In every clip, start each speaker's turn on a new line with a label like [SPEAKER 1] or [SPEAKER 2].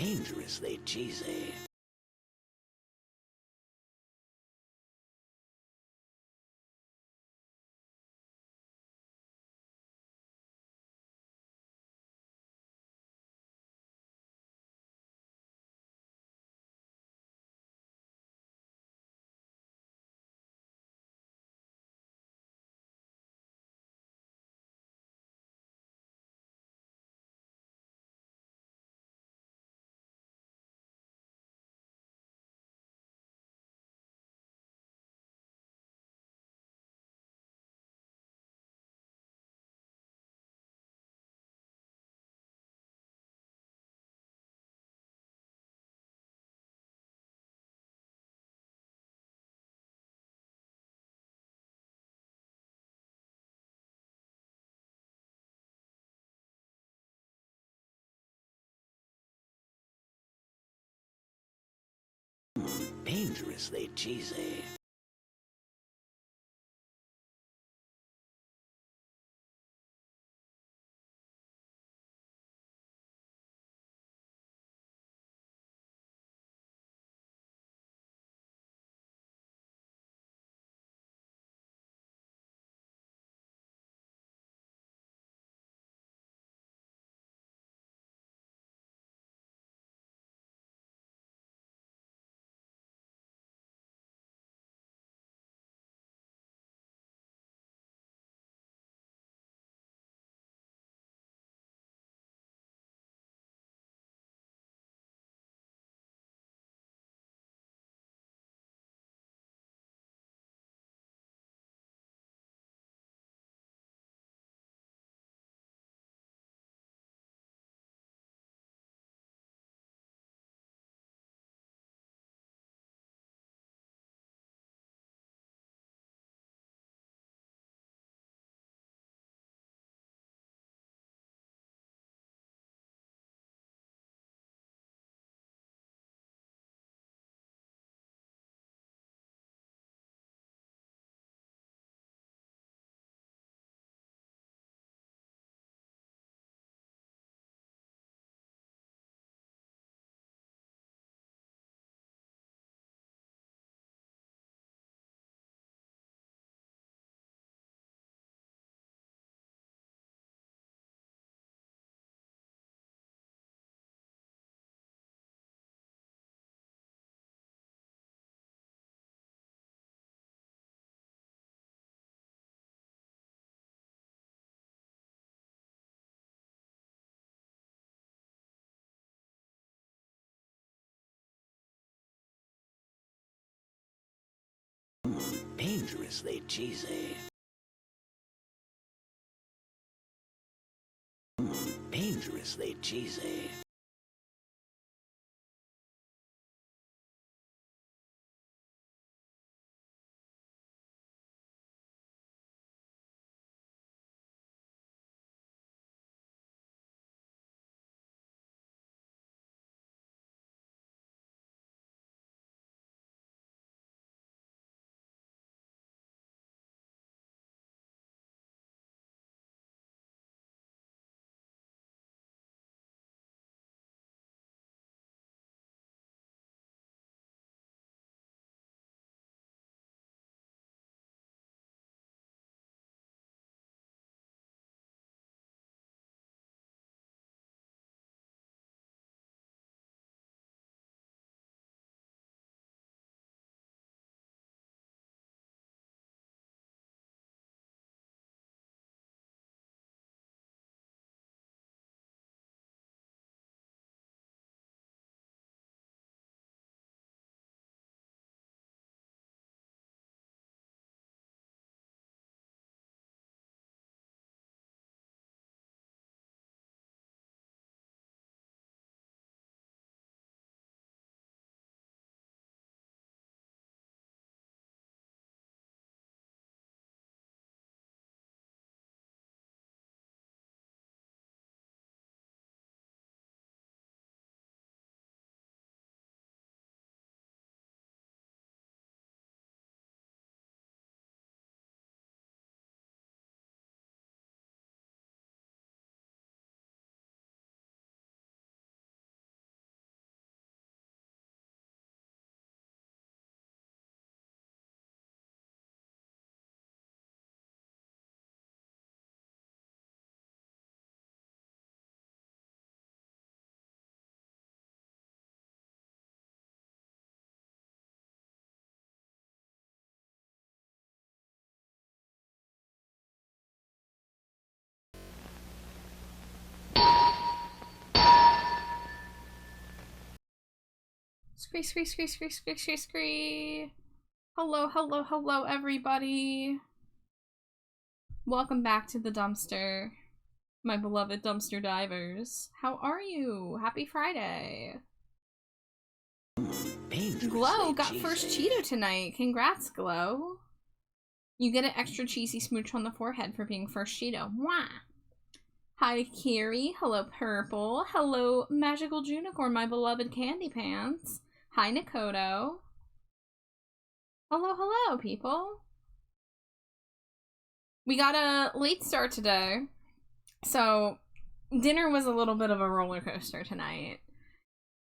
[SPEAKER 1] Dangerously cheesy. Dangerously cheesy. Dangerously cheesy. Dangerously cheesy.
[SPEAKER 2] Scree. Hello, everybody. Welcome back to the dumpster, my beloved dumpster divers. How are you? Happy Friday. Glow got first Cheeto tonight. Congrats, Glow. You get an extra cheesy smooch on the forehead for being first Cheeto. Mwah! Hi, Kiri. Hello, Purple. Hello, Magical Junicorn, my beloved Candy Pants. Hi, Nakoto. Hello, people. We got a late start today, so dinner was a little bit of a roller coaster tonight.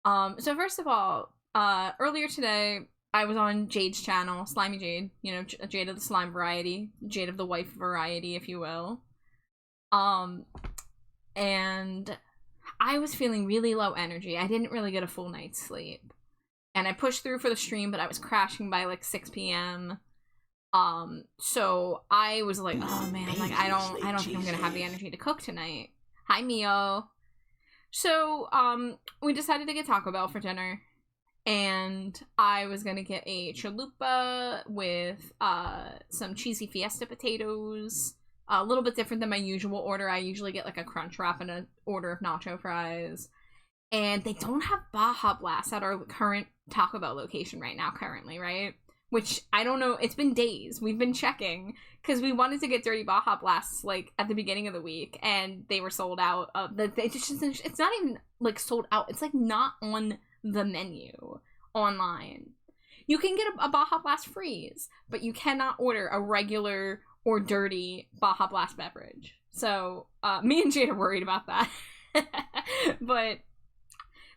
[SPEAKER 2] So first of all, earlier today, I was on Jade's channel, Slimy Jade, you know, Jade of the Slime variety, Jade of the Wife variety, if you will. And I was feeling really low energy. I didn't really get a full night's sleep. And I pushed through for the stream, but I was crashing by like 6 p.m. So I was like, oh man, like I don't think I'm gonna have the energy to cook tonight. Hi, Mio. So, we decided to get Taco Bell for dinner. And I was gonna get a chalupa with, some cheesy fiesta potatoes. A little bit different than my usual order. I usually get like a crunch wrap and an order of nacho fries. And they don't have Baja Blast at our current Taco Bell location right now, right? Which, I don't know, it's been days. We've been checking, because we wanted to get Dirty Baja Blasts, like, at the beginning of the week, and they were sold out. It's not even, like, sold out. It's, like, not on the menu online. You can get a Baja Blast freeze, but you cannot order a regular or dirty Baja Blast beverage. So, me and Jade are worried about that. But,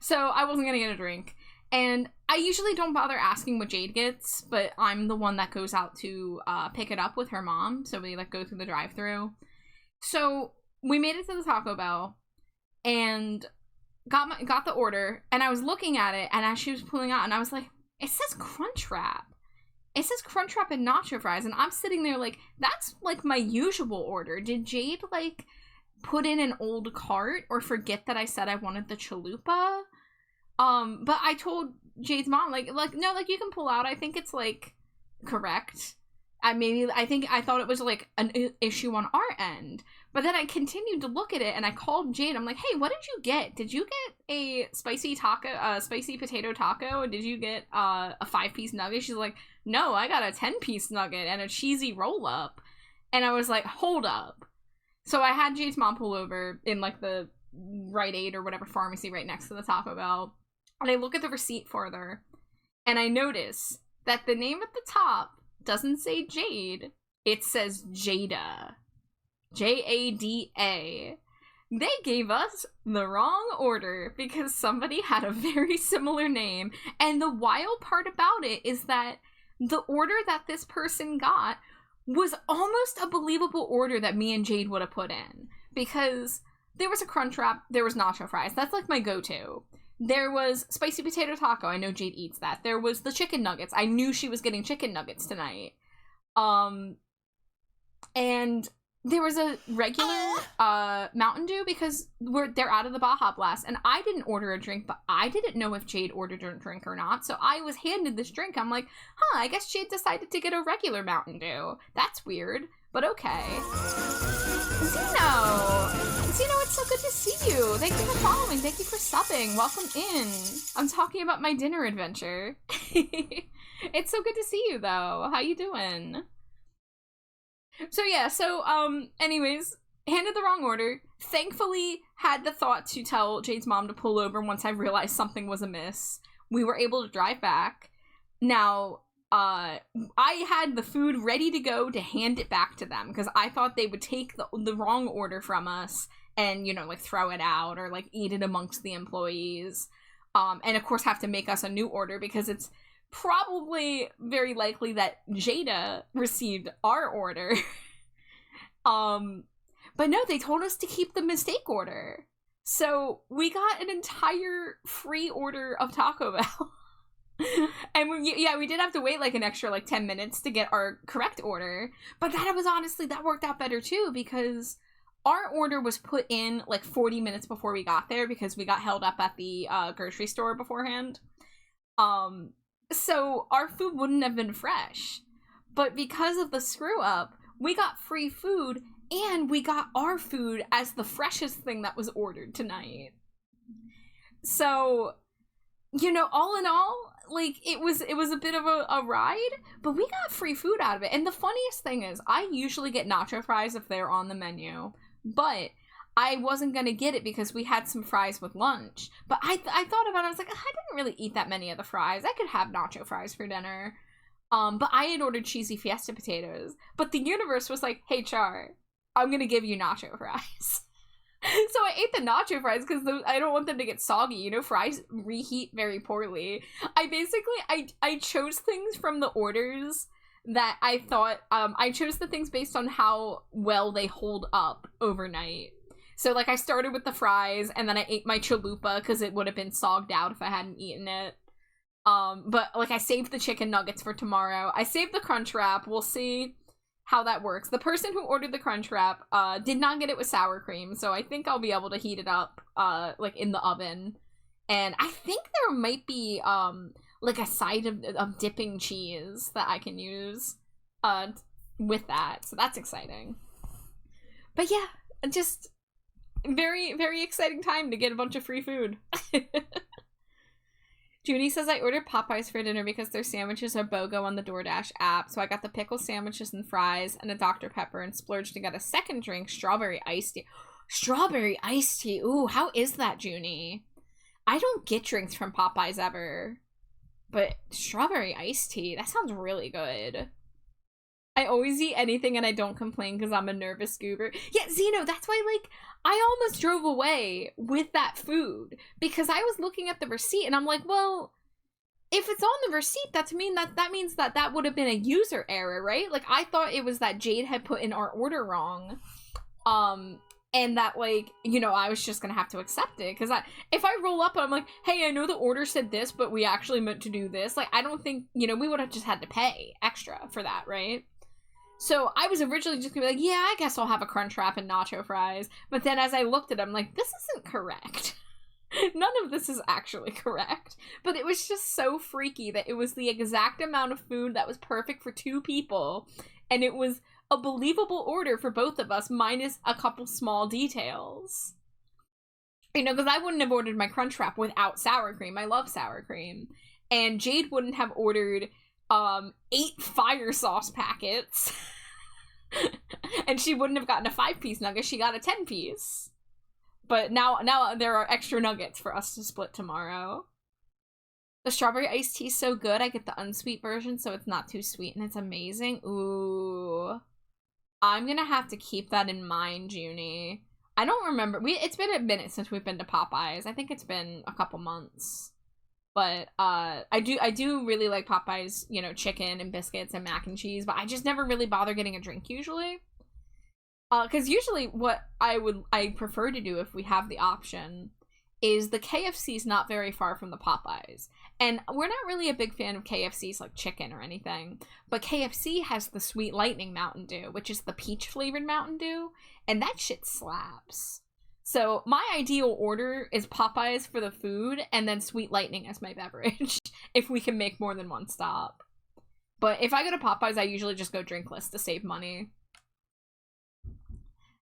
[SPEAKER 2] so I wasn't gonna get a drink. And I usually don't bother asking what Jade gets, but I'm the one that goes out to pick it up with her mom. So we like go through the drive-thru. So we made it to the Taco Bell and got the order. And I was looking at it, and as she was pulling out, and I was like, it says Crunch Wrap. It says Crunch Wrap and nacho fries, and I'm sitting there like, that's like my usual order. Did Jade like put in an old cart or forget that I said I wanted the chalupa? But I told Jade's mom, like, no, like, you can pull out. I think it's, like, correct. I thought it was, like, an issue on our end. But then I continued to look at it, and I called Jade. I'm like, hey, what did you get? Did you get a spicy potato taco? Did you get, a 5-piece nugget? She's like, no, I got a 10-piece nugget and a cheesy roll-up. And I was like, hold up. So I had Jade's mom pull over in, like, the Rite Aid or whatever pharmacy right next to the Taco Bell. And I look at the receipt further, and I notice that the name at the top doesn't say Jade, it says Jada. Jada. They gave us the wrong order because somebody had a very similar name, and the wild part about it is that the order that this person got was almost a believable order that me and Jade would have put in, because there was a Crunch Wrap, there was nacho fries, that's like my go-to. There was spicy potato taco. I know Jade eats that. There was the chicken nuggets. I knew she was getting chicken nuggets tonight. And there was a regular Mountain Dew because they're out of the Baja Blast. And I didn't order a drink, but I didn't know if Jade ordered a drink or not. So I was handed this drink. I'm like, I guess Jade decided to get a regular Mountain Dew. That's weird, but okay. Zeno, it's so good to see you. Thank you for following. Thank you for subbing. Welcome in. I'm talking about my dinner adventure. It's so good to see you, though. How you doing? So, yeah. So, anyways, handed the wrong order. Thankfully, had the thought to tell Jade's mom to pull over once I realized something was amiss. We were able to drive back. Now, I had the food ready to go to hand it back to them because I thought they would take the wrong order from us and, you know, like throw it out or like eat it amongst the employees. And of course have to make us a new order because it's probably very likely that Jada received our order. But no, they told us to keep the mistake order. So we got an entire free order of Taco Bell. And we did have to wait like an extra like 10 minutes to get our correct order, but that worked out better too because our order was put in like 40 minutes before we got there because we got held up at the grocery store beforehand. So our food wouldn't have been fresh. But because of the screw up, we got free food, and we got our food as the freshest thing that was ordered tonight. So, you know, all in all, like, it was a bit of a ride, but we got free food out of it. And the funniest thing is, I usually get nacho fries if they're on the menu, but I wasn't gonna get it because we had some fries with lunch. But I thought about it, I was like, I didn't really eat that many of the fries. I could have nacho fries for dinner. But I had ordered cheesy fiesta potatoes. But the universe was like, hey, Char, I'm gonna give you nacho fries. So I ate the nacho fries because I don't want them to get soggy. You know, fries reheat very poorly. I chose things from the orders that I thought, I chose the things based on how well they hold up overnight. So, like, I started with the fries, and then I ate my chalupa because it would have been sogged out if I hadn't eaten it. But, like, I saved the chicken nuggets for tomorrow. I saved the crunch wrap. We'll see how that works. The person who ordered the crunch wrap, did not get it with sour cream, so I think I'll be able to heat it up, like, in the oven. And I think there might be, like, a side of dipping cheese that I can use, with that. So that's exciting. But yeah, just very, very exciting time to get a bunch of free food. Junie says, I ordered Popeyes for dinner because their sandwiches are BOGO on the DoorDash app, so I got the pickle sandwiches and fries and a Dr. Pepper and splurged and got a second drink, strawberry iced tea. Strawberry iced tea. Ooh, how is that, Junie? I don't get drinks from Popeyes ever, but strawberry iced tea, that sounds really good. I always eat anything and I don't complain because I'm a nervous goober. Yeah, Zeno, that's why, like, I almost drove away with that food because I was looking at the receipt and I'm like, well, if it's on the receipt, that means that would have been a user error, right? Like, I thought it was that Jade had put in our order wrong. And that, like, you know, I was just gonna have to accept it. Because if I roll up and I'm like, hey, I know the order said this, but we actually meant to do this. Like, I don't think, you know, we would have just had to pay extra for that, right? So I was originally just gonna be like, yeah, I guess I'll have a crunch wrap and nacho fries. But then as I looked at it, I'm like, this isn't correct. None of this is actually correct. But it was just so freaky that it was the exact amount of food that was perfect for 2 people. And it was a believable order for both of us, minus a couple small details. You know, because I wouldn't have ordered my crunch wrap without sour cream. I love sour cream. And Jade wouldn't have ordered 8 fire sauce packets. And she wouldn't have gotten a 5-piece nugget, she got a 10-piece. But now there are extra nuggets for us to split tomorrow. The strawberry iced tea is so good. I get the unsweet version, so it's not too sweet, and it's amazing. Ooh. I'm gonna have to keep that in mind, Junie. I don't remember. It's been a minute since we've been to Popeyes. I think it's been a couple months. But I do really like Popeyes, you know, chicken and biscuits and mac and cheese, but I just never really bother getting a drink usually. Because usually what I prefer to do if we have the option is the KFC's not very far from the Popeyes. And we're not really a big fan of KFC's like chicken or anything, but KFC has the Sweet Lightning Mountain Dew, which is the peach flavored Mountain Dew, and that shit slaps. So my ideal order is Popeyes for the food and then Sweet Lightning as my beverage if we can make more than one stop. But if I go to Popeyes, I usually just go drinkless to save money.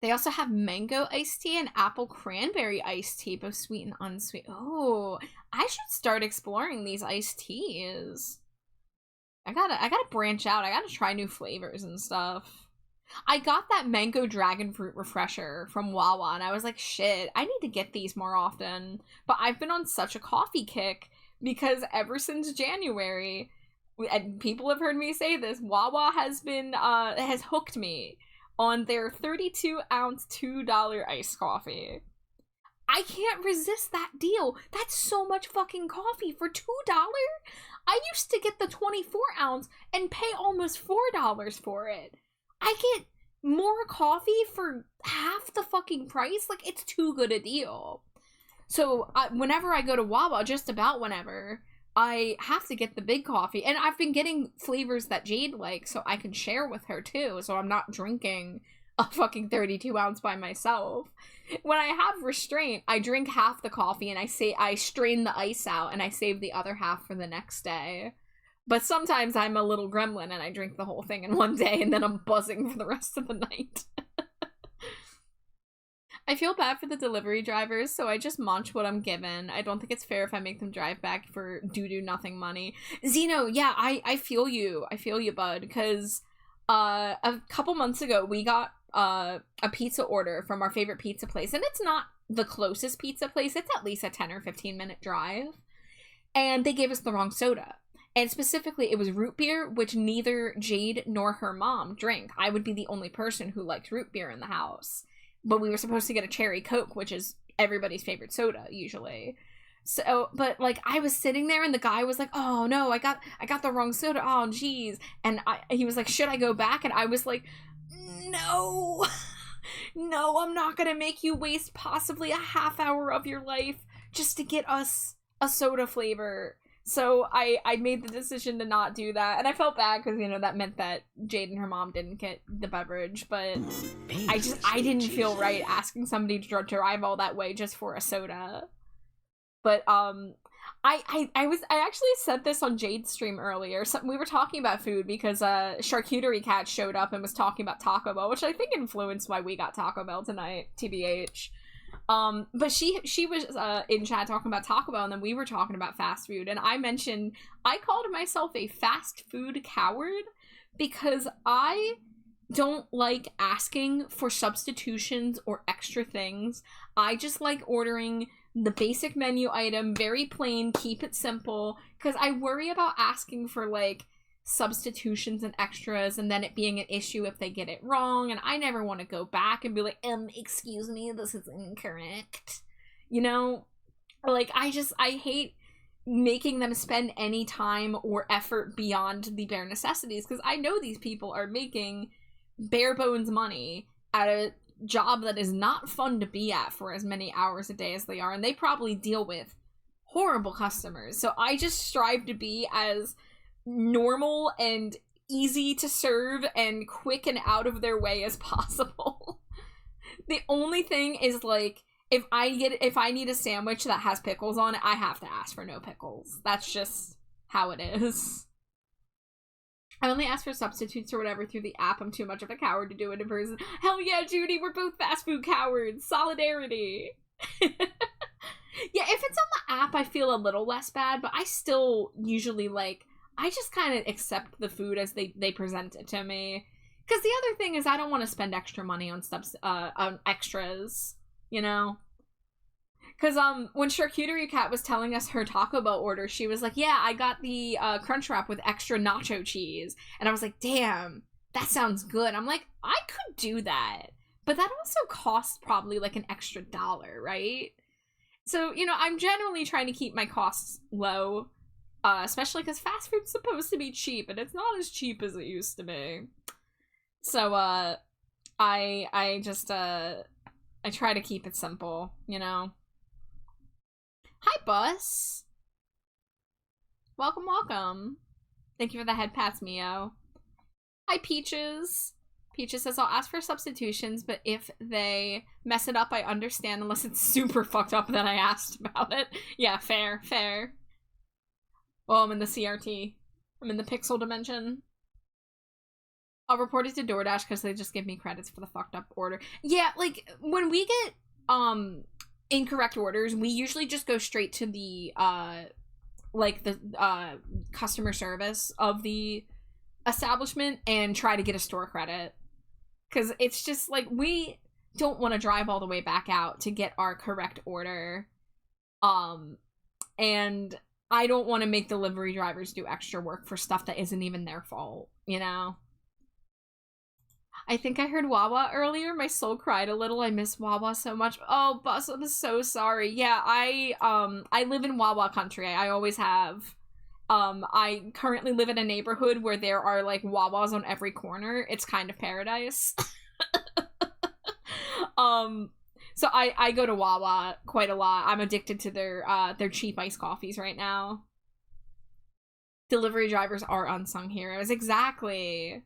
[SPEAKER 2] They also have mango iced tea and apple cranberry iced tea, both sweet and unsweet. Oh, I should start exploring these iced teas. I gotta branch out. I gotta try new flavors and stuff. I got that mango dragon fruit refresher from Wawa, and I was like, shit, I need to get these more often. But I've been on such a coffee kick because ever since January, and people have heard me say this, Wawa has hooked me on their 32-ounce $2 iced coffee. I can't resist that deal. That's so much fucking coffee for $2. I used to get the 24-ounce and pay almost $4 for it. I get more coffee for half the fucking price. Like, it's too good a deal. So whenever I go to Wawa, just about whenever, I have to get the big coffee. And I've been getting flavors that Jade likes so I can share with her too. So I'm not drinking a fucking 32 ounce by myself. When I have restraint, I drink half the coffee and I strain the ice out and I save the other half for the next day. But sometimes I'm a little gremlin and I drink the whole thing in one day and then I'm buzzing for the rest of the night. I feel bad for the delivery drivers, so I just munch what I'm given. I don't think it's fair if I make them drive back for doo-doo nothing money. Zeno, yeah, I feel you. I feel you, bud, because a couple months ago, we got a pizza order from our favorite pizza place, and it's not the closest pizza place. It's at least a 10 or 15-minute drive, and they gave us the wrong soda. And specifically, it was root beer, which neither Jade nor her mom drink. I would be the only person who likes root beer in the house. But we were supposed to get a cherry Coke, which is everybody's favorite soda, usually. So, but, like, I was sitting there, and the guy was like, oh, no, I got the wrong soda, oh, jeez. And he was like, should I go back? And I was like, no, no, I'm not gonna make you waste possibly a half hour of your life just to get us a soda flavor. So I made the decision to not do that, and I felt bad because, you know, that meant that Jade and her mom didn't get the beverage, but I didn't feel right asking somebody to drive all that way just for a soda. But I actually said this on Jade's stream earlier. So we were talking about food because Charcuterie Cat showed up and was talking about Taco Bell, which I think influenced why we got Taco Bell tonight, TBH. But she was in chat talking about Taco Bell, and then we were talking about fast food, and I mentioned I called myself a fast food coward because I don't like asking for substitutions or extra things. I just like ordering the basic menu item, very plain, keep it simple, because I worry about asking for, like, substitutions and extras and then it being an issue if they get it wrong, and I never want to go back and be like, excuse me, this is incorrect, you know? Like, I hate making them spend any time or effort beyond the bare necessities, because I know these people are making bare bones money at a job that is not fun to be at for as many hours a day as they are, and they probably deal with horrible customers. So I just strive to be as normal and easy to serve and quick and out of their way as possible. The only thing is, like, if I need a sandwich that has pickles on it, I have to ask for no pickles. That's just how it is. I only ask for substitutes or whatever through the app. I'm too much of a coward to do it in person. Hell yeah, Judy, we're both fast food cowards. Solidarity. Yeah, if it's on the app, I feel a little less bad, but I still usually, like, I just kind of accept the food as they present it to me. Because the other thing is I don't want to spend extra money on on extras, you know? Because when Charcuterie Cat was telling us her Taco Bell order, she was like, yeah, I got the Crunch Wrap with extra nacho cheese. And I was like, damn, that sounds good. I'm like, I could do that. But that also costs probably like an extra $1, right? So, you know, I'm generally trying to keep my costs low. Especially because fast food's supposed to be cheap, and it's not as cheap as it used to be. So, I just, I try to keep it simple, you know? Hi, Bus! Welcome, welcome. Thank you for the head pats, Mio. Hi, Peaches! Peaches says, I'll ask for substitutions, but if they mess it up, I understand, unless it's super fucked up that I asked about it. Yeah, fair, fair. Oh, I'm in the CRT. I'm in the pixel dimension. I'll report it to DoorDash because they just give me credits for the fucked up order. Yeah, like, when we get, incorrect orders, we usually just go straight to the, customer service of the establishment and try to get a store credit. Because it's just, like, we don't want to drive all the way back out to get our correct order. And I don't want to make delivery drivers do extra work for stuff that isn't even their fault, you know? I think I heard Wawa earlier. My soul cried a little. I miss Wawa so much. Oh, Bus, I'm so sorry. Yeah, I live in Wawa country. I always have. I currently live in a neighborhood where there are, like, Wawas on every corner. It's kind of paradise. So I go to Wawa quite a lot. I'm addicted to their cheap iced coffees right now. Delivery drivers are unsung heroes. Exactly.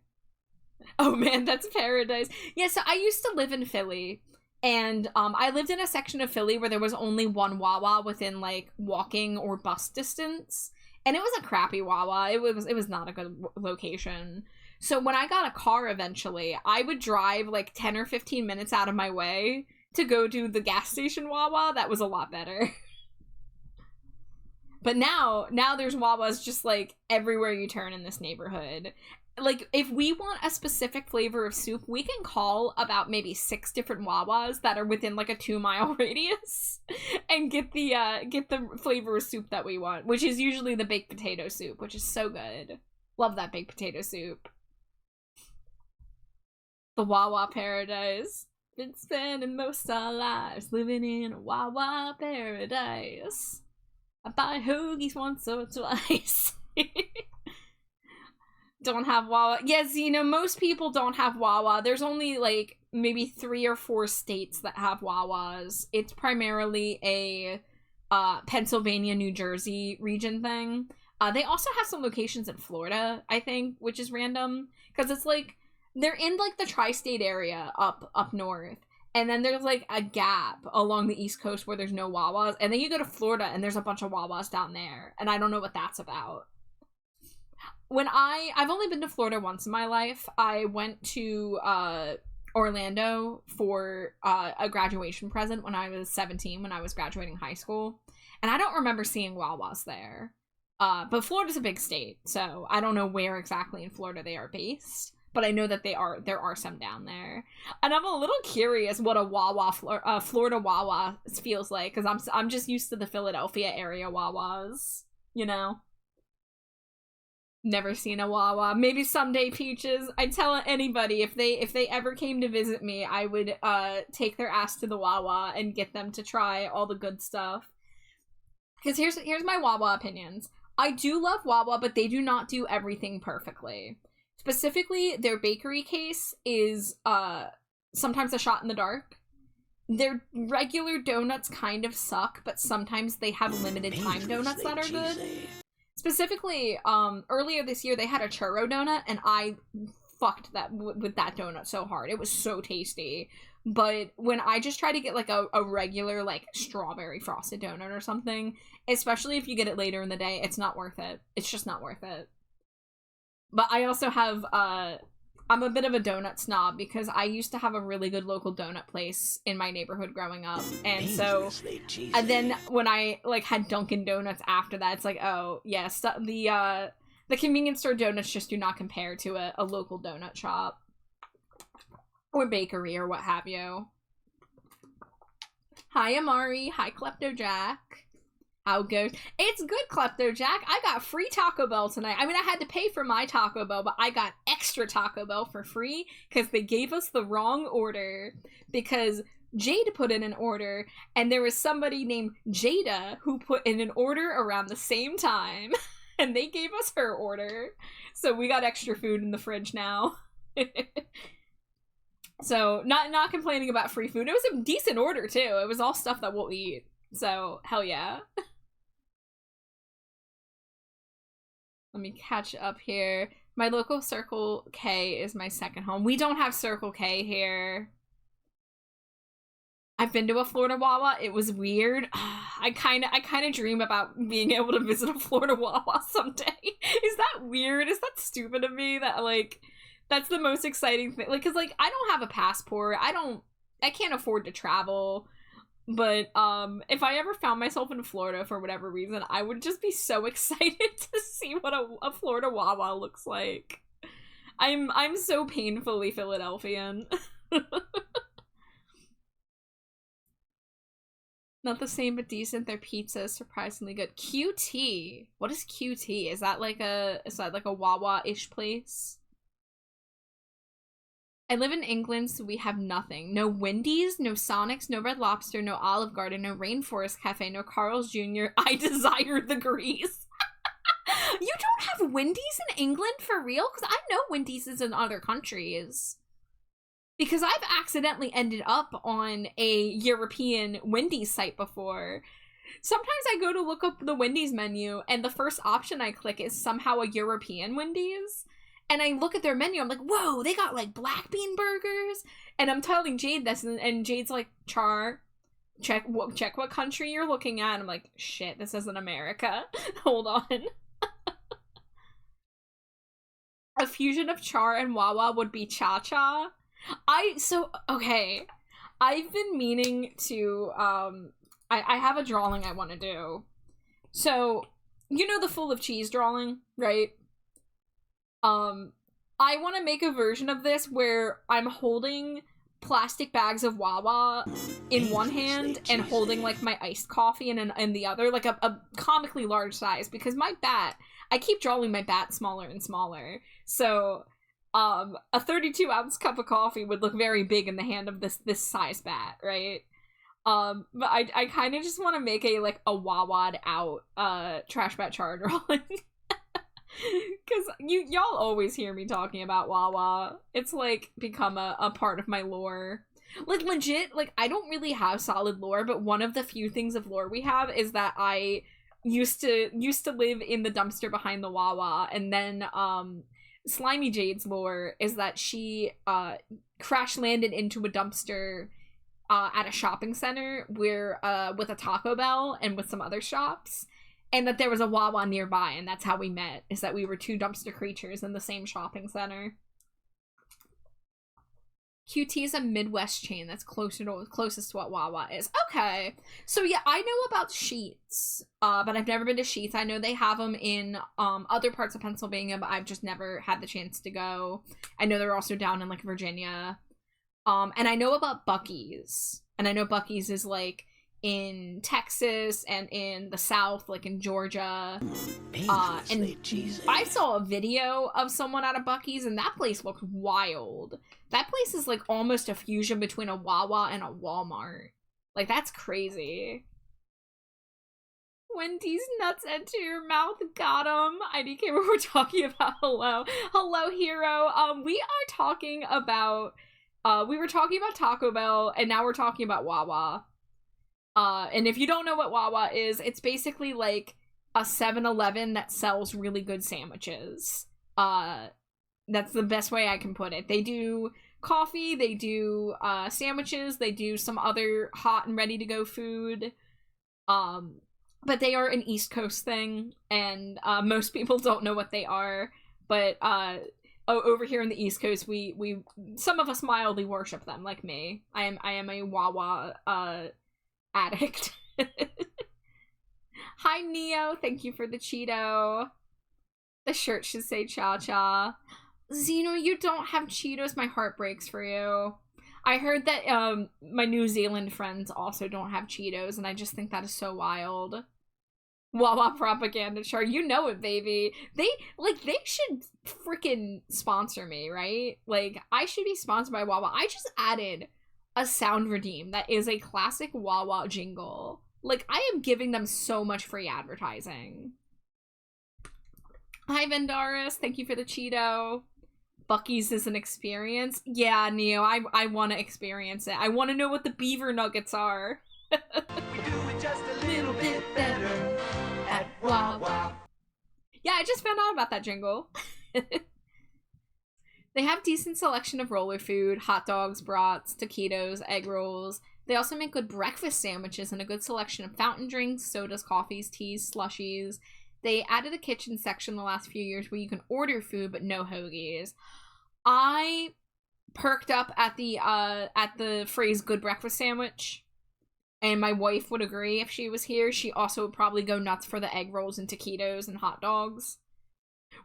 [SPEAKER 2] Oh man, that's paradise. Yeah, so I used to live in Philly, and I lived in a section of Philly where there was only one Wawa within like walking or bus distance, and it was a crappy Wawa. It was not a good location. So when I got a car eventually, I would drive like 10 or 15 minutes out of my way to go to the gas station Wawa. That was a lot better. But now there's Wawas just like everywhere you turn in this neighborhood. Like, if we want a specific flavor of soup, we can call about maybe 6 different Wawas that are within like a 2-mile radius and get the flavor of soup that we want, which is usually the baked potato soup, which is so good. Love that baked potato soup. The Wawa paradise. Been spending most of our lives living in a Wawa paradise. I buy hoagies once or twice. Don't have Wawa. Yes, you know, most people don't have Wawa. There's only like maybe 3 or 4 states that have Wawas. It's primarily a Pennsylvania, New Jersey region thing. They also have some locations in Florida, I think, which is random because it's like they're in like the tri-state area up north. And then there's like a gap along the East Coast where there's no Wawas. And then you go to Florida and there's a bunch of Wawas down there. And I don't know what that's about. I've only been to Florida once in my life. I went to Orlando for a graduation present when I was 17, when I was graduating high school. And I don't remember seeing Wawas there. But Florida's a big state, so I don't know where exactly in Florida they are based. But I know that there are some down there. And I'm a little curious what a Wawa, Florida Wawa feels like, because I'm just used to the Philadelphia area Wawas, you know? Never seen a Wawa. Maybe someday, Peaches. I'd tell anybody if they ever came to visit me, I would take their ass to the Wawa and get them to try all the good stuff. Because here's my Wawa opinions. I do love Wawa, but they do not do everything perfectly. Specifically, their bakery case is sometimes a shot in the dark. Their regular donuts kind of suck, but sometimes they have limited time donuts that are good. Specifically, earlier this year, they had a churro donut, and I fucked that with that donut so hard. It was so tasty. But when I just try to get, like, a regular, like, strawberry frosted donut or something, especially if you get it later in the day, it's not worth it. It's just not worth it. But I also have, I'm a bit of a donut snob because I used to have a really good local donut place in my neighborhood growing up. And so, and then when I, like, had Dunkin' Donuts after that, it's like, oh, yes, the convenience store donuts just do not compare to a local donut shop. Or bakery or what have you. Hi, Amari. Hi, Kleptojack. How goes? It's good, Kleptojack. I got free Taco Bell tonight. I mean, I had to pay for my Taco Bell, but I got extra Taco Bell for free because they gave us the wrong order. Because Jade put in an order, and there was somebody named Jada who put in an order around the same time, and they gave us her order. So we got extra food in the fridge now. So, not complaining about free food. It was a decent order, too. It was all stuff that we'll eat. So, hell yeah. Let me catch up here. My local Circle K is my second home. We don't have Circle K here. I've been to a Florida Wawa. It was weird. I kind of dream about being able to visit a Florida Wawa someday. Is that weird? Is that stupid of me? That, like, that's the most exciting thing. Like, cause, like, I don't have a passport. I can't afford to travel. But if I ever found myself in Florida for whatever reason, I would just be so excited to see what a Florida Wawa looks like. I'm so painfully Philadelphian. Not the same, but decent. Their pizza is surprisingly good. QT. What is QT? Is that like a Wawa-ish place? I live in England, so we have nothing. No Wendy's, no Sonic's, no Red Lobster, no Olive Garden, no Rainforest Cafe, no Carl's Jr. I desire the grease. You don't have Wendy's in England for real? Because I know Wendy's is in other countries. Because I've accidentally ended up on a European Wendy's site before. Sometimes I go to look up the Wendy's menu, and the first option I click is somehow a European Wendy's. And I look at their menu, I'm like, whoa, they got like black bean burgers. And I'm telling Jade this, and Jade's like, Char, check what country you're looking at. And I'm like, shit, this isn't America. Hold on. A fusion of Char and Wawa would be Cha-Cha. Okay. I've been meaning to, I have a drawing I want to do. So, you know the full of cheese drawing, right? I want to make a version of this where I'm holding plastic bags of Wawa in one hand and holding like my iced coffee in the other, like a comically large size, because my bat, I keep drawing my bat smaller and smaller. So, a 32-ounce cup of coffee would look very big in the hand of this size bat, right? But I kind of just want to make a Wawa'd out trash bat char drawing. Because y'all always hear me talking about Wawa. It's like become a part of my lore. Like legit, like I don't really have solid lore, but one of the few things of lore we have is that I used to live in the dumpster behind the Wawa, and then Slimy Jade's lore is that she crash landed into a dumpster at a shopping center where with a Taco Bell and with some other shops. And that there was a Wawa nearby, and that's how we met, is that we were two dumpster creatures in the same shopping center. QT is a Midwest chain that's closest to what Wawa is. Okay. So yeah, I know about Sheetz, but I've never been to Sheetz. I know they have them in other parts of Pennsylvania, but I've just never had the chance to go. I know they're also down in like Virginia. And I know about Buc-ee's. And I know Buc-ee's is like in Texas and in the South, like in Georgia. And I saw a video of someone at a Buc-ee's, and that place looked wild. That place is like almost a fusion between a Wawa and a Walmart. Like, that's crazy. Wendy's nuts enter your mouth. Got 'em. IDK, we're talking about hello hero. We are talking about we were talking about Taco Bell, and now we're talking about Wawa. And if you don't know what Wawa is, it's basically like a 7-Eleven that sells really good sandwiches. That's the best way I can put it. They do coffee, they do sandwiches, they do some other hot and ready to go food. But they are an East Coast thing, and most people don't know what they are. But over here in the East Coast, we some of us mildly worship them, like me. I am a Wawa addict. Hi Neo, thank you for the Cheeto. The shirt should say Cha-Cha. Zeno, you don't have Cheetos. My heart breaks for you. I heard that my New Zealand friends also don't have Cheetos, and I just think that is so wild. Wawa propaganda chart, you know it, baby. They should freaking sponsor me, right? Like, I should be sponsored by Wawa. I just added a sound redeem that is a classic Wawa jingle. Like, I am giving them so much free advertising. Hi Vendaris, thank you for the Cheeto. Buc-ee's is an experience. Yeah, Neo, I want to experience it. I want to know what the beaver nuggets are. We do it just a little bit better at Wawa. Yeah, I just found out about that jingle. They have decent selection of roller food, hot dogs, brats, taquitos, egg rolls. They also make good breakfast sandwiches and a good selection of fountain drinks, sodas, coffees, teas, slushies. They added a kitchen section the last few years where you can order food but no hoagies. I perked up at the phrase good breakfast sandwich, and my wife would agree if she was here. She also would probably go nuts for the egg rolls and taquitos and hot dogs.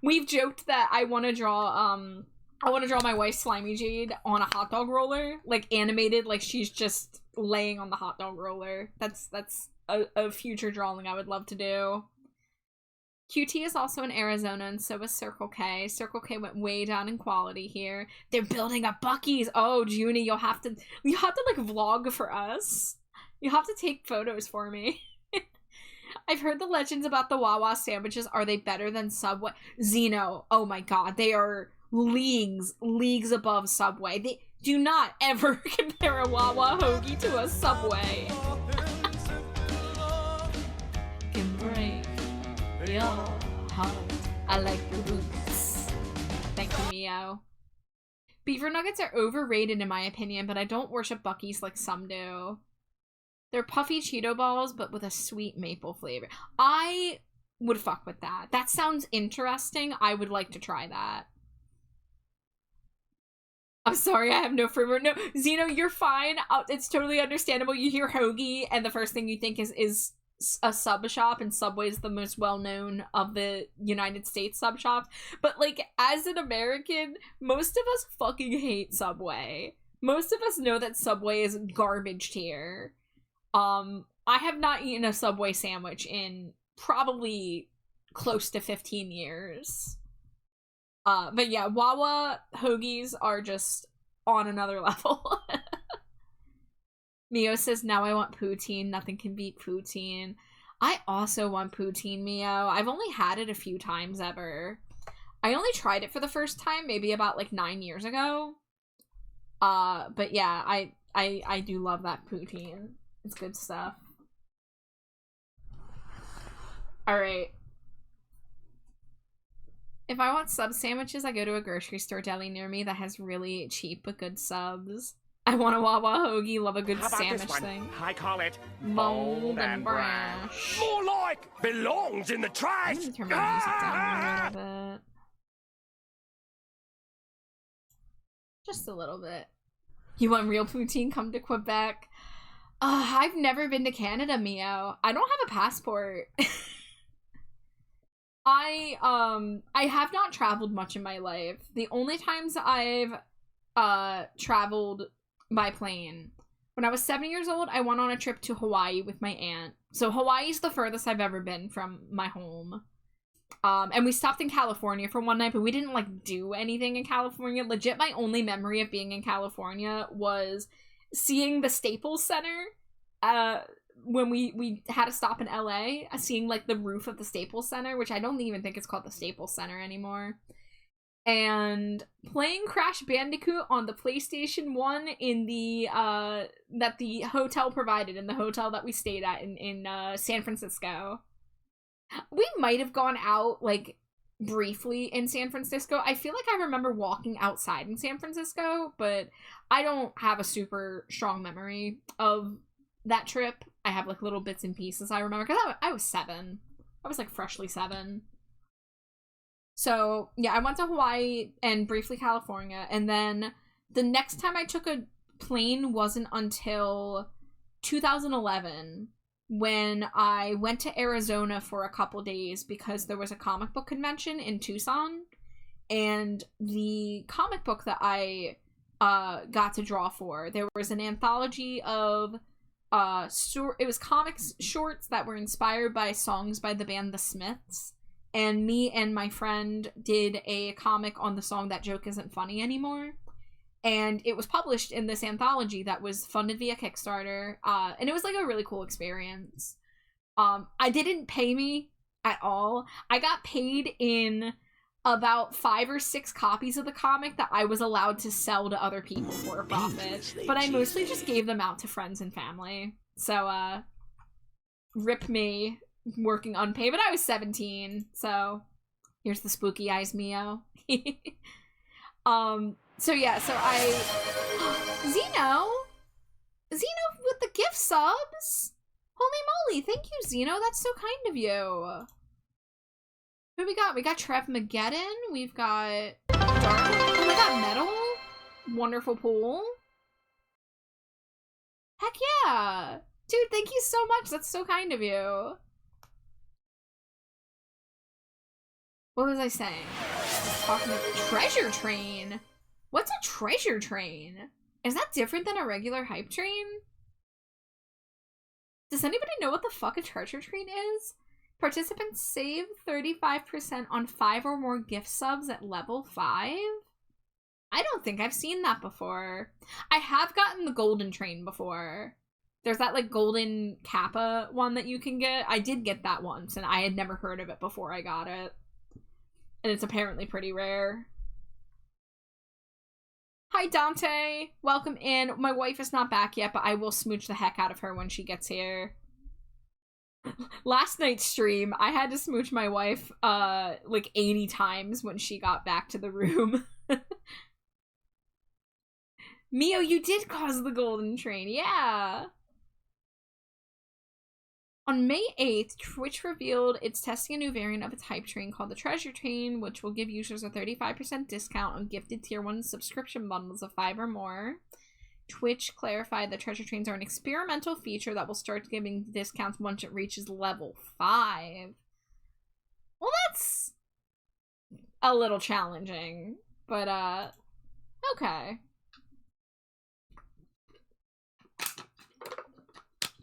[SPEAKER 2] We've joked that I want to draw my wife Slimy Jade on a hot dog roller, like animated, like she's just laying on the hot dog roller. That's a future drawing I would love to do. QT is also in Arizona, and so is Circle K. Circle K went way down in quality here. They're building a Buc-ee's. Oh, Junie, you'll have to like vlog for us. You have to take photos for me. I've heard the legends about the Wawa sandwiches. Are they better than Subway? Zeno, oh my god, they are leagues above Subway. They do not ever compare a Wawa hoagie to a Subway. Can break your heart. I like the boots. Thank you Beaver nuggets are overrated in my opinion, but I don't worship Buc-ee's like some do. They're puffy Cheeto balls, but with a sweet maple flavor. I would fuck with that. That sounds interesting. I would like to try that. I'm sorry, I have no framework. No, Zeno, you're fine. It's totally understandable. You hear hoagie, and the first thing you think is a sub shop, and Subway is the most well-known of the United States sub shops. But, like, as an American, most of us fucking hate Subway. Most of us know that Subway is garbage tier. I have not eaten a Subway sandwich in probably close to 15 years. But yeah, Wawa hoagies are just on another level. Mio says, now I want poutine. Nothing can beat poutine. I also want poutine, Mio. I've only had it a few times ever. I only tried it for the first time maybe about like 9 years ago. But yeah, I do love that poutine. It's good stuff. Alright. If I want sub sandwiches, I go to a grocery store deli near me that has really cheap but good subs. I want a Wawa hoagie, love a good sandwich thing.
[SPEAKER 3] I call it
[SPEAKER 2] Bold and brash.
[SPEAKER 3] More like belongs in the trash.
[SPEAKER 2] I'm gonna turn my music down a little bit. Just a little bit. You want real poutine? Come to Quebec. I've never been to Canada, Mio. I don't have a passport. I have not traveled much in my life. The only times I've traveled by plane. When I was 7 years old, I went on a trip to Hawaii with my aunt. So Hawaii's the furthest I've ever been from my home. And we stopped in California for one night, but we didn't like do anything in California. Legit, my only memory of being in California was seeing the Staples Center. When we had a stop in LA, seeing like the roof of the Staples Center, which I don't even think it's called the Staples Center anymore, and playing Crash Bandicoot on the PlayStation 1 in the that the hotel provided, in the hotel that we stayed at in San Francisco. We might have gone out like briefly in San Francisco. I feel like I remember walking outside in San Francisco, but I don't have a super strong memory of that trip. I have like little bits and pieces I remember because I was 7. I was like freshly 7. So yeah, I went to Hawaii and briefly California, and then the next time I took a plane wasn't until 2011 when I went to Arizona for a couple days because there was a comic book convention in Tucson, and the comic book that I got to draw for, there was an anthology of it was comics shorts that were inspired by songs by the band The Smiths, and me and my friend did a comic on the song That Joke Isn't Funny Anymore, and it was published in this anthology that was funded via Kickstarter, and it was like a really cool experience. I didn't pay me at all. I got paid in about 5 or 6 copies of the comic that I was allowed to sell to other people for a profit. But I mostly just gave them out to friends and family. So, rip me working unpaid. But I was 17, so here's the spooky eyes, Mio. So yeah, so Zeno with the gift subs? Holy moly, thank you, Zeno. That's so kind of you. Who we got? We got Trev Mageddon. We've got Dark. Oh, we got Metal. Wonderful Pool. Heck yeah. Dude, thank you so much. That's so kind of you. What was I saying? Talking about Treasure Train. What's a treasure train? Is that different than a regular hype train? Does anybody know what the fuck a treasure train is? Participants save 35% on 5 or more gift subs at level 5? I don't think I've seen that before. I have gotten the golden train before. There's that like golden Kappa one that you can get. I did get that once, and I had never heard of it before I got it. And it's apparently pretty rare. Hi Dante, welcome in. My wife is not back yet, but I will smooch the heck out of her when she gets here. Last night's stream, I had to smooch my wife like 80 times when she got back to the room. Mio, you did cause the golden train, yeah. On May 8th, Twitch revealed it's testing a new variant of its hype train called the Treasure Train, which will give users a 35% discount on gifted Tier 1 subscription bundles of 5 or more. Twitch clarified that Treasure Trains are an experimental feature that will start giving discounts once it reaches level 5. Well, that's a little challenging, but, okay.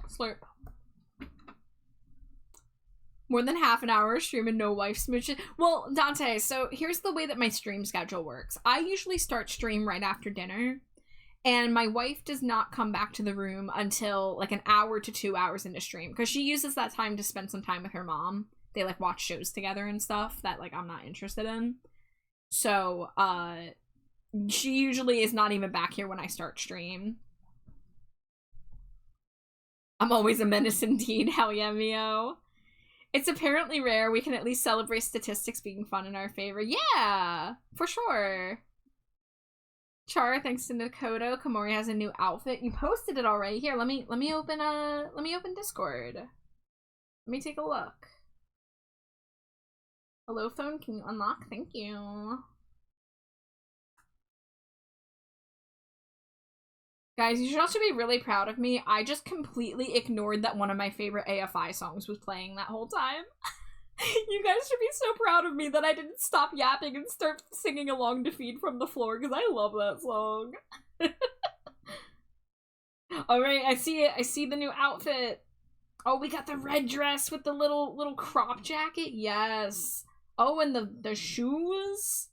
[SPEAKER 2] Slurp. More than half an hour stream and no wife smooches. Well, Dante, so here's the way that my stream schedule works. I usually start stream right after dinner, and my wife does not come back to the room until like an hour to 2 hours into stream, because she uses that time to spend some time with her mom. They like watch shows together and stuff that like I'm not interested in. So, she usually is not even back here when I start stream. I'm always a menace indeed. Hell yeah, Mio. It's apparently rare. We can at least celebrate statistics being fun in our favor. Yeah, for sure. Char, thanks to Nakoto, Komori has a new outfit. You posted it already. Here, let me open Discord. Let me take a look. Hello phone, can you unlock? Thank you. Guys, you should also be really proud of me. I just completely ignored that one of my favorite AFI songs was playing that whole time. You guys should be so proud of me that I didn't stop yapping and start singing along to Feed from the Floor, because I love that song. Alright, I see it. I see the new outfit. Oh, we got the red dress with the little crop jacket. Yes. Oh, and the shoes.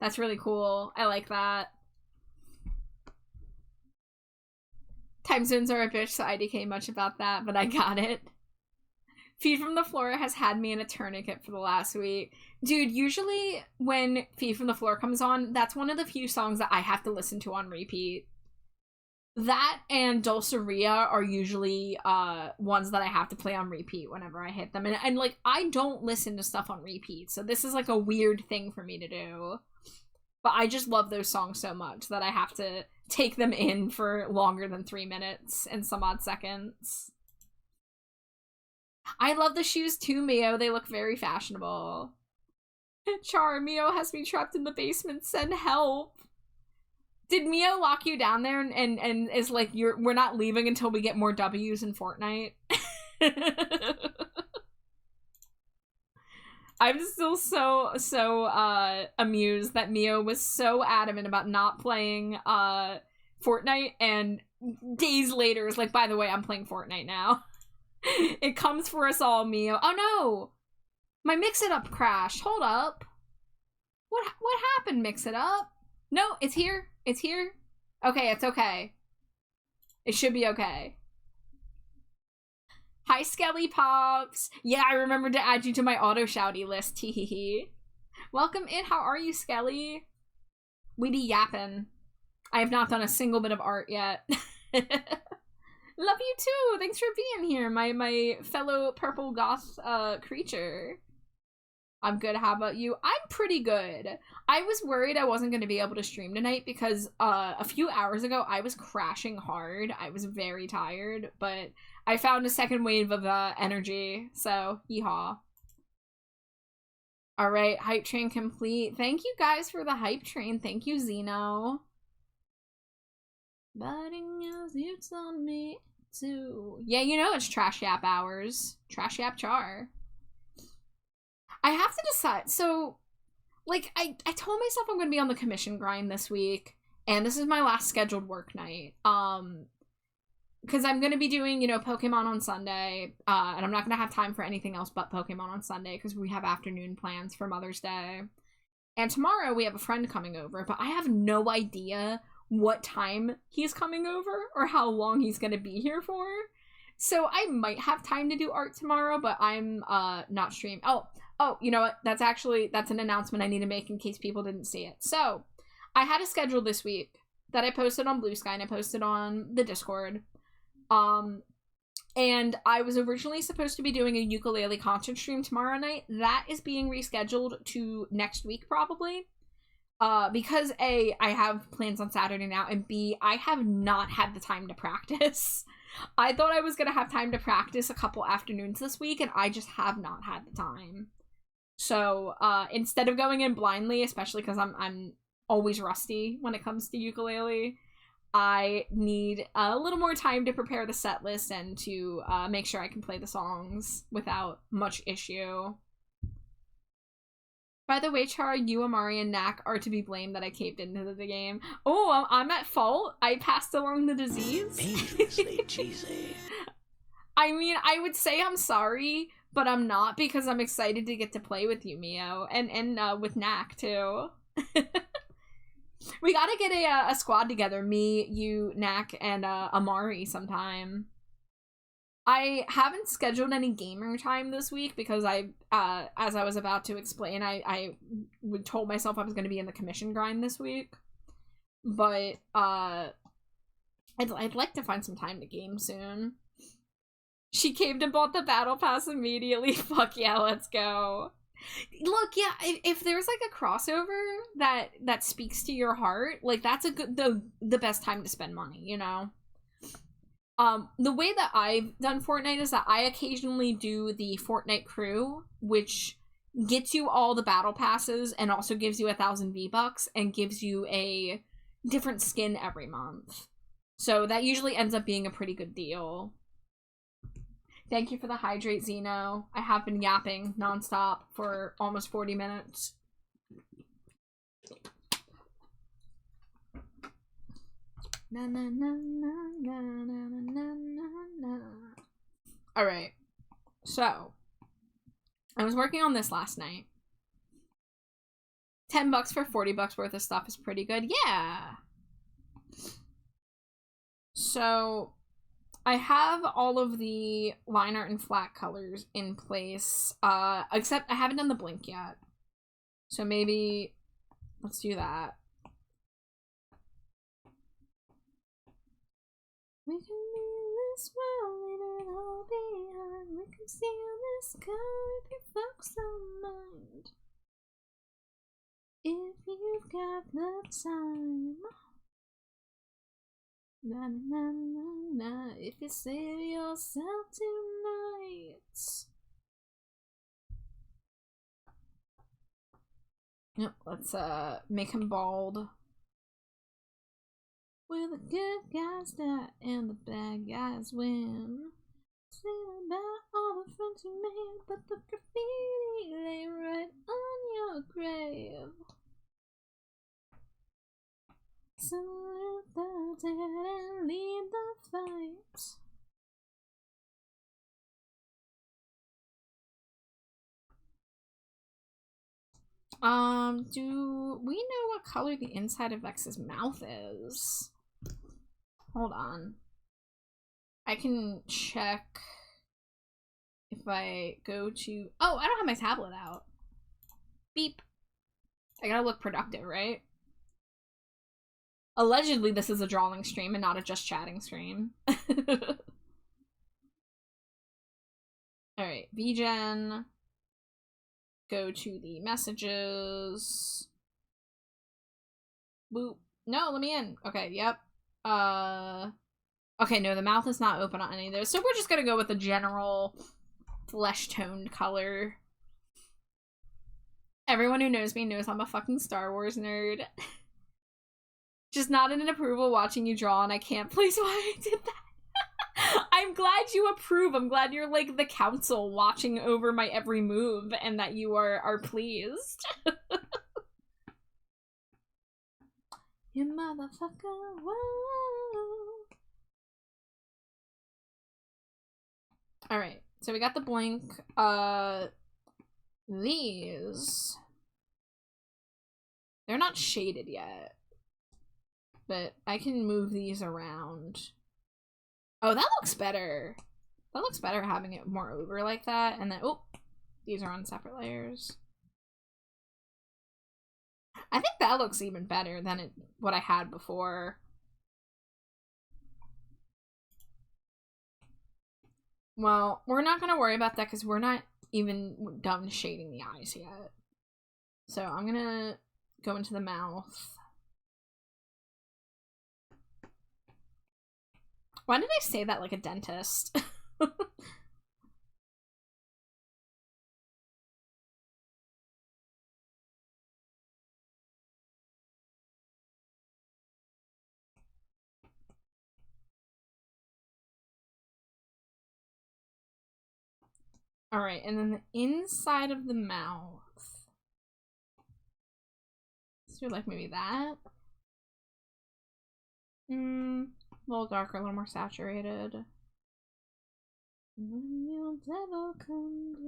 [SPEAKER 2] That's really cool. I like that. Time zones are a bitch, so IDK much about that, but I got it. Feed from the Floor has had me in a tourniquet for the last week. Dude, usually when Feed from the Floor comes on, that's one of the few songs that I have to listen to on repeat. That and Dulceria are usually ones that I have to play on repeat whenever I hit them. And like, I don't listen to stuff on repeat, so this is like a weird thing for me to do. But I just love those songs so much that I have to take them in for longer than 3 minutes and some odd seconds. I love the shoes too, Mio. They look very fashionable. Char, Mio has me trapped in the basement. Send help. Did Mio lock you down there and is like, we're not leaving until we get more W's in Fortnite? I'm still so amused that Mio was so adamant about not playing Fortnite, and days later is like, by the way, I'm playing Fortnite now. It comes for us all, Mio. Oh no! My Mix It Up crashed. Hold up. What happened, Mix It Up? No, it's here. It's here. Okay, it's okay. It should be okay. Hi, Skelly Pops. Yeah, I remembered to add you to my auto shouty list. Teehee. Welcome in. How are you, Skelly? We be yapping. I have not done a single bit of art yet. Love you too. Thanks for being here, my fellow purple goth creature. I'm good. How about you? I'm pretty good. I was worried I wasn't going to be able to stream tonight because a few hours ago I was crashing hard. I was very tired, but I found a second wave of energy, so yeehaw. Alright, hype train complete. Thank you guys for the hype train. Thank you, Zeno. Biting your zoots on me too. Yeah, you know it's trash yap hours. Trash yap char. I have to decide. So, like, I told myself I'm going to be on the commission grind this week, and this is my last scheduled work night. Because I'm going to be doing, you know, Pokemon on Sunday, and I'm not going to have time for anything else but Pokemon on Sunday, because we have afternoon plans for Mother's Day. And tomorrow we have a friend coming over, but I have no idea what time he's coming over, or how long he's going to be here for. So I might have time to do art tomorrow, but I'm not streaming. Oh, you know what? That's an announcement I need to make in case people didn't see it. So, I had a schedule this week that I posted on Blue Sky and I posted on the Discord. And I was originally supposed to be doing a ukulele concert stream tomorrow night. That is being rescheduled to next week, probably. because A, I have plans on Saturday now, and B, I have not had the time to practice. I thought I was gonna have time to practice a couple afternoons this week, and I just have not had the time. So, instead of going in blindly, especially because I'm always rusty when it comes to ukulele, I need a little more time to prepare the set list and to make sure I can play the songs without much issue. By the way, Char, you, Amari, and Nak are to be blamed that I caved into the game. Oh, I'm at fault? I passed along the disease?
[SPEAKER 1] Dangerously cheesy.
[SPEAKER 2] I mean, I would say I'm sorry, but I'm not because I'm excited to get to play with you, Mio. And with Nak, too. We gotta get a squad together. Me, you, Nak, and Amari sometime. I haven't scheduled any gamer time this week because as I was about to explain, I told myself I was going to be in the commission grind this week. But, I'd like to find some time to game soon. She caved and bought the battle pass immediately. Fuck yeah, let's go. Look, yeah, if there's like a crossover that speaks to your heart, like that's the best time to spend money, you know? The way that I've done Fortnite is that I occasionally do the Fortnite crew, which gets you all the battle passes and also gives you 1,000 V-Bucks and gives you a different skin every month. So that usually ends up being a pretty good deal. Thank you for the hydrate, Zeno. I have been yapping nonstop for almost 40 minutes. Na na na na na na na na. All right, so I was working on this last night. $10 for $40 worth of stuff is pretty good. Yeah. So I have all of the line art and flat colors in place, except I haven't done the blink yet. So maybe let's do that. We can leave this world, leave it all behind. We can see in the sky if you focus on mind. If you've got the time. Na na na na. If you save yourself tonight. Yep, let's make him bald. Where the good guys die and the bad guys win. Sing about all the friends you made, but the graffiti lay right on your grave. Salute the dead and lead the fight. Do we know what color the inside of Vex's mouth is? Hold on. I can check if I go to... Oh, I don't have my tablet out. Beep. I gotta look productive, right? Allegedly, this is a drawing stream and not a just chatting stream. Alright, VGen. Go to the messages. Boop. No, let me in. Okay, yep. Okay, no, the mouth is not open on any of those. So we're just gonna go with a general flesh-toned color. Everyone who knows me knows I'm a fucking Star Wars nerd. Just not in an approval watching you draw, and I can't place why I did that. I'm glad you approve. I'm glad you're like the council watching over my every move and that you are pleased. You motherfucker, whoa. Alright, so we got the blink. These. They're not shaded yet. But I can move these around. Oh, that looks better. That looks better having it more over like that. And then, oh, these are on separate layers. I think that looks even better than what I had before. Well, we're not going to worry about that because we're not even done shading the eyes yet. So I'm going to go into the mouth. Why did I say that like a dentist? Alright, and then the inside of the mouth. Let's do like maybe that. A little darker, a little more saturated. When your devil complains.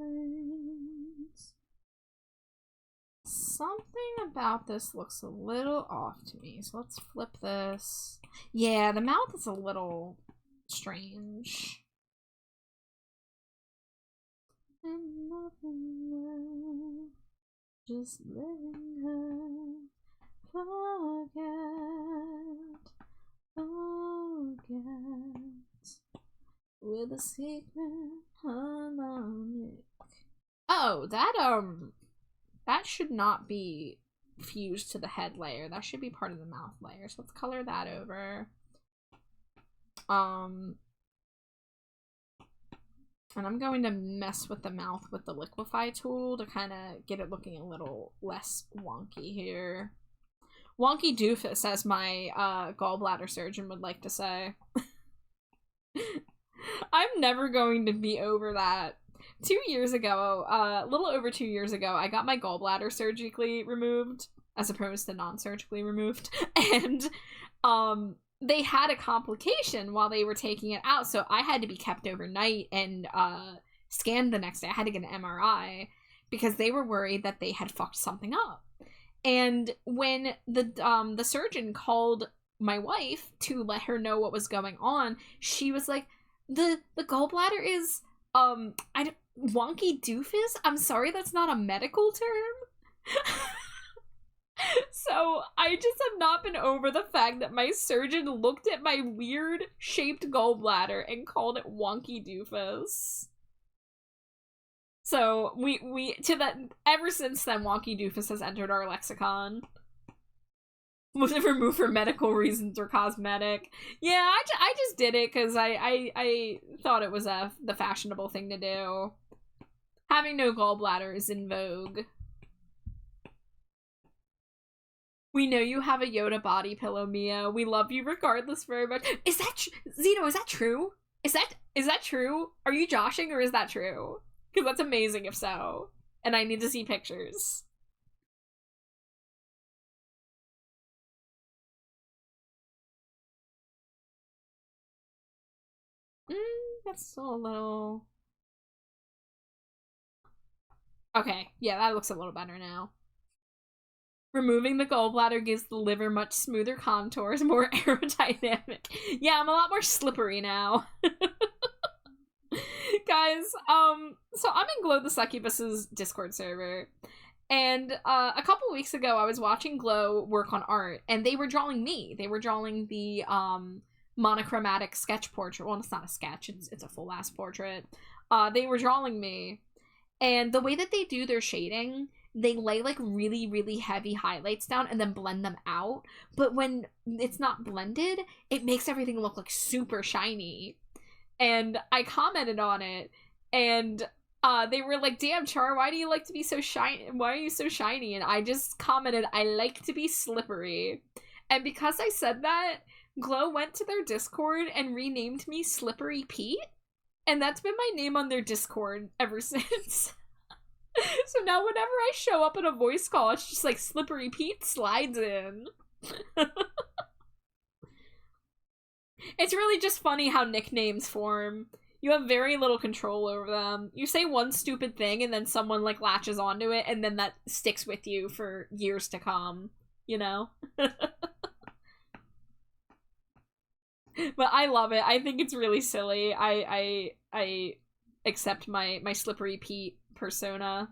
[SPEAKER 2] Something about this looks a little off to me, so let's flip this. Yeah, the mouth is a little strange. And nothing left, just letting her forget with a secret harmonic. Oh, that should not be fused to the head layer. That should be part of the mouth layer. So let's color that over. And I'm going to mess with the mouth with the liquify tool to kind of get it looking a little less wonky here. Wonky doofus, as my gallbladder surgeon would like to say. I'm never going to be over that. 2 years ago, a little over 2 years ago, I got my gallbladder surgically removed, as opposed to non-surgically removed, and they had a complication while they were taking it out, so I had to be kept overnight and scanned the next day. I had to get an MRI because they were worried that they had fucked something up. And when the surgeon called my wife to let her know what was going on, she was like, the gallbladder is wonky doofus? I'm sorry, that's not a medical term. So I just have not been over the fact that my surgeon looked at my weird shaped gallbladder and called it wonky doofus. So we to that ever since then, wonky doofus has entered our lexicon. Was it removed for medical reasons or cosmetic? Yeah, I just did it because I thought it was the fashionable thing to do. Having no gallbladder is in vogue. We know you have a Yoda body pillow, Mia. We love you regardless very much. Is that Zeno? Is that true? Is that true? Are you joshing or is that true? Because that's amazing if so. And I need to see pictures. That's still a little... Okay, yeah, that looks a little better now. Removing the gallbladder gives the liver much smoother contours, more aerodynamic. Yeah, I'm a lot more slippery now. Guys, so I'm in Glow the Succubus's Discord server. And a couple weeks ago, I was watching Glow work on art, and they were drawing me. They were drawing the monochromatic sketch portrait. Well, it's not a sketch, it's a full-ass portrait. They were drawing me. And the way that they do their shading, they lay like really, really heavy highlights down and then blend them out. But when it's not blended, it makes everything look like super shiny. And I commented on it, and they were like, damn, Char, why do you like to be so shiny? Why are you so shiny? And I just commented, I like to be slippery. And because I said that, Glow went to their Discord and renamed me Slippery Pete. And that's been my name on their Discord ever since. So now whenever I show up in a voice call, it's just like Slippery Pete slides in. It's really just funny how nicknames form. You have very little control over them. You say one stupid thing and then someone like latches onto it and then that sticks with you for years to come, you know? But I love it. I think it's really silly. I accept my Slippery Pete persona.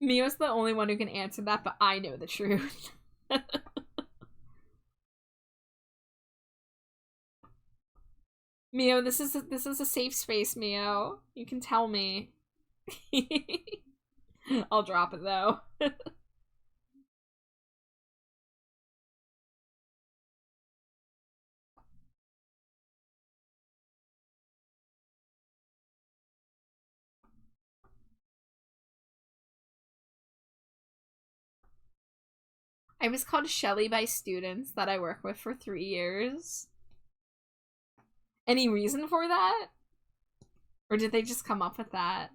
[SPEAKER 2] Mio's the only one who can answer that, but I know the truth. Mio, this is a safe space, Mio. You can tell me. I'll drop it though. I was called Shelly by students that I work with for 3 years. Any reason for that? Or did they just come up with that?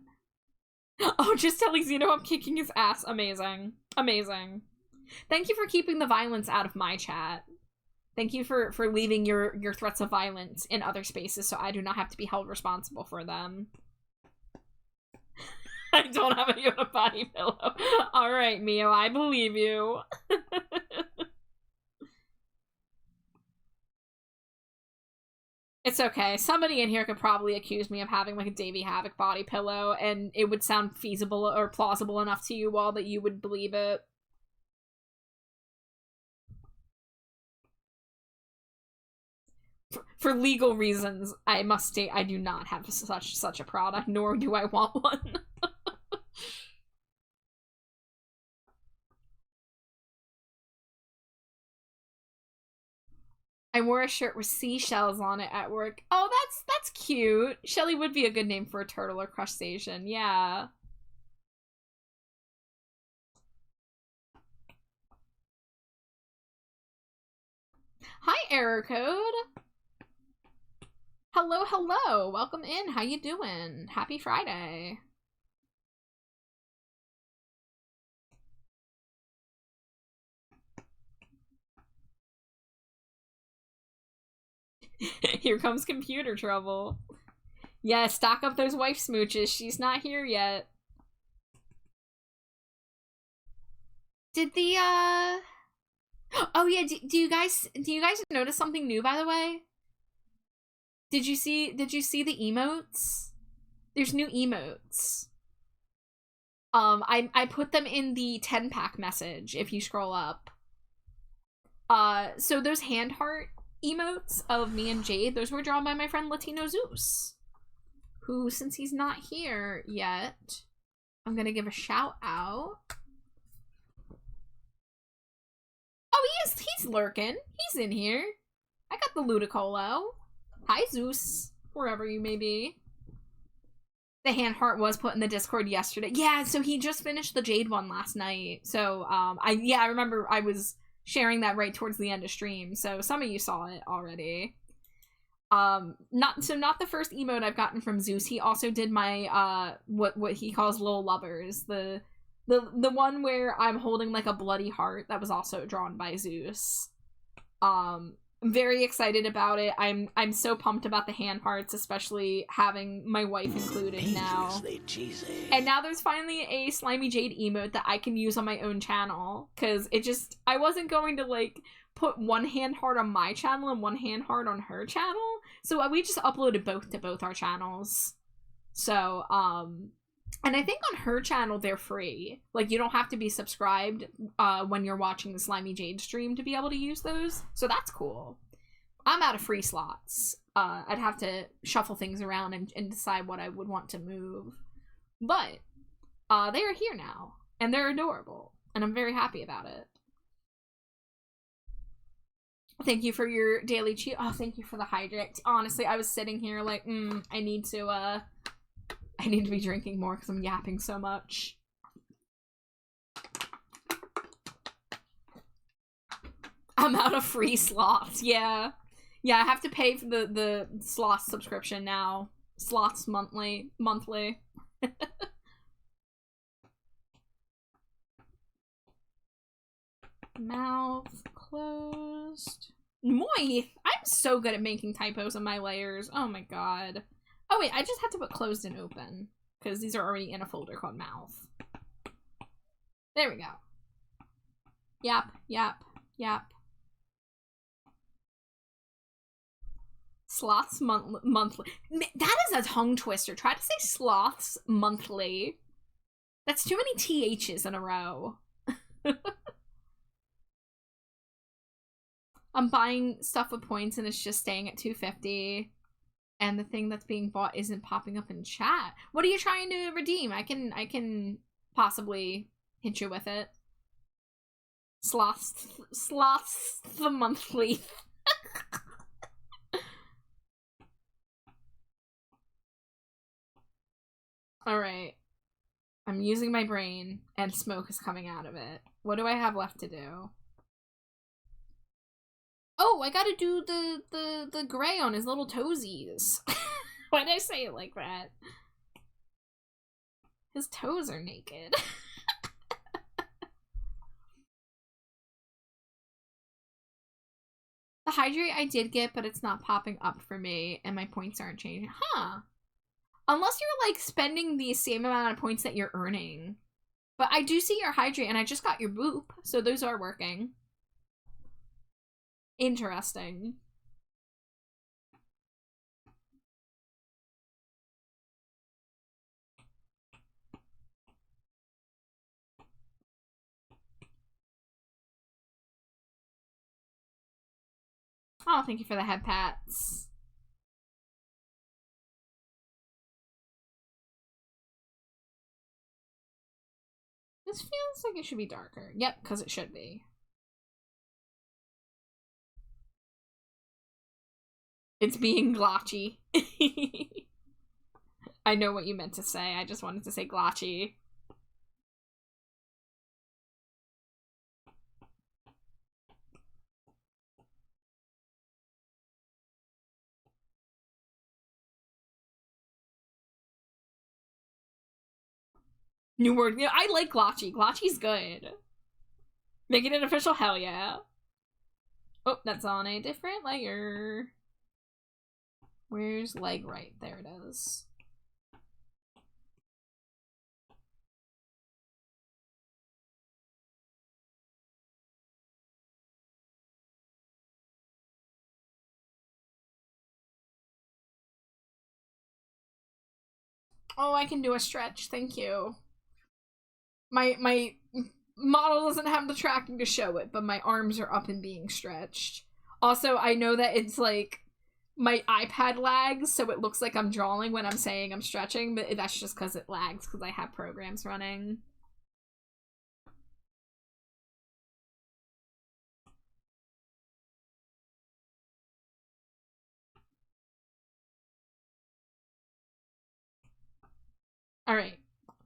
[SPEAKER 2] Oh, just telling Xeno I'm kicking his ass. Amazing. Amazing. Thank you for keeping the violence out of my chat. Thank you for leaving your threats of violence in other spaces so I do not have to be held responsible for them. I don't have a Yoda body pillow. Alright, Mio, I believe you. It's okay. Somebody in here could probably accuse me of having like a Davey Havoc body pillow, and it would sound feasible or plausible enough to you all that you would believe it. For legal reasons, I must state I do not have such a product, nor do I want one. I wore a shirt with seashells on it at work. Oh, that's cute. Shelly would be a good name for a turtle or crustacean. Yeah. Hi, error code. Hello, hello. Welcome in. How you doing? Happy Friday. Here comes computer trouble. Yeah, stock up those wife smooches. She's not here yet. Did the oh yeah, do you guys notice something new, by the way? Did you see the emotes? There's new emotes. I put them in the 10-pack message if you scroll up. So those hand heart emotes of me and Jade, those were drawn by my friend Latino Zeus, who, since he's not here yet, I'm gonna give a shout out. Oh, he's lurking. He's in here. I got the Ludicolo. Hi, Zeus, wherever you may be. The hand heart was put in the Discord yesterday. Yeah, so he just finished the Jade one last night. So, I remember I was sharing that right towards the end of stream, so some of you saw it already. Not the first emote I've gotten from Zeus. He also did my what he calls Lil Lovers, the one where I'm holding like a bloody heart that was also drawn by Zeus. I'm very excited about it. I'm so pumped about the hand hearts, especially having my wife included now.
[SPEAKER 1] Cheesy.
[SPEAKER 2] And now there's finally a Slimy Jade emote that I can use on my own channel, because I wasn't going to like put one hand heart on my channel and one hand heart on her channel, so we just uploaded both to both our channels. So and I think on her channel they're free. Like, you don't have to be subscribed when you're watching the Slimy Jade stream to be able to use those. So that's cool. I'm out of free slots. I'd have to shuffle things around and decide what I would want to move. But they are here now. And they're adorable. And I'm very happy about it. Thank you for your daily cheat. Oh, thank you for the hydrate. Honestly, I was sitting here like, I need to be drinking more because I'm yapping so much. I'm out of free slots. Yeah. Yeah, I have to pay for the sloth subscription now. Sloths monthly. Mouth closed. Moi! I'm so good at making typos in my layers. Oh my god. Oh wait, I just had to put closed and open, because these are already in a folder called mouth. There we go. Yap, yap, yap. Sloths monthly. That is a tongue twister. Try to say sloths monthly. That's too many THs in a row. I'm buying stuff with points and it's just staying at 250. and the thing that's being bought isn't popping up in chat. What are you trying to redeem? I can possibly hit you with it. Sloths the monthly. Alright. I'm using my brain, and smoke is coming out of it. What do I have left to do? Oh, I gotta do the gray on his little toesies. Why'd I say it like that? His toes are naked. The hydrate I did get, but it's not popping up for me, and my points aren't changing. Huh. Unless you're, like, spending the same amount of points that you're earning. But I do see your hydrate, and I just got your boop, so those are working. Interesting. Oh, thank you for the head pats. This feels like it should be darker. Yep, because it should be. It's being glotchy. I know what you meant to say. I just wanted to say glotchy. New word. Yeah, I like glotchy. Glotchy's good. Making it official? Hell yeah. Oh, that's on a different layer. Where's leg right? There it is. Oh, I can do a stretch. Thank you. My model doesn't have the tracking to show it, but my arms are up and being stretched. Also, I know that it's like my iPad lags, so it looks like I'm drawing when I'm saying I'm stretching, but that's just because it lags because I have programs running. Alright.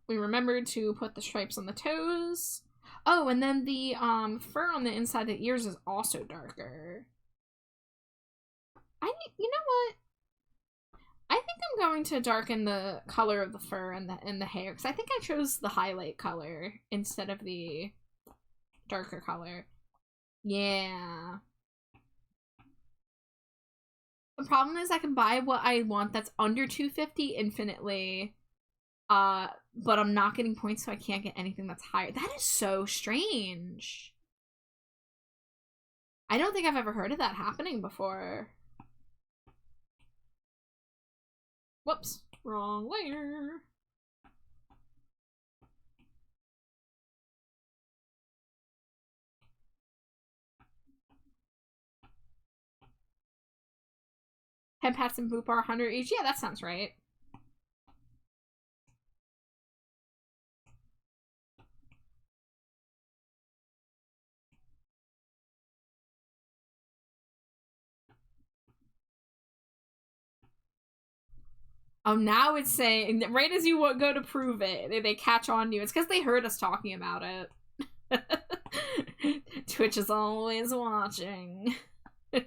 [SPEAKER 2] We remembered to put the stripes on the toes. Oh, and then the fur on the inside of the ears is also darker. You know what? I think I'm going to darken the color of the fur and the hair, because I think I chose the highlight color instead of the darker color. Yeah. The problem is I can buy what I want that's under 250 infinitely, but I'm not getting points, so I can't get anything that's higher. That is so strange. I don't think I've ever heard of that happening before. Whoops, wrong layer. Head pats and boop are 100 each. Yeah, that sounds right. Oh, now it's saying, right as you go to prove it, they catch on to you. It's because they heard us talking about it. Twitch is always watching. What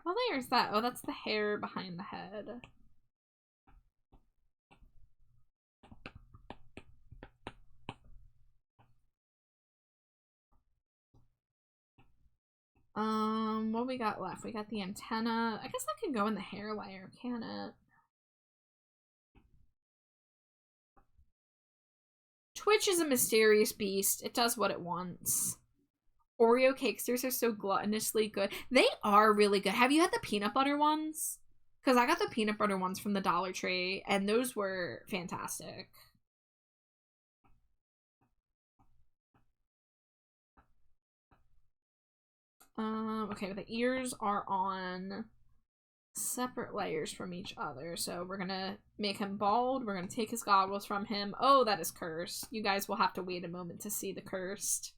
[SPEAKER 2] layer is that? Oh, that's the hair behind the head. What we got left? We got the antenna. I guess that can go in the hair layer, can it? Twitch is a mysterious beast. It does what it wants. Oreo cakesters are so gluttonously good. They are really good. Have you had the peanut butter ones? Because I got the peanut butter ones from the Dollar Tree, and those were fantastic. Okay, the ears are on separate layers from each other. So we're gonna make him bald. We're gonna take his goggles from him. Oh, that is cursed. You guys will have to wait a moment to see the cursed.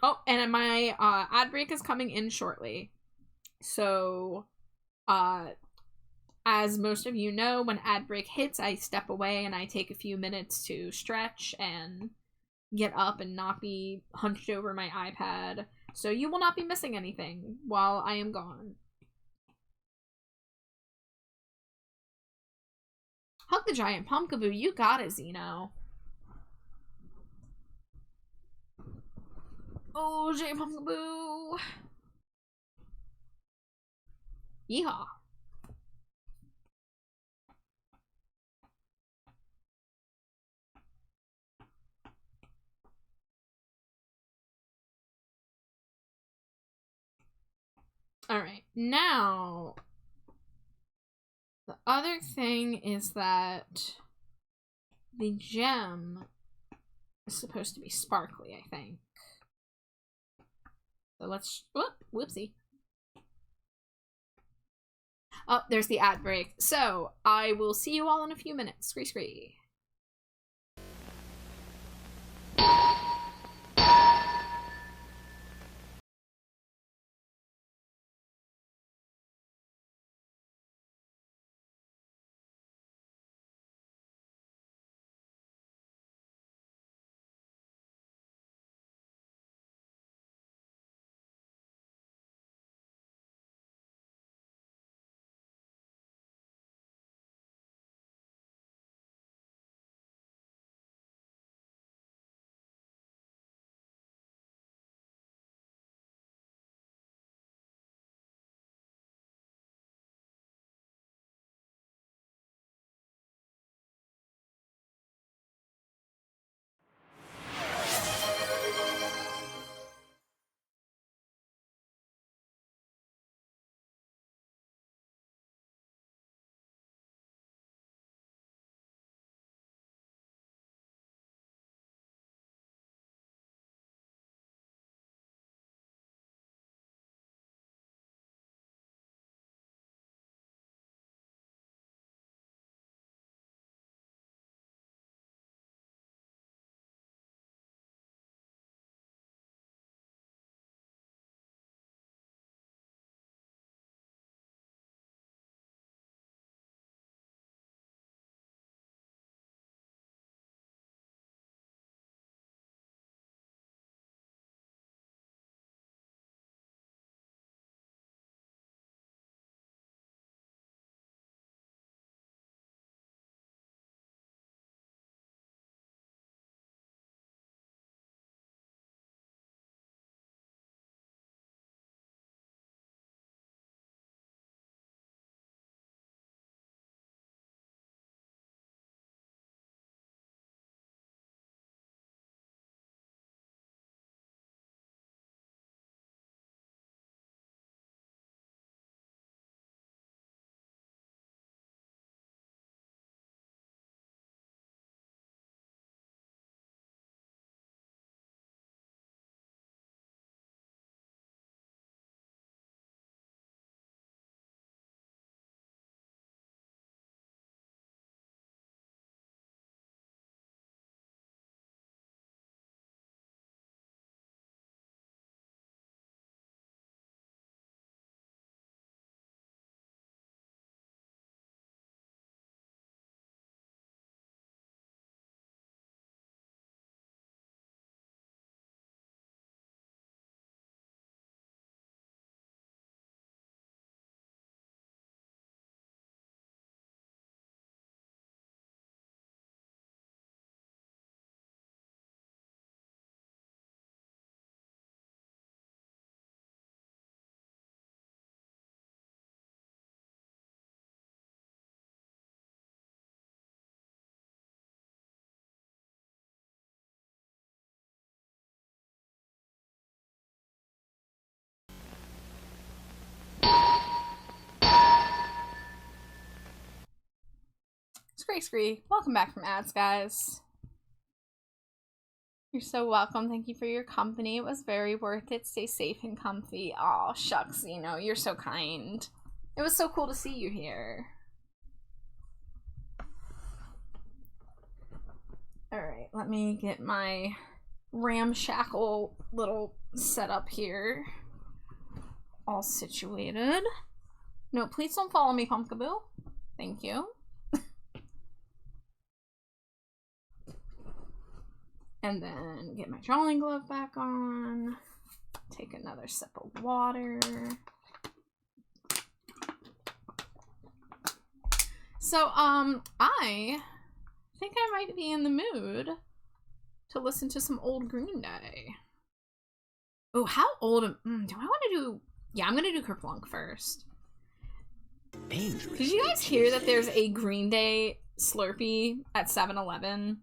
[SPEAKER 2] Oh, and my ad break is coming in shortly. So, as most of you know, when ad break hits, I step away and I take a few minutes to stretch and get up and not be hunched over my iPad. So you will not be missing anything while I am gone. Hug the giant pumpkaboo. You got it, Zeno. Oh, giant pumpkaboo. Yeehaw. Alright, now the other thing is that the gem is supposed to be sparkly, I think. So let's... whoopsie. Oh, there's the ad break. So, I will see you all in a few minutes. Scree scree. Scree scree. Welcome back from ads, guys. You're so welcome. Thank you for your company. It was very worth it. Stay safe and comfy. Aw, shucks, you know, you're so kind. It was so cool to see you here. Alright, let me get my ramshackle little setup here all situated. No, please don't follow me, Pumpkaboo. Thank you. And then get my drawing glove back on. Take another sip of water. So, I think I might be in the mood to listen to some old Green Day. Oh, how old do I want to do? Yeah, I'm gonna do Kerplunk first.
[SPEAKER 1] Dangerous.
[SPEAKER 2] Did you guys hear that there's a Green Day Slurpee at 7-Eleven?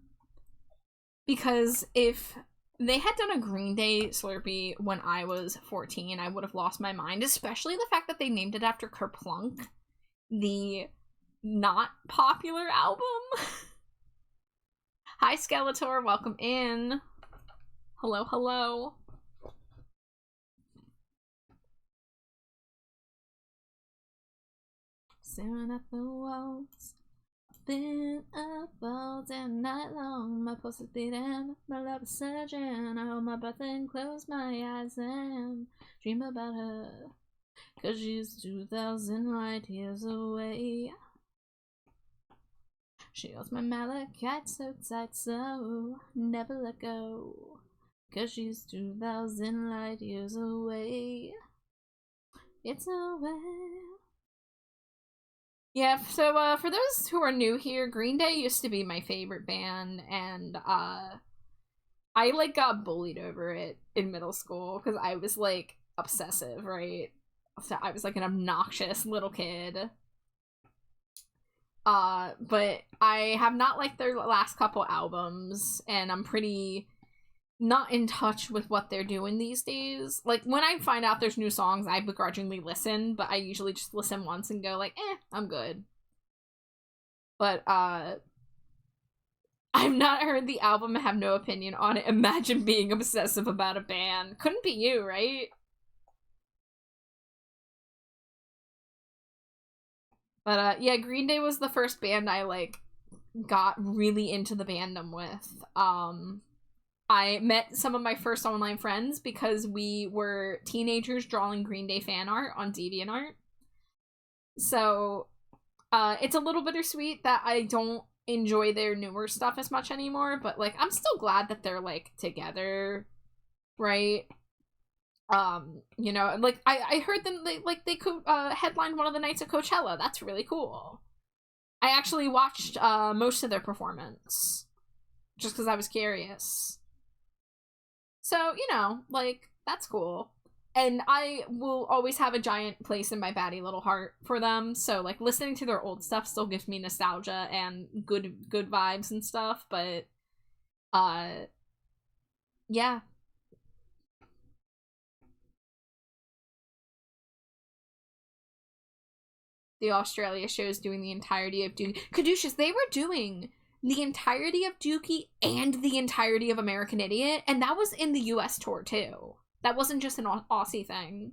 [SPEAKER 2] Because if they had done a Green Day Slurpee when I was 14, I would have lost my mind, especially the fact that they named it after Kerplunk, the not popular album. Hi, Skeletor, welcome in. Hello, hello. Staring at the walls. Been up all day night long, my pulse is beating, my love is surging. I hold my breath and close my eyes and dream about her, 'cause she's 2,000 light years away. She holds my malachite so tight, so never let go, 'cause she's 2,000 light years away. It's away. Yeah, so for those who are new here, Green Day used to be my favorite band, and I like got bullied over it in middle school because I was like obsessive, right? So I was like an obnoxious little kid. But I have not liked their last couple albums, and I'm pretty not in touch with what they're doing these days. Like, when I find out there's new songs, I begrudgingly listen, but I usually just listen once and go like, I'm good. But, I've not heard the album and have no opinion on it. Imagine being obsessive about a band. Couldn't be you, right? But, yeah, Green Day was the first band I, like, got really into the fandom with. I met some of my first online friends because we were teenagers drawing Green Day fan art on DeviantArt. So, it's a little bittersweet that I don't enjoy their newer stuff as much anymore, but, like, I'm still glad that they're, like, together, right? You know, like, I heard them, they headlined one of the nights at Coachella. That's really cool. I actually watched, most of their performance, just because I was curious. So, you know, like, that's cool. And I will always have a giant place in my batty little heart for them, so, like, listening to their old stuff still gives me nostalgia and good vibes and stuff, but, yeah. The Australia show is doing the entirety of Dookie. Caduceus, they were doing the entirety of Dookie and the entirety of American Idiot, and that was in the US tour too. That wasn't just an Aussie thing.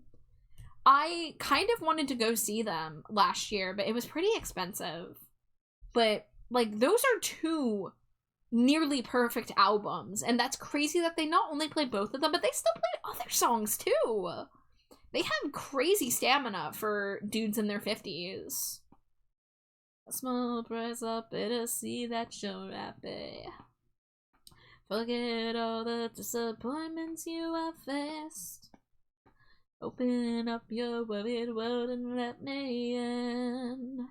[SPEAKER 2] I kind of wanted to go see them last year, but it was pretty expensive. But, like, those are two nearly perfect albums, and that's crazy that they not only play both of them, but they still play other songs too. They have crazy stamina for dudes in their 50s. A small price I'll pay to see that you're happy. Forget all the disappointments you have faced. Open up your worried world and let me in.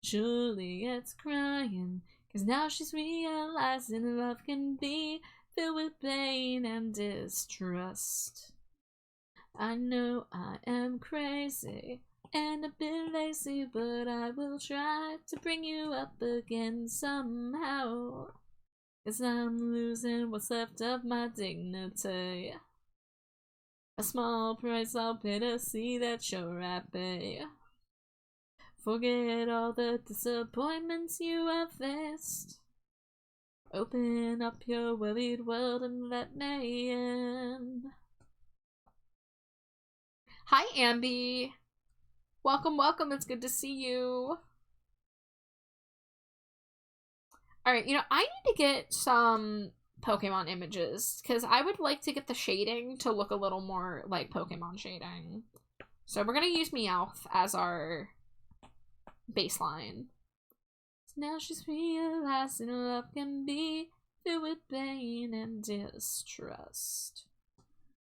[SPEAKER 2] Juliet's crying, 'cause now she's realizing love can be filled with pain and distrust. I know I am crazy and a bit lazy, but I will try to bring you up again somehow. 'Cause I'm losing what's left of my dignity. A small price I'll pay to see that you're happy. Forget all the disappointments you have faced. Open up your worried world and let me in. Hi, Ambi. Welcome, welcome. It's good to see you. Alright, I need to get some Pokemon images, because I would like to get the shading to look a little more like Pokemon shading. So we're gonna use Meowth as our baseline. Now she's realizing love can be filled with pain and distrust.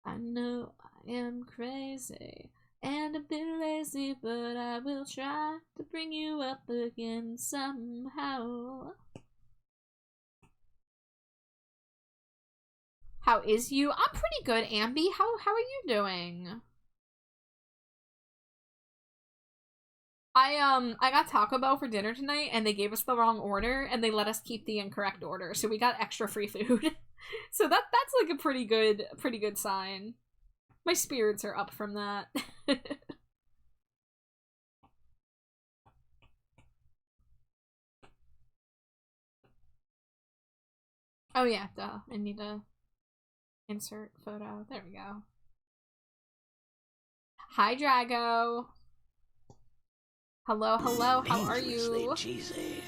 [SPEAKER 2] I know I am crazy and a bit lazy, but I will try to bring you up again somehow. How is you? I'm pretty good, Ambi. How are you doing? I got Taco Bell for dinner tonight, and they gave us the wrong order, and they let us keep the incorrect order, so we got extra free food. So that's like a pretty good sign. My spirits are up from that. Oh yeah, duh. I need to insert photo. There we go. Hi, Drago. Hello, hello. How are you?
[SPEAKER 1] Cheesy.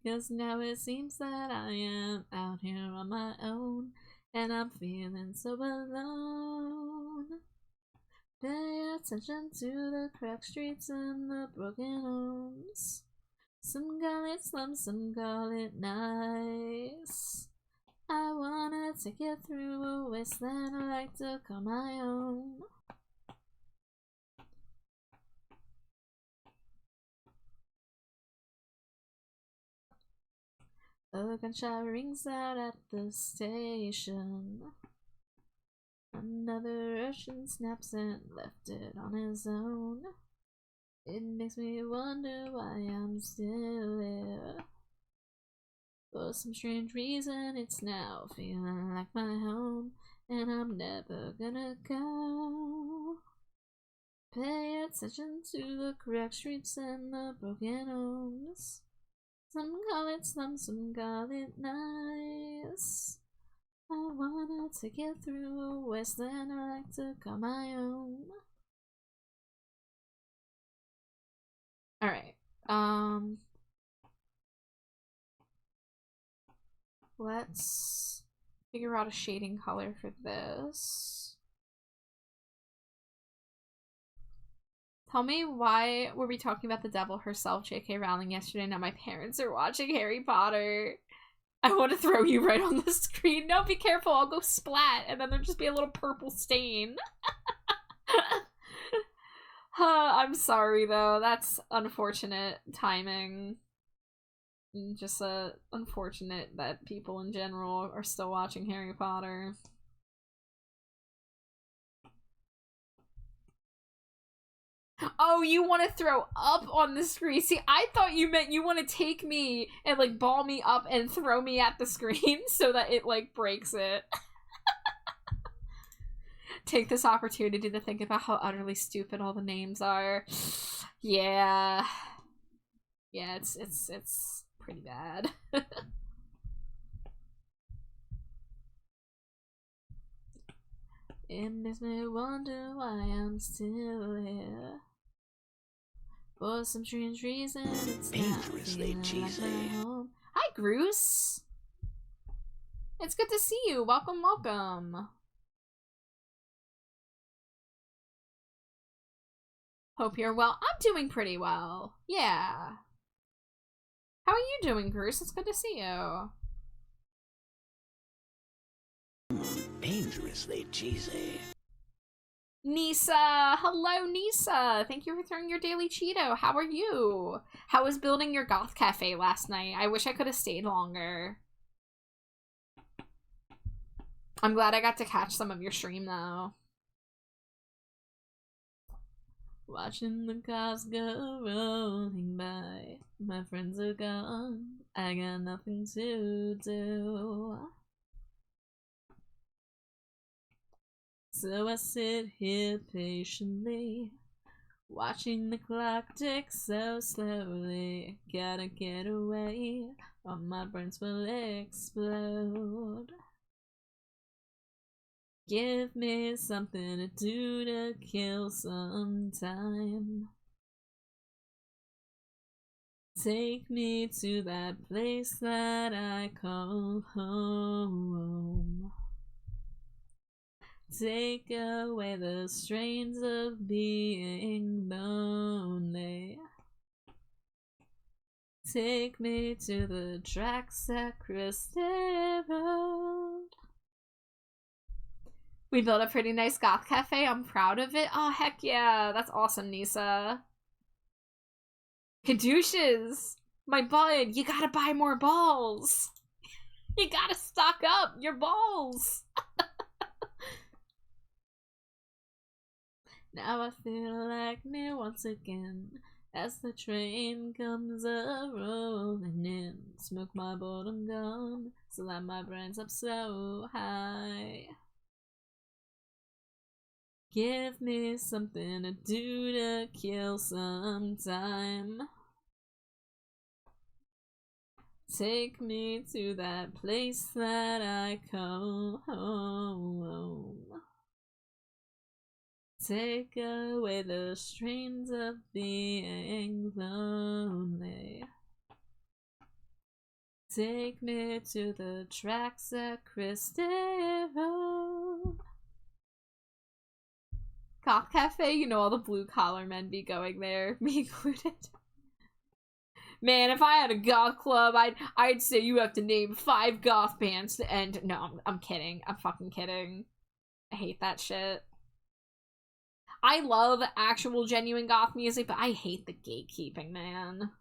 [SPEAKER 2] Cause now it seems that I am out here on my own, and I'm feeling so alone. Pay attention to the cracked streets and the broken homes. Some call it slum, some call it nice. I wanna take you through a wasteland I like to call my own. A gunshot rings out at the station. Another Russian snaps and left it on his own. It makes me wonder why I'm still here. For some strange reason, it's now feeling like my home, and I'm never gonna go. Pay attention to the cracked streets and the broken homes. Some call it slum, some call it nice. I wanna take you through a wasteland I like to call my own. Alright, let's figure out a shading color for this. Tell me, why were we talking about the devil herself, J.K. Rowling, yesterday? Now my parents are watching Harry Potter. I want to throw you right on the screen. No, be careful, I'll go splat, and then there'll just be a little purple stain. I'm sorry, though. That's unfortunate timing. Just unfortunate that people in general are still watching Harry Potter. Oh, you want to throw up on the screen? See, I thought you meant you want to take me and, like, ball me up and throw me at the screen so that it, like, breaks it. Take this opportunity to think about how utterly stupid all the names are. Yeah. Yeah, it's pretty bad. It makes me wonder why I'm still here. For some strange reason, it's
[SPEAKER 1] Dangerously cheesy.
[SPEAKER 2] like my home. Hi, Groose. It's good to see you. Welcome, welcome. Hope you're well. I'm doing pretty well. Yeah. How are you doing, Groose? It's good to see you.
[SPEAKER 1] Dangerously cheesy.
[SPEAKER 2] Nisa! Hello, Nisa! Thank you for throwing your daily Cheeto. How are you? How was building your goth cafe last night? I wish I could have stayed longer. I'm glad I got to catch some of your stream, though. Watching the cars go rolling by. My friends are gone. I got nothing to do. So I sit here patiently, Watching the clock tick so slowly. Gotta get away or my brains will explode. Give me something to do to kill some time. Take me to that place that I call home. Take away the strains of being lonely. Take me to the tracks at Christie Road. We built a pretty nice goth cafe. I'm proud of it. Oh, heck yeah. That's awesome, Nisa. Caduceus, my bud, you gotta buy more balls. You gotta stock up your balls. Now I feel like me once again as the train comes a-rolling in. Smoke my boredom gone, slam my brains up so high. Give me something to do to kill some time. Take me to that place that I call home. Take away the strains of being lonely. Take me to the tracks at Christie Road. Goth Cafe, you know all the blue collar men be going there, me included. Man, if I had a goth club, I'd say you have to name 5 goth bands to end. No, I'm kidding. I'm fucking kidding. I hate that shit. I love actual genuine goth music, but I hate the gatekeeping, man.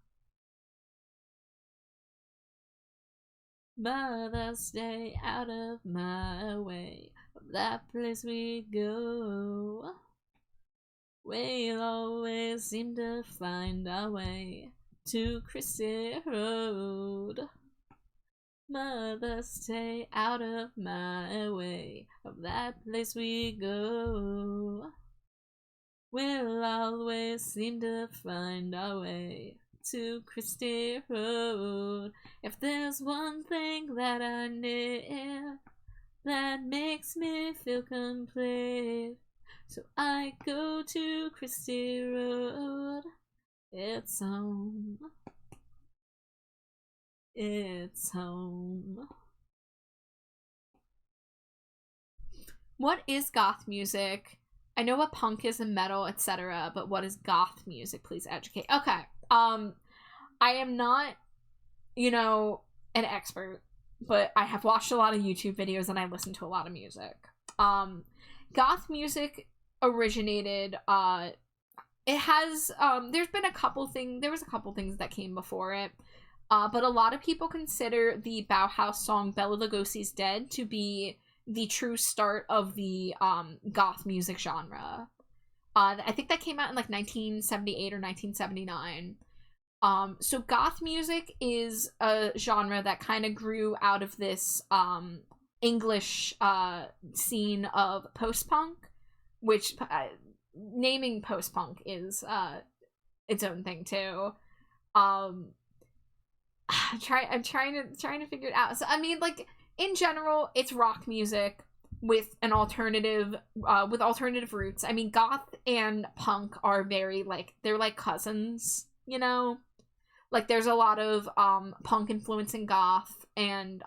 [SPEAKER 2] Mother, stay out of my way. Of that place we go. We'll always seem to find our way to Christie Road. Mother, stay out of my way. Of that place we go. We'll always seem to find our way to Christie Road. If there's one thing that I need that makes me feel complete, so I go to Christie Road. It's home. It's home. What is goth music? I know what punk is and metal, etc., but what is goth music? Please educate. Okay. I am not, an expert, but I have watched a lot of YouTube videos and I listen to a lot of music. Goth music originated, it has, there was a couple things that came before it, but a lot of people consider the Bauhaus song Bela Lugosi's Dead to be the true start of the, goth music genre. I think that came out in, 1978 or 1979. So goth music is a genre that kind of grew out of this, English, scene of post-punk, which, naming post-punk is its own thing too. I'm trying to figure it out. So I mean, in general, it's rock music with an alternative with alternative roots. I mean, goth and punk are very they're like cousins, there's a lot of punk influence in goth, and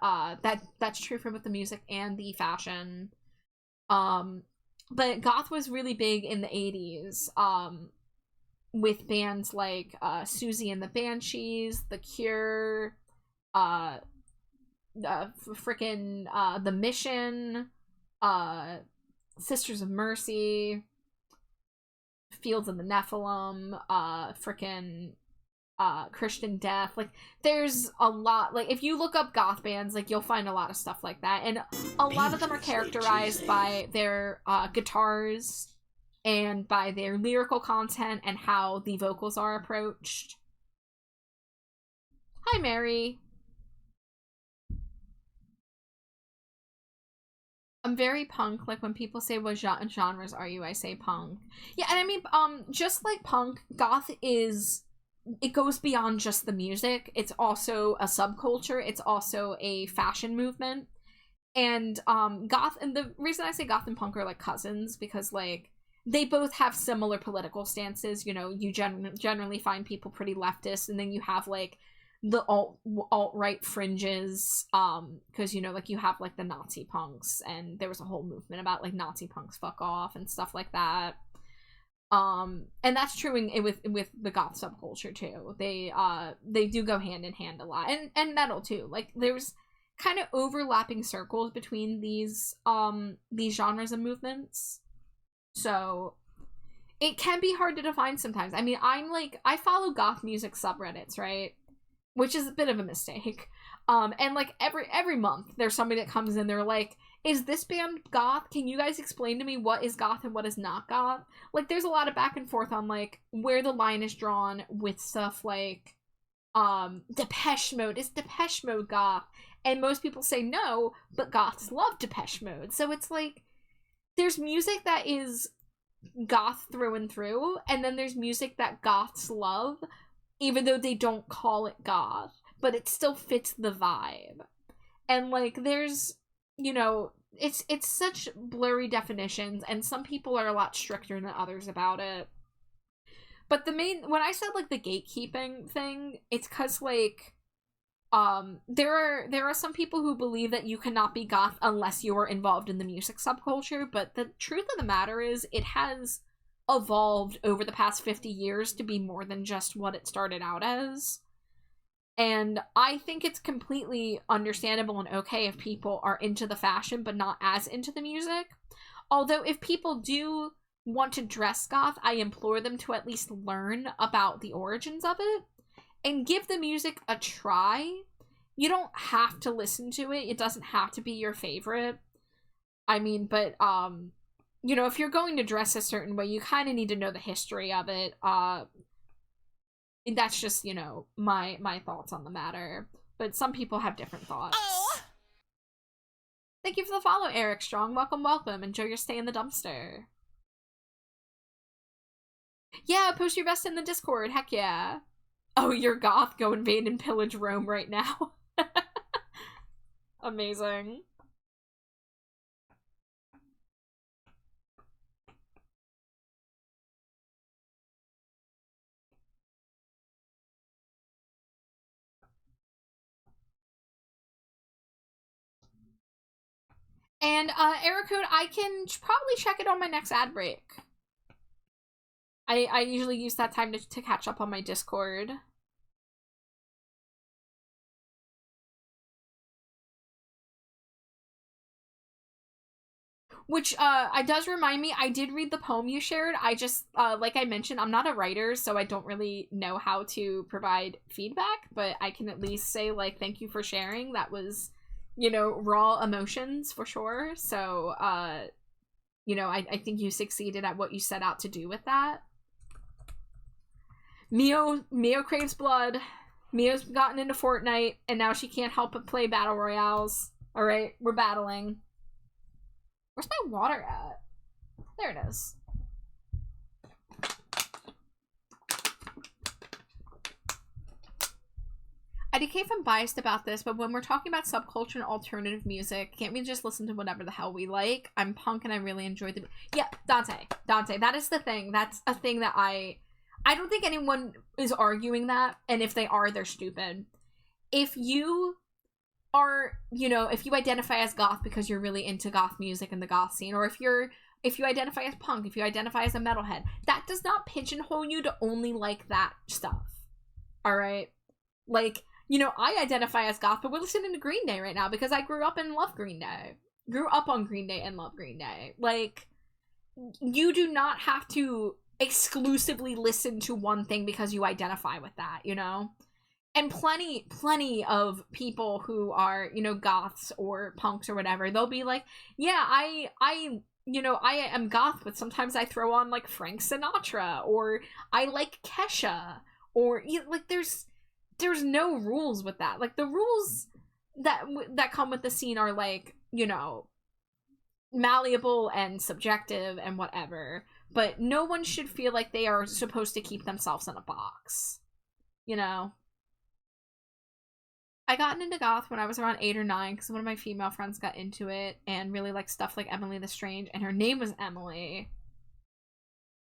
[SPEAKER 2] that's true for both the music and the fashion. But goth was really big in the 80s, with bands like Susie and the Banshees, The Cure, The Mission, Sisters of Mercy, Fields of the Nephilim, Christian Death. There's a lot. If you look up goth bands, you'll find a lot of stuff like that, and a lot of them are characterized by their guitars and by their lyrical content and how the vocals are approached. Hi, Mary. I'm very punk. Like, when people say, what genres are you? I say punk. Yeah, and I mean, just like punk, goth is... It goes beyond just the music. It's also a subculture. It's also a fashion movement. And, goth... And the reason I say goth and punk are, like, cousins, because, like, they both have similar political stances. You know, you generally find people pretty leftist, and then you have, like, the alt-right fringes, because, you know, like, you have, like, the Nazi punks, and there was a whole movement about, like, Nazi punks fuck off and stuff like that. And that's true with the goth subculture too. They do go hand in hand a lot, and metal too. Like, there's kind of overlapping circles between these genres and movements, so it can be hard to define sometimes. I mean, I follow goth music subreddits, right? Which is a bit of a mistake. And like every month there's somebody that comes in, they're like, is this band goth? Can you guys explain to me what is goth and what is not goth? Like, there's a lot of back and forth on, like, where the line is drawn with stuff like, Depeche Mode. Is Depeche Mode goth? And most people say no, but goths love Depeche Mode. So it's like, there's music that is goth through and through, and then there's music that goths love, even though they don't call it goth, but it still fits the vibe. And, like, there's... You know, it's such blurry definitions, and some people are a lot stricter than others about it. But when I said, like, the gatekeeping thing, it's because, like, there are some people who believe that you cannot be goth unless you are involved in the music subculture, but the truth of the matter is, it has evolved over the past 50 years to be more than just what it started out as. And I think it's completely understandable and okay if people are into the fashion but not as into the music. Although if people do want to dress goth, I implore them to at least learn about the origins of it and give the music a try. You don't have to listen to it. It doesn't have to be your favorite. I mean, but, you know, if you're going to dress a certain way, you kind of need to know the history of it. That's just, you know, my thoughts on the matter. But some people have different thoughts. Oh! Thank you for the follow, Eric Strong. Welcome, welcome. Enjoy your stay in the dumpster. Yeah, post your best in the Discord. Heck yeah. Oh, you're goth. Go invade and pillage Rome right now. Amazing. And, error code, I can probably check it on my next ad break. I usually use that time to catch up on my Discord. Which, it does remind me, I did read the poem you shared. I just, like I mentioned, I'm not a writer, so I don't really know how to provide feedback, but I can at least say, like, thank you for sharing. That was... you know, raw emotions for sure. So, you know, I think you succeeded at what you set out to do with that. Mio craves blood. Mio's gotten into Fortnite, and now she can't help but play battle royales. Alright, we're battling. Where's my water at? There it is. IDK, if I'm biased about this, but when we're talking about subculture and alternative music, can't we just listen to whatever the hell we like? I'm punk and I really enjoy the... Yeah, Dante, that is the thing. That's a thing that I don't think anyone is arguing that, and if they are, they're stupid. If you are, you know, if you identify as goth because you're really into goth music and the goth scene, or if you identify as punk, if you identify as a metalhead, that does not pigeonhole you to only like that stuff. Alright? Like... You know, I identify as goth, but we're listening to Green Day right now because I grew up and love Green Day. Grew up on Green Day and love Green Day. Like, you do not have to exclusively listen to one thing because you identify with that, you know? And plenty of people who are, you know, goths or punks or whatever, they'll be like, yeah, I am goth, but sometimes I throw on, like, Frank Sinatra, or I like Kesha, or, you know, like, there's no rules with that. Like, the rules that come with the scene are, like, you know, malleable and subjective and whatever, but no one should feel like they are supposed to keep themselves in a box, you know? I got into goth when I was around 8 or 9 because one of my female friends got into it and really liked stuff like Emily the Strange, and her name was Emily.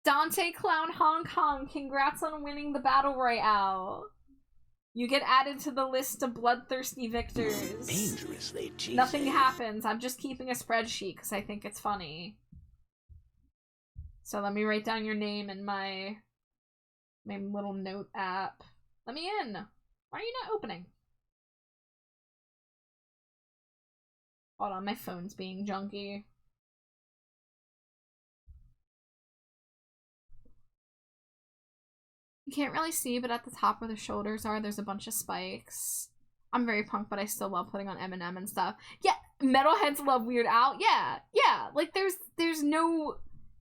[SPEAKER 2] Dante Clown Hong Kong, congrats on winning the Battle Royale. You get added to the list of bloodthirsty victors.
[SPEAKER 1] Dangerously cheesy.
[SPEAKER 2] Nothing happens. I'm just keeping a spreadsheet because I think it's funny. So let me write down your name in my little note app. Let me in. Why are you not opening? Hold on, my phone's being junky. You can't really see, but at the top where the shoulders are, there's a bunch of spikes. I'm very punk, but I still love putting on Eminem and stuff. Yeah, metalheads love Weird Al. Yeah. Like, there's no...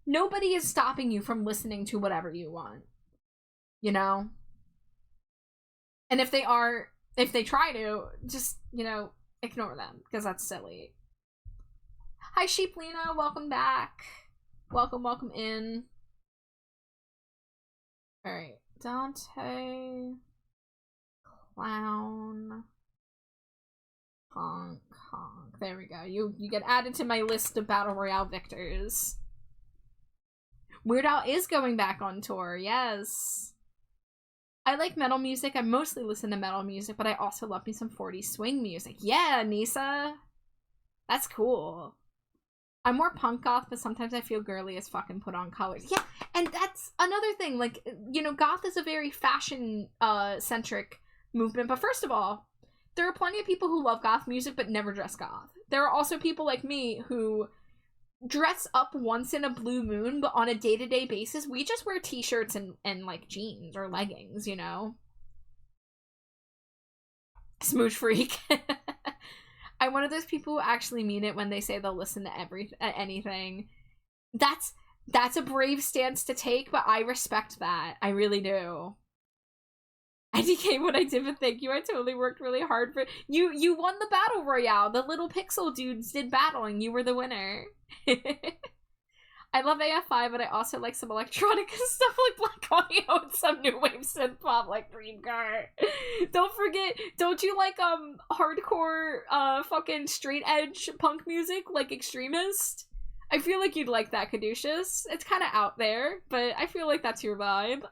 [SPEAKER 2] Nobody is stopping you from listening to whatever you want. You know? And if they try to, just, you know, ignore them, because that's silly. Hi, Sheeplina. Welcome back. Welcome in. Alright. Dante, Clown, Hong Kong. There we go. You get added to my list of Battle Royale victors. Weird Al is going back on tour, yes. I like metal music. I mostly listen to metal music, but I also love me some 40s swing music. Yeah, Nisa. That's cool. I'm more punk goth, but sometimes I feel girly as fuck and put on colors. Yeah, and that's another thing. Like, you know, goth is a very fashion centric movement. But first of all, there are plenty of people who love goth music but never dress goth. There are also people like me who dress up once in a blue moon, but on a day-to-day basis, we just wear t-shirts and like jeans or leggings, you know? Smooch freak. I'm one of those people who actually mean it when they say they'll listen to anything. That's a brave stance to take, but I respect that. I really do. IDK, what I did, but thank you. I totally worked really hard for you. You won the Battle Royale. The little pixel dudes did battling. You were the winner. I love AFI, but I also like some electronic stuff like Black Audio and some new wave synth pop like Dream Car. Don't forget, don't you like hardcore fucking straight edge punk music like Extremist? I feel like you'd like that, Caduceus. It's kind of out there, but I feel like that's your vibe.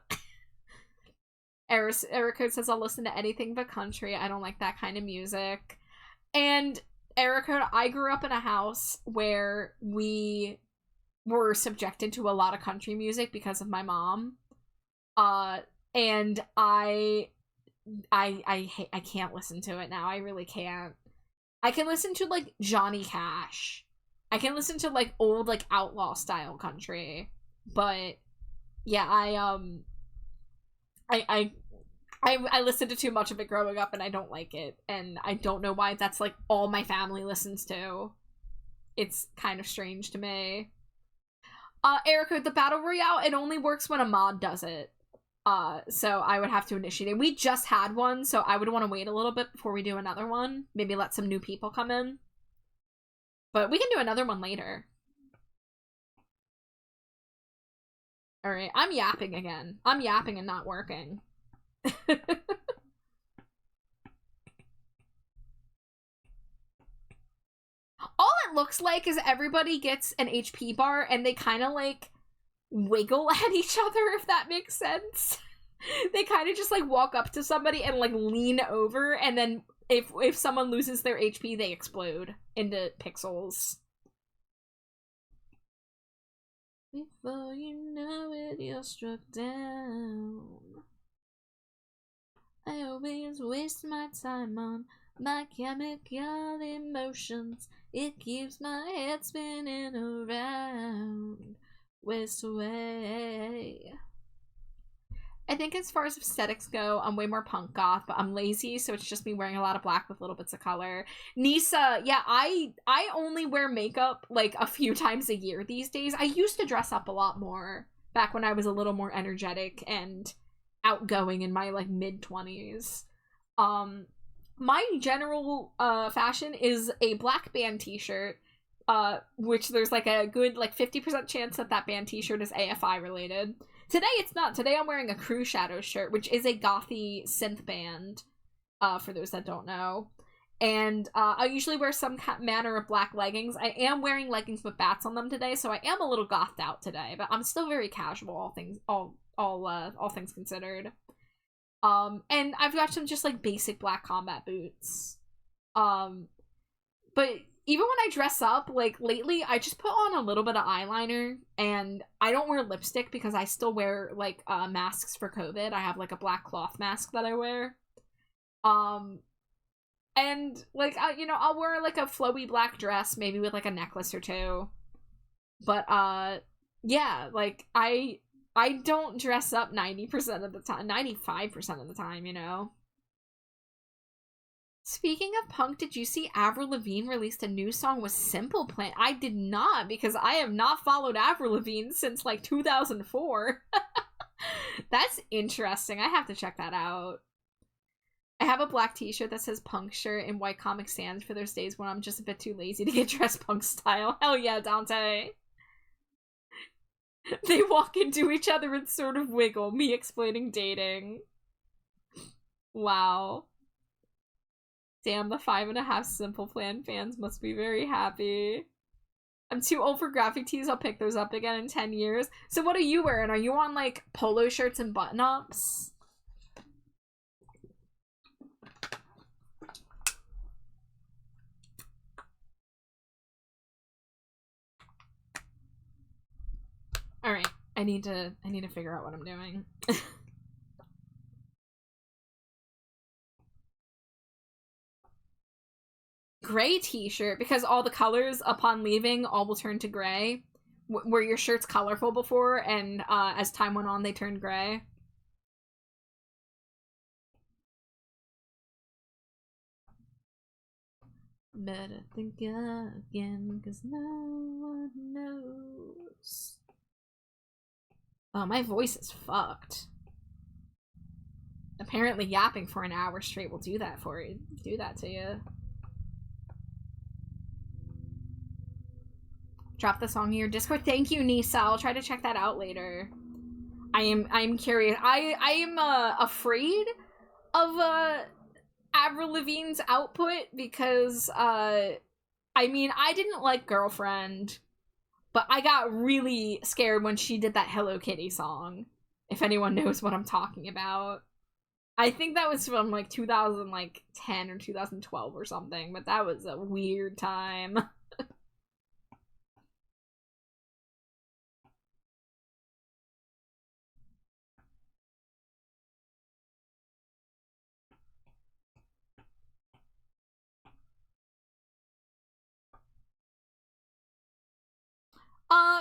[SPEAKER 2] Erica says I'll listen to anything but country. I don't like that kind of music. And Erica, I grew up in a house where we were subjected to a lot of country music because of my mom. And I can't listen to it now. I really can't. I can listen to like Johnny Cash. I can listen to like old like outlaw style country. But yeah, I listened to too much of it growing up and I don't like it. And I don't know why that's like all my family listens to. It's kind of strange to me. Erica, the Battle Royale, it only works when a mod does it. So I would have to initiate it. We just had one, so I would want to wait a little bit before we do another one. Maybe let some new people come in. But we can do another one later. Alright, I'm yapping again. I'm yapping and not working. All it looks like is everybody gets an HP bar and they kind of like wiggle at each other, if that makes sense. They kind of just like walk up to somebody and like lean over, and then if someone loses their HP, they explode into pixels. Before you know it, you're struck down. I always waste my time on my chemical emotions. It keeps my head spinning around. Waste away. I think as far as aesthetics go, I'm way more punk goth, but I'm lazy, so it's just me wearing a lot of black with little bits of color. Nisa, yeah, I only wear makeup like a few times a year these days. I used to dress up a lot more back when I was a little more energetic and outgoing in my like mid-20s. My general fashion is a black band t-shirt, which there's like a good like 50% chance that that band t-shirt is AFI related. Today it's not. Today I'm wearing a Crew Shadow shirt, which is a gothy synth band, for those that don't know. And I usually wear some manner of black leggings. I am wearing leggings with bats on them today, so I am a little gothed out today, but I'm still very casual, all things considered. And I've got some just like basic black combat boots. But even when I dress up, like lately, I just put on a little bit of eyeliner, and I don't wear lipstick because I still wear like masks for COVID. I have like a black cloth mask that I wear. And like I'll wear like a flowy black dress, maybe with like a necklace or two. But yeah, like I don't dress up 90% of the time, 95% of the time, you know. Speaking of punk, did you see Avril Lavigne released a new song with Simple Plan? I did not, because I have not followed Avril Lavigne since like 2004. That's interesting. I have to check that out. I have a black t-shirt that says punk shirt and white Comic Sans for those days when I'm just a bit too lazy to get dressed punk style. Hell yeah, Dante. They walk into each other and sort of wiggle, me explaining dating. Wow. Damn, the 5.5 Simple Plan fans must be very happy. I'm too old for graphic tees. I'll pick those up again in 10 years. So what are you wearing? Are you on, like, polo shirts and button-ups? Alright, I need to figure out what I'm doing. Gray t-shirt, because all the colors upon leaving all will turn to gray. Were your shirts colorful before, and as time went on they turned gray? Better think again, cause no one knows. Oh, my voice is fucked. Apparently yapping for an hour straight will do that for you. Do that to you. Drop the song in your Discord. Thank you, Nisa. I'll try to check that out later. I'm curious. I am afraid of Avril Lavigne's output because I mean, I didn't like Girlfriend, but I got really scared when she did that Hello Kitty song. If anyone knows what I'm talking about. I think that was from like 2010 or 2012 or something, but that was a weird time.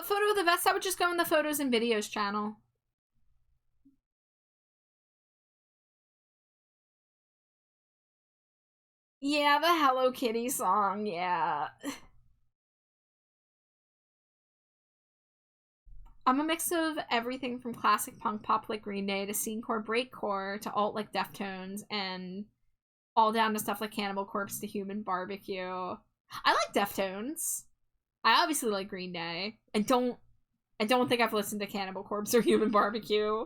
[SPEAKER 2] Photo of the vest, I would just go in the photos and videos channel. Yeah, the Hello Kitty song, yeah. I'm a mix of everything from classic punk pop like Green Day to scenecore breakcore to alt like Deftones and all down to stuff like Cannibal Corpse to Human Barbecue. I like Deftones. I obviously like Green Day. I don't think I've listened to Cannibal Corpse or Human Barbecue.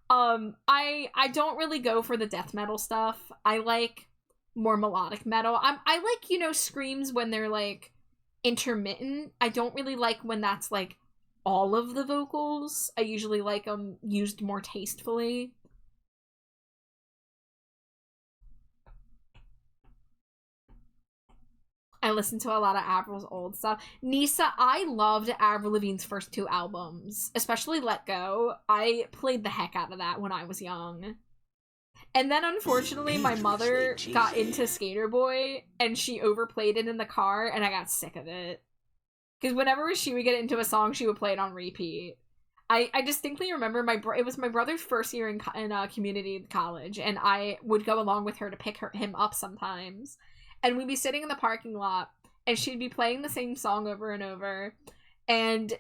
[SPEAKER 2] I don't really go for the death metal stuff. I like more melodic metal. I like, you know, screams when they're like intermittent. I don't really like when that's like all of the vocals. I usually like them used more tastefully. I listened to a lot of Avril's old stuff. Nisa, I loved Avril Lavigne's first 2 albums, especially Let Go. I played the heck out of that when I was young. And then, unfortunately, my mother got into Skater Boy, and she overplayed it in the car, and I got sick of it. Because whenever she would get into a song, she would play it on repeat. I distinctly remember it was my brother's first year in community college, and I would go along with her to pick him up sometimes. And we'd be sitting in the parking lot, and she'd be playing the same song over and over. And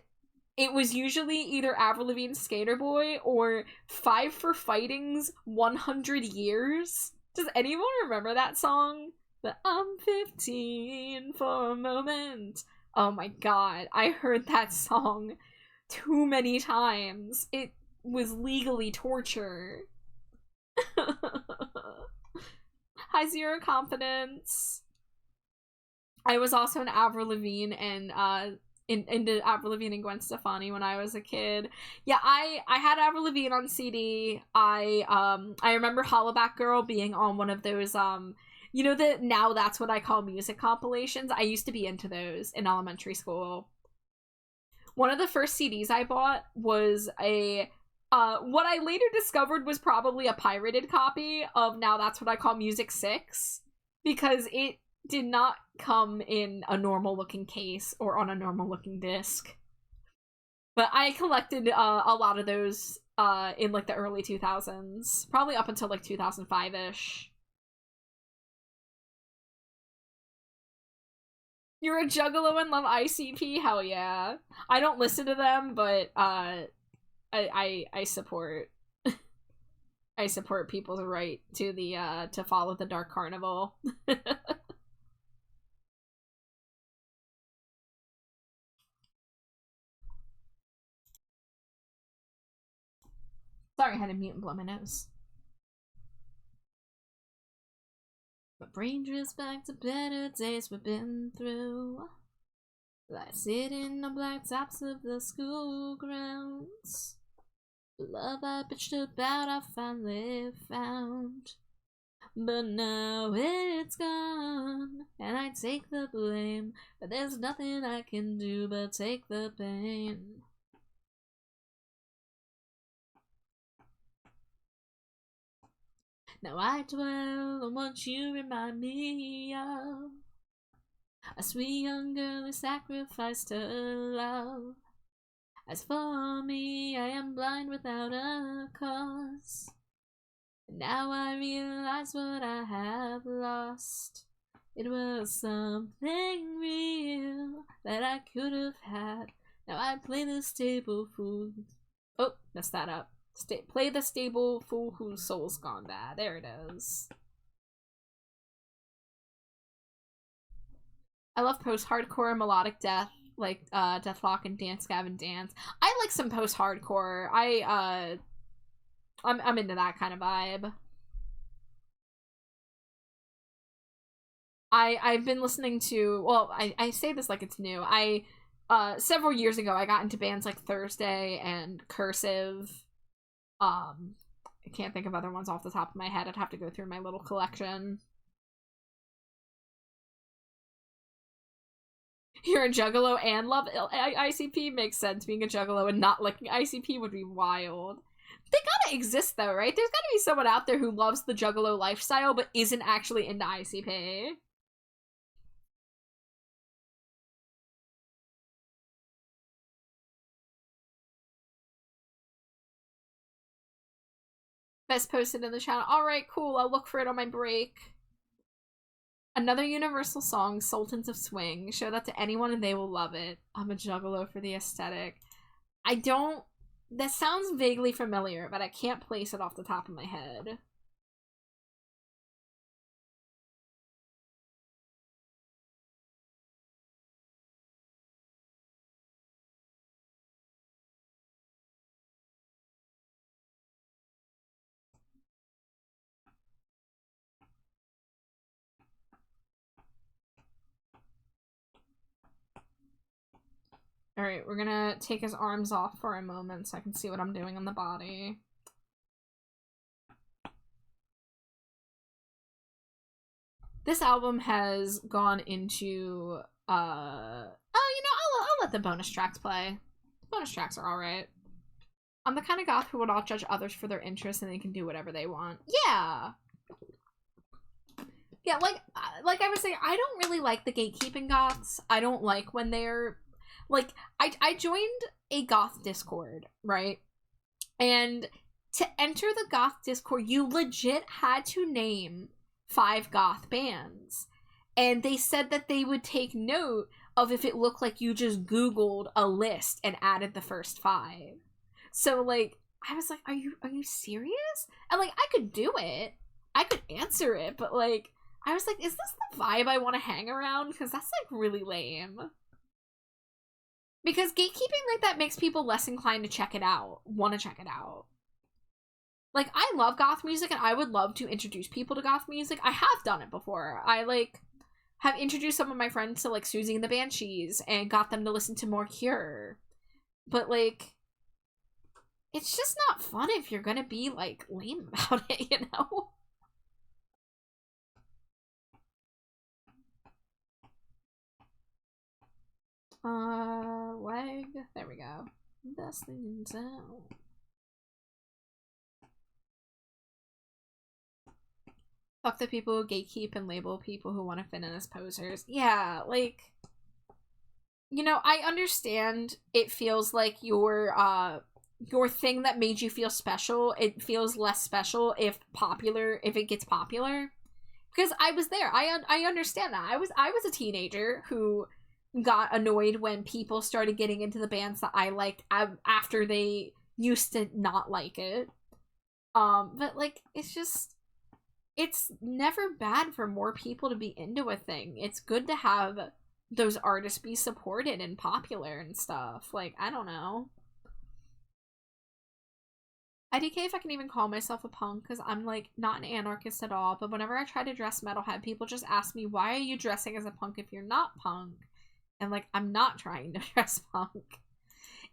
[SPEAKER 2] it was usually either Avril Lavigne's Skater Boy or Five for Fighting's 100 Years. Does anyone remember that song? The I'm 15 for a moment. Oh my god, I heard that song too many times. It was legally torture. Hi, Zero Confidence. I was also an Avril Lavigne and into Avril Lavigne and Gwen Stefani when I was a kid. Yeah, I had Avril Lavigne on CD. I remember Hollaback Girl being on one of those you know, the Now That's What I Call Music compilations. I used to be into those in elementary school. One of the first CDs I bought was a what I later discovered was probably a pirated copy of Now That's What I Call Music 6, because it did not come in a normal looking case or on a normal looking disc. But I collected a lot of those in like the early 2000s, probably up until like 2005-ish. You're a juggalo and love ICP? Hell yeah. I don't listen to them, but I support I support people's right to the to follow the Dark Carnival. Sorry, I had to mute and blow my nose. But brain drifts back to better days we've been through. Like sitting on black tops of the school grounds. The love I bitched about I finally found. But now it's gone, and I take the blame. But there's nothing I can do but take the pain. Now I dwell on what you remind me of. A sweet young girl who sacrificed her love. As for me, I am blind without a cause. Now I realize what I have lost. It was something real that I could have had. Now I play the stable fool. Oh, messed that up. Play the stable fool whose soul's gone bad. There it is. I love post-hardcore melodic death, like Deathlock and Dance Gavin Dance. I like some post-hardcore. I'm into that kind of vibe. I've been listening to, well, I say this like it's new. Several years ago I got into bands like Thursday and Cursive. I can't think of other ones off the top of my head. I'd have to go through my little collection. You're a juggalo and love ICP? Makes sense. Being a juggalo and not liking ICP would be wild. They gotta exist though, right? There's gotta be someone out there who loves the juggalo lifestyle but isn't actually into ICP. Best posted in the channel. Alright, cool. I'll look for it on my break. Another Universal song, Sultans of Swing. Show that to anyone and they will love it. I'm a juggalo for the aesthetic. I don't... That sounds vaguely familiar, but I can't place it off the top of my head. Alright, we're gonna take his arms off for a moment so I can see what I'm doing on the body. This album has gone into, oh, you know, I'll let the bonus tracks play. The bonus tracks are alright. I'm the kind of goth who will not judge others for their interests and they can do whatever they want. Yeah! Yeah, like I was saying, I don't really like the gatekeeping goths. I don't like when they're... Like, I joined a goth Discord, right? And to enter the goth Discord, you legit had to name 5 goth bands. And they said that they would take note of if it looked like you just Googled a list and added the first 5. So, like, I was like, are you serious? And, like, I could do it. I could answer it, but, like, I was like, is this the vibe I want to hang around? Because that's, like, really lame. Because gatekeeping like that makes people less inclined to check it out, want to check it out. Like, I love goth music, and I would love to introduce people to goth music. I have done it before. I, like, have introduced some of my friends to, like, Susie and the Banshees, and got them to listen to more Cure. But, like, it's just not fun if you're gonna be, like, lame about it, you know? Leg. There we go. Best thing in town. Fuck the people who gatekeep and label people who want to fit in as posers. Yeah, like, you know, I understand it feels like your thing that made you feel special, it feels less special if it gets popular. Because I was there. I understand that. I was a teenager who got annoyed when people started getting into the bands that I liked after they used to not like it. But, like, it's never bad for more people to be into a thing. It's good to have those artists be supported and popular and stuff. Like, I don't know. IDK if I can even call myself a punk, because I'm, like, not an anarchist at all, but whenever I try to dress metalhead, people just ask me, why are you dressing as a punk if you're not punk? And, like, I'm not trying to dress punk.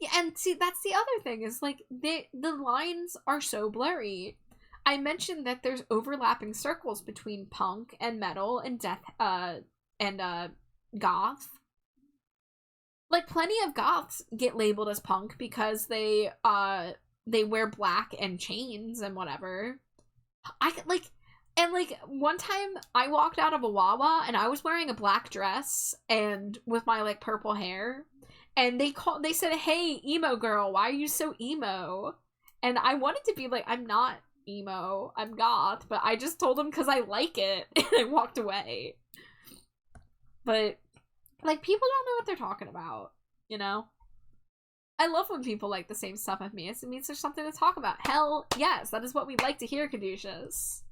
[SPEAKER 2] Yeah, and see, that's the other thing, is, like, the lines are so blurry. I mentioned that there's overlapping circles between punk and metal and goth. Like, plenty of goths get labeled as punk because they wear black and chains and whatever. One time I walked out of a Wawa and I was wearing a black dress and with my, like, purple hair, and they said, "Hey, emo girl, why are you so emo?" And I wanted to be like, I'm not emo, I'm goth, but I just told them because I like it, and I walked away. But, like, people don't know what they're talking about, you know? I love when people like the same stuff as me. It means there's something to talk about. Hell yes, that is what we'd like to hear, Caduceus.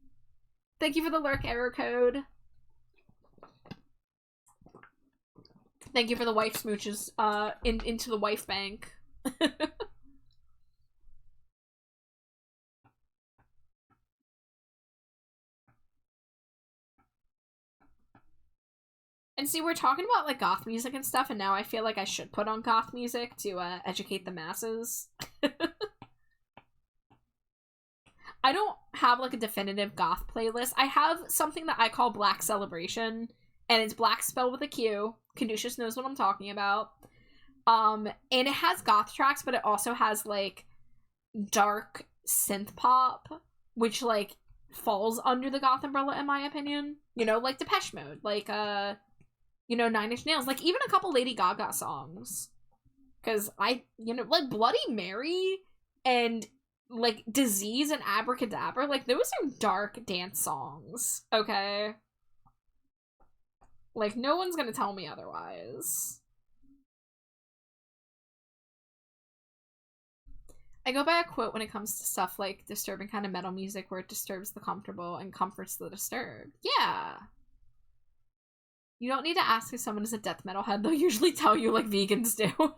[SPEAKER 2] Thank you for the lurk error code. Thank you for the wife smooches into the wife bank. And see, we're talking about, like, goth music and stuff, and now I feel like I should put on goth music to educate the masses. I don't have, like, a definitive goth playlist. I have something that I call Black Celebration, and it's black spelled with a Q. Caduceus knows what I'm talking about. And it has goth tracks, but it also has, like, dark synth pop, which, like, falls under the goth umbrella, in my opinion. You know, like Depeche Mode, like, you know, Nine Inch Nails, like, even a couple Lady Gaga songs. Because you know, like, Bloody Mary and, like, Disease and Abracadabra, like, those are dark dance songs, okay? Like, no one's gonna tell me otherwise. I go by a quote when it comes to stuff like disturbing kind of metal music where it disturbs the comfortable and comforts the disturbed. Yeah. You don't need to ask if someone is a death metal head. They'll usually tell you like vegans do.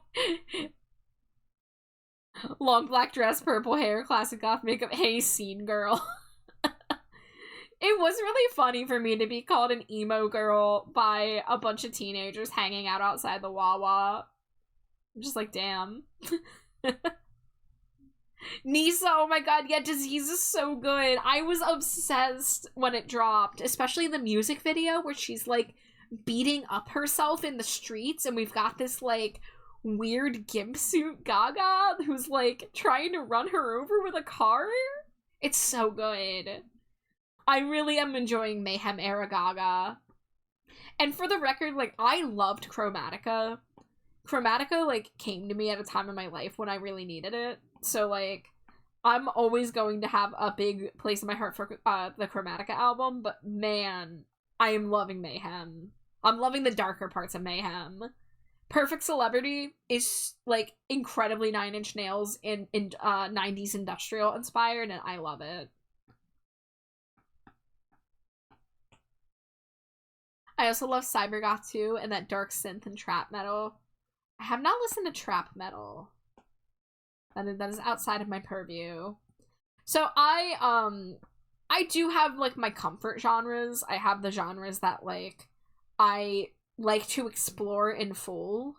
[SPEAKER 2] Long black dress, purple hair, classic goth makeup. Hey, scene girl. It was really funny for me to be called an emo girl by a bunch of teenagers hanging out outside the Wawa. I'm just like, damn. Nisa, oh my god, yeah, Disease is so good. I was obsessed when it dropped, especially the music video where she's like beating up herself in the streets, and we've got this like weird gimp suit Gaga who's like trying to run her over with a car. It's so good. I really am enjoying Mayhem era Gaga. And for the record, like, I loved Chromatica. Chromatica, like, came to me at a time in my life when I really needed it. So, like, I'm always going to have a big place in my heart for the Chromatica album, but man, I am loving Mayhem. I'm loving the darker parts of Mayhem. Perfect Celebrity is, like, incredibly Nine Inch Nails in 90s industrial inspired, and I love it. I also love Cybergoth too, and that dark synth and trap metal. I have not listened to trap metal. That is outside of my purview. So I do have, like, my comfort genres. I have the genres that, like, I like to explore in full.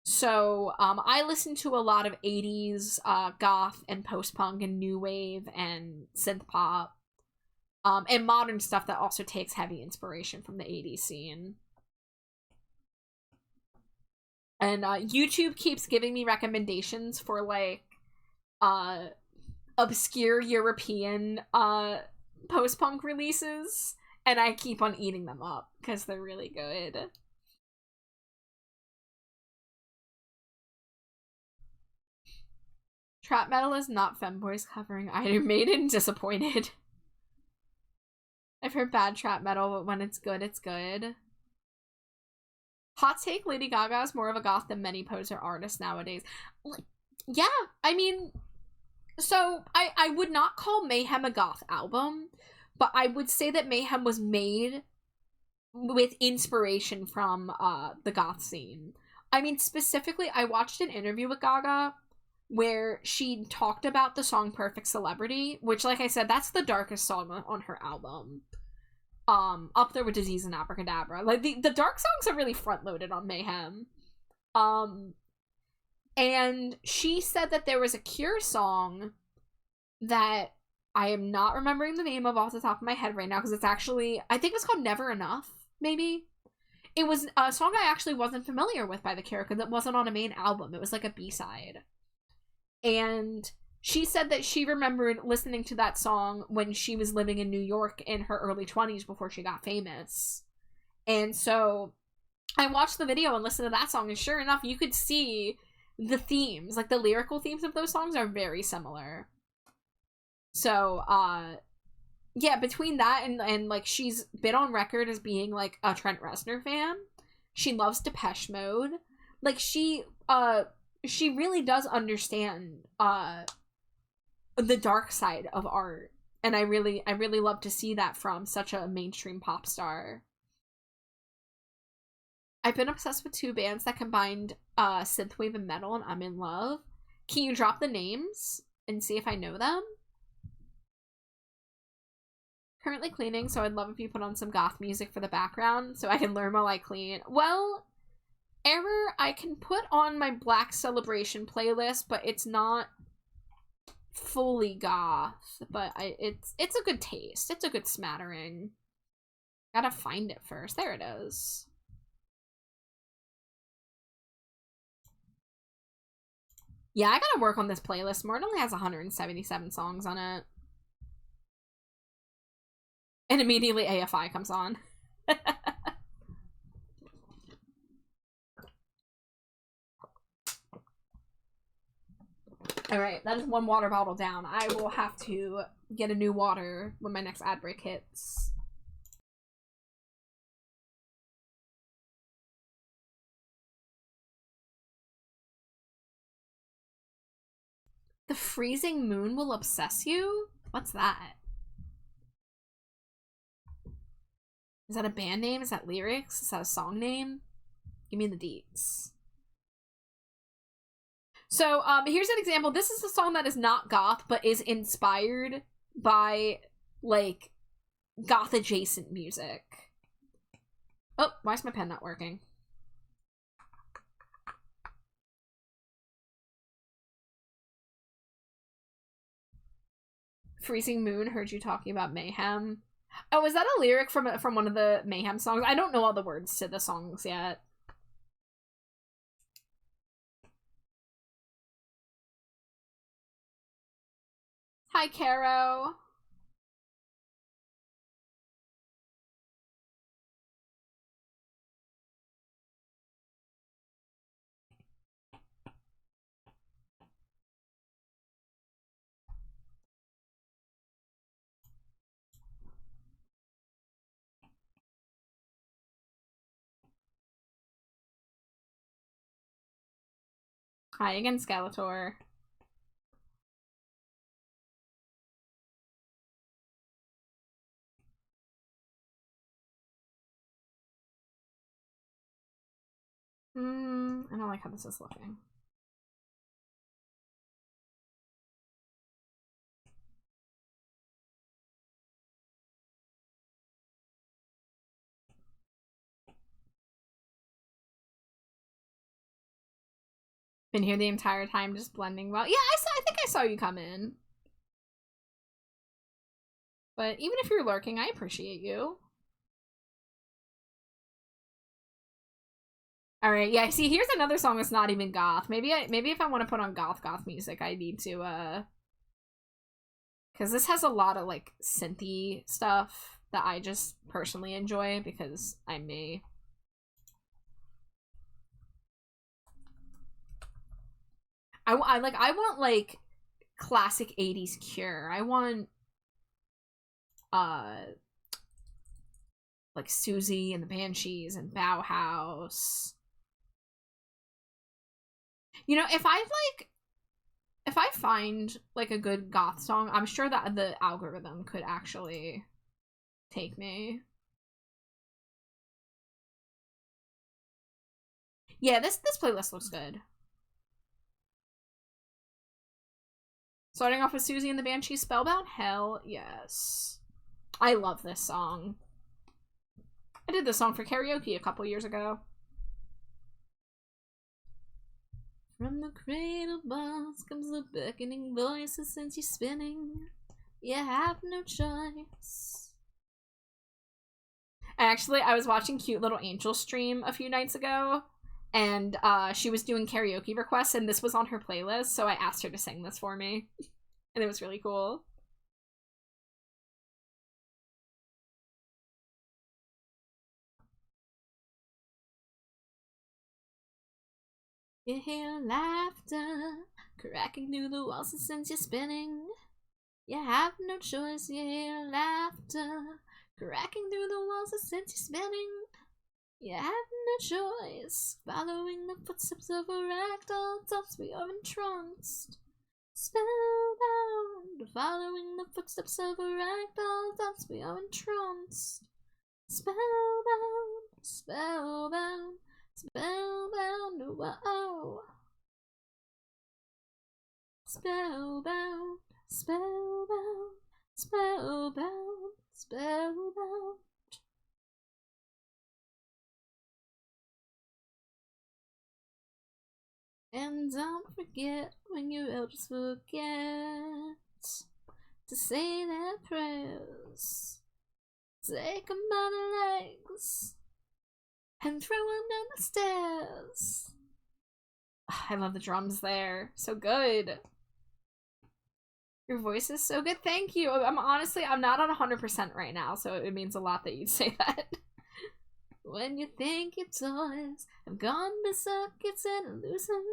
[SPEAKER 2] So, I listen to a lot of 80s goth and post-punk and new wave and synth pop. And modern stuff that also takes heavy inspiration from the 80s scene. And YouTube keeps giving me recommendations for, like, obscure European post-punk releases, and I keep on eating them up because they're really good. Trap metal is not femboys covering Iron Maiden. Disappointed. I've heard bad trap metal, but when it's good, it's good. Hot take, Lady Gaga is more of a goth than many poser artists nowadays. Yeah, I mean, so I would not call Mayhem a goth album, but I would say that Mayhem was made with inspiration from the goth scene. I mean, specifically, I watched an interview with Gaga where she talked about the song Perfect Celebrity, which, like I said, that's the darkest song on her album. Up there with Disease and Abracadabra. Like, the dark songs are really front-loaded on Mayhem. And she said that there was a Cure song that I am not remembering the name of off the top of my head right now, because it's actually, I think it's called Never Enough, maybe? It was a song I actually wasn't familiar with by The Cure, because it wasn't on a main album. It was like a B-side. And she said that she remembered listening to that song when she was living in New York in her early 20s before she got famous. And so I watched the video and listened to that song, and sure enough, you could see the themes, like the lyrical themes of those songs are very similar. So, yeah, between that and like, she's been on record as being, like, a Trent Reznor fan. She loves Depeche Mode. Like, she really does understand, the dark side of art. And I really love to see that from such a mainstream pop star. I've been obsessed with two bands that combined synthwave and metal, and I'm in love. Can you drop the names and see if I know them? Currently cleaning, so I'd love if you put on some goth music for the background so I can learn while I clean. Well, Error, I can put on my Black Celebration playlist, but it's not fully goth. But it's a good taste. It's a good smattering. Gotta find it first. There it is. Yeah, I gotta work on this playlist more. It only has 177 songs on it. And immediately AFI comes on. Alright, that is one water bottle down. I will have to get a new water when my next ad break hits. The freezing moon will obsess you? What's that? Is that a band name? Is that lyrics? Is that a song name? Give me the deets. So, here's an example. This is a song that is not goth, but is inspired by, like, goth-adjacent music. Oh, why is my pen not working? Freezing Moon, heard you talking about Mayhem. Oh, is that a lyric from one of the Mayhem songs? I don't know all the words to the songs yet. Hi, Caro. Hi again, Skeletor. I don't like how this is looking. Been here the entire time just blending well. Yeah, I think I saw you come in. But even if you're lurking, I appreciate you. Alright, yeah, see, here's another song that's not even goth. Maybe if I want to put on goth music, I need to, because this has a lot of, like, synthy stuff that I just personally enjoy because I'm me. I want, like, classic 80s Cure. I want, like, Susie and the Banshees and Bauhaus. You know, if I find, like, a good goth song, I'm sure that the algorithm could actually take me. Yeah, this playlist looks good. Starting off with Susie and the Banshee, Spellbound? Hell yes. I love this song. I did this song for karaoke a couple years ago. From the cradle box comes the beckoning voice that sends you spinning. You have no choice. Actually, I was watching Cute Little Angel stream a few nights ago, and she was doing karaoke requests, and this was on her playlist, so I asked her to sing this for me. And it was really cool. You hear laughter cracking through the walls and sends you spinning. You have no choice, you hear laughter cracking through the walls and sends you spinning. You have no choice, following the footsteps of a ragdoll dolls we are entranced. Spellbound, following the footsteps of a ragdoll dolls we are entranced. Spellbound, spellbound, spellbound, whoa. Spellbound, spellbound, spellbound, spellbound. And don't forget when your elders forget to say their prayers. Take them by the legs and throw them down the stairs. I love the drums there. So good. Your voice is so good. Thank you. I'm not on 100% right now, so it means a lot that you'd say that. When you think your toys have gone berserk, it's an illusion.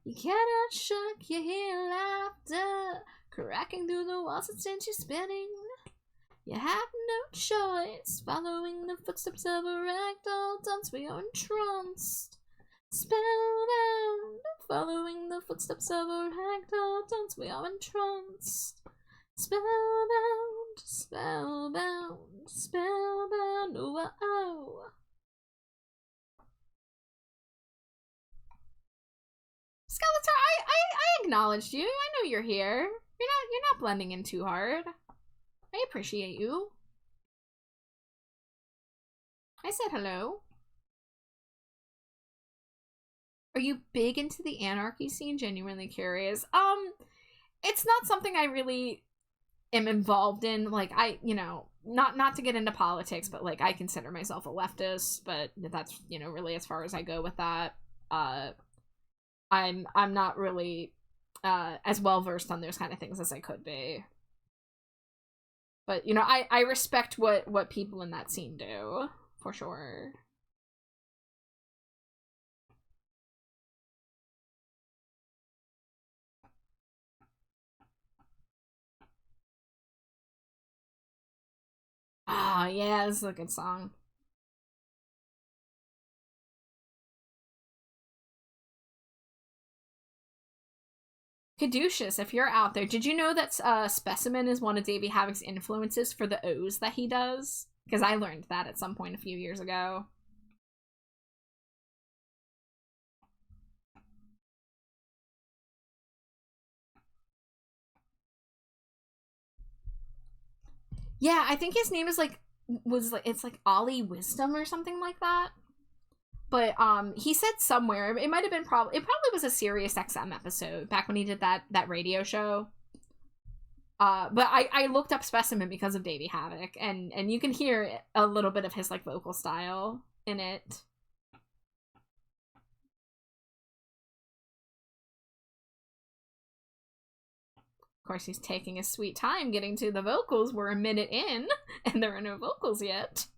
[SPEAKER 2] You cannot shirk, you hear laughter cracking through the walls that sends you spinning. You have no choice, following the footsteps of a ragdoll dance we are entranced. Spellbound, following the footsteps of a ragdoll dance we are entranced. Spellbound, spellbound, spellbound, whoa. Skeletor, I acknowledged you. I know you're here. You're not blending in too hard. I appreciate you. I said hello. Are you big into the anarchy scene? Genuinely curious. It's not something I really am involved in. Like, not to get into politics, but like I consider myself a leftist, but that's, really as far as I go with that. I'm not really as well versed on those kind of things as I could be. But I respect what people in that scene do, for sure. Ah, yeah, this is a good song. Caduceus, if you're out there, did you know that Specimen is one of Davey Havok's influences for the O's that he does? Because I learned that at some point a few years ago. Yeah, I think his name is it's like Ollie Wisdom or something like that. But he said somewhere, it might have been it probably was a Sirius XM episode back when he did that radio show. But I looked up Specimen because of Davey Havoc, and you can hear a little bit of his like vocal style in it. Of course, he's taking his sweet time getting to the vocals. We're a minute in, and there are no vocals yet.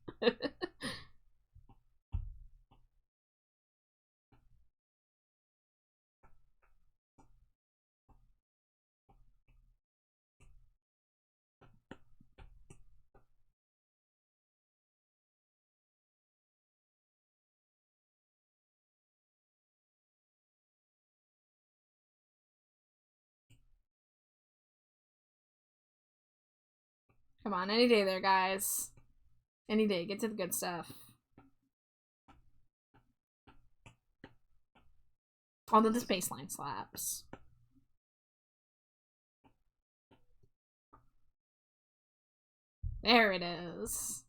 [SPEAKER 2] Come on, any day there, guys. Any day, get to the good stuff. Although this baseline slaps. There it is.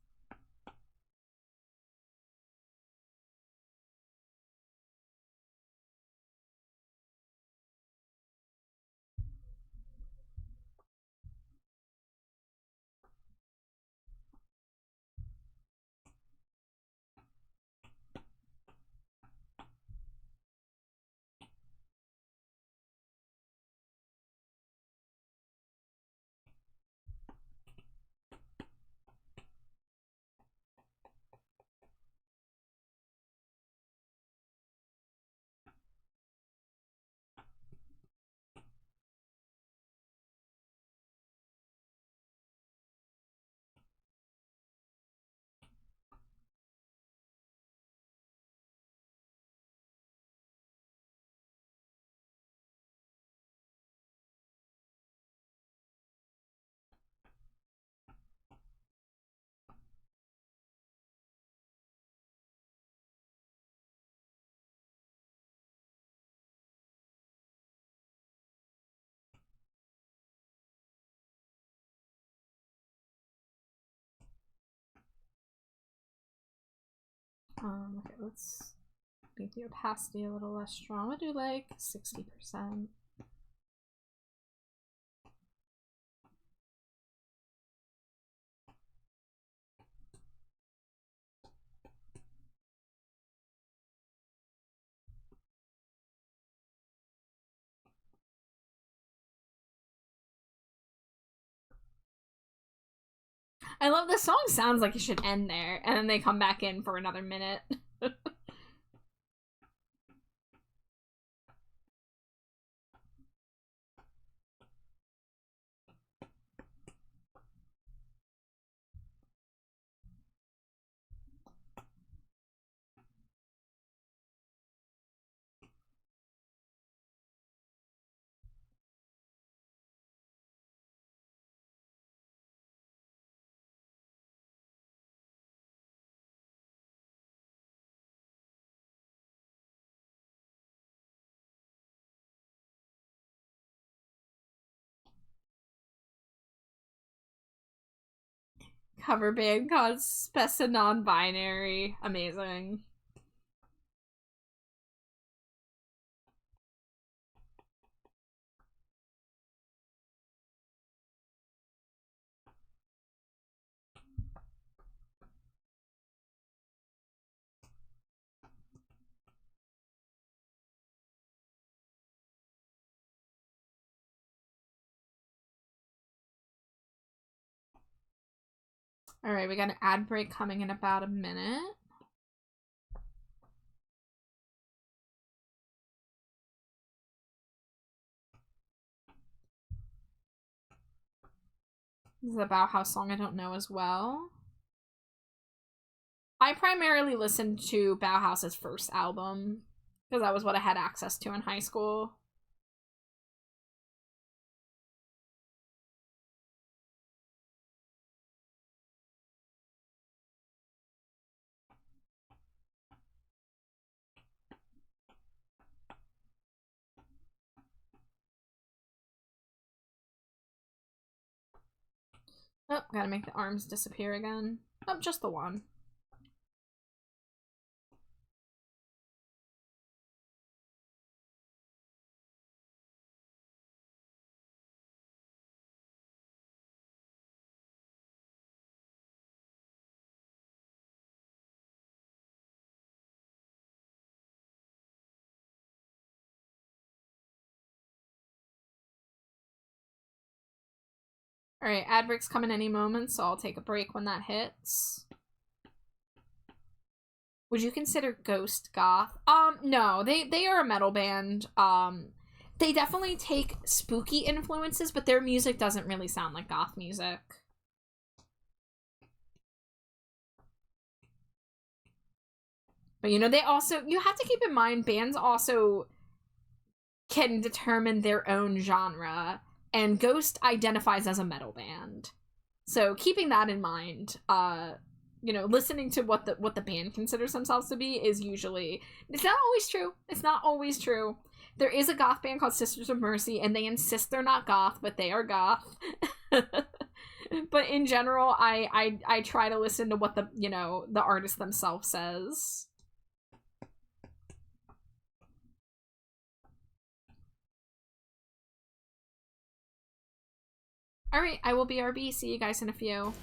[SPEAKER 2] Okay, let's make the opacity a little less strong. We'll do like 60%. I love the song sounds like it should end there, and then they come back in for another minute. Cover band called Spessa Non-Binary. Amazing. Alright, we got an ad break coming in about a minute. This is a Bauhaus song I don't know as well. I primarily listened to Bauhaus's first album, because that was what I had access to in high school. Oh, gotta make the arms disappear again. Oh, just the one. Alright, ad breaks come in any moment, so I'll take a break when that hits. Would you consider Ghost goth? No, they are a metal band. They definitely take spooky influences, but their music doesn't really sound like goth music. But you know, they also, you have to keep in mind, bands also can determine their own genre, and Ghost identifies as a metal band. So keeping that in mind, you know, listening to what the band considers themselves to be is usually, it's not always true. It's not always true. There is a goth band called Sisters of Mercy, and they insist they're not goth, but they are goth. But in general, I try to listen to what the, you know, the artist themselves says. Alright, I will BRB. See you guys in a few.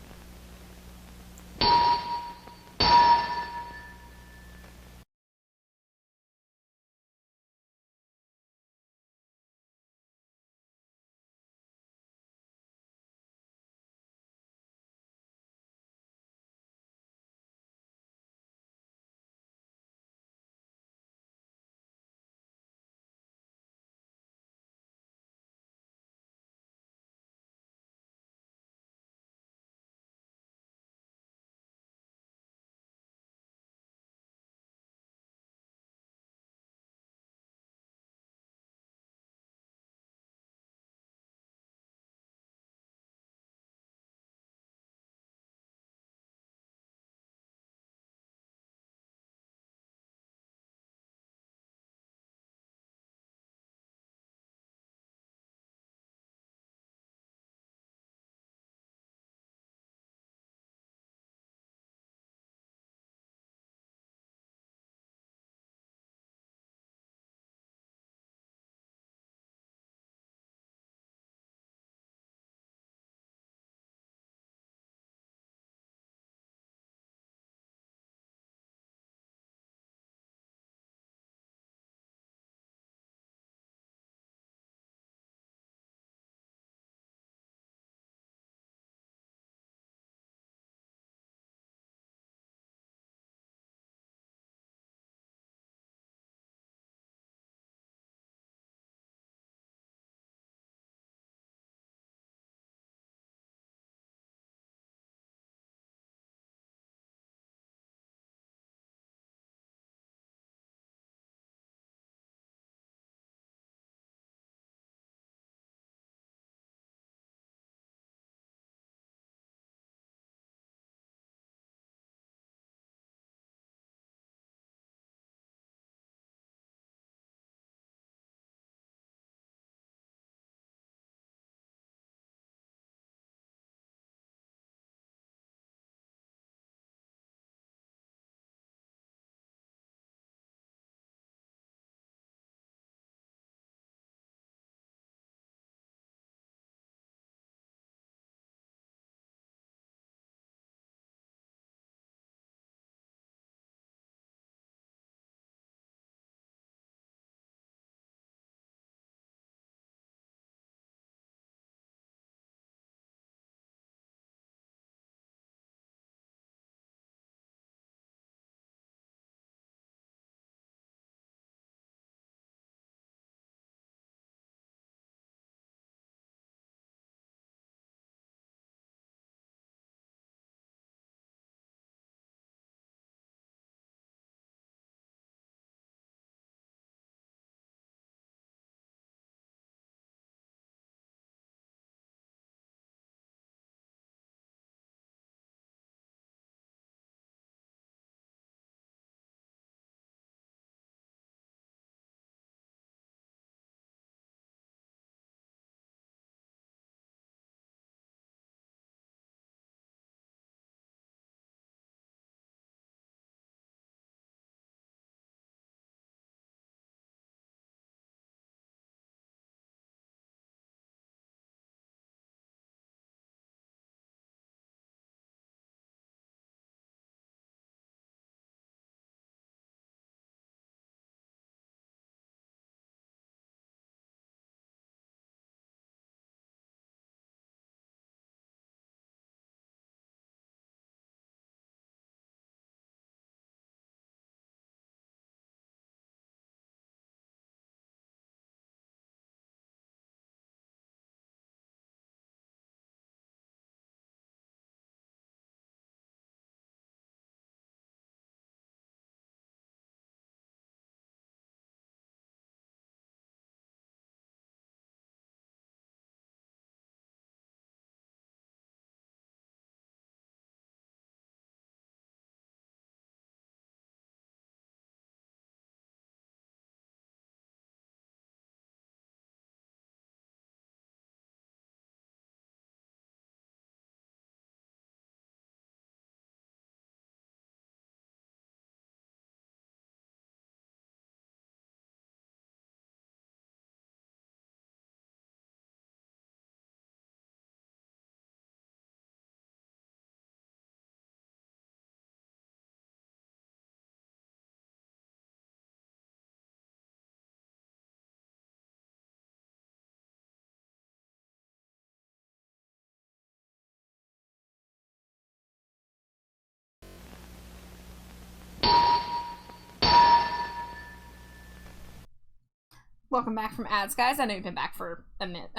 [SPEAKER 2] Welcome back from ads, guys. I know you've been back for a minute.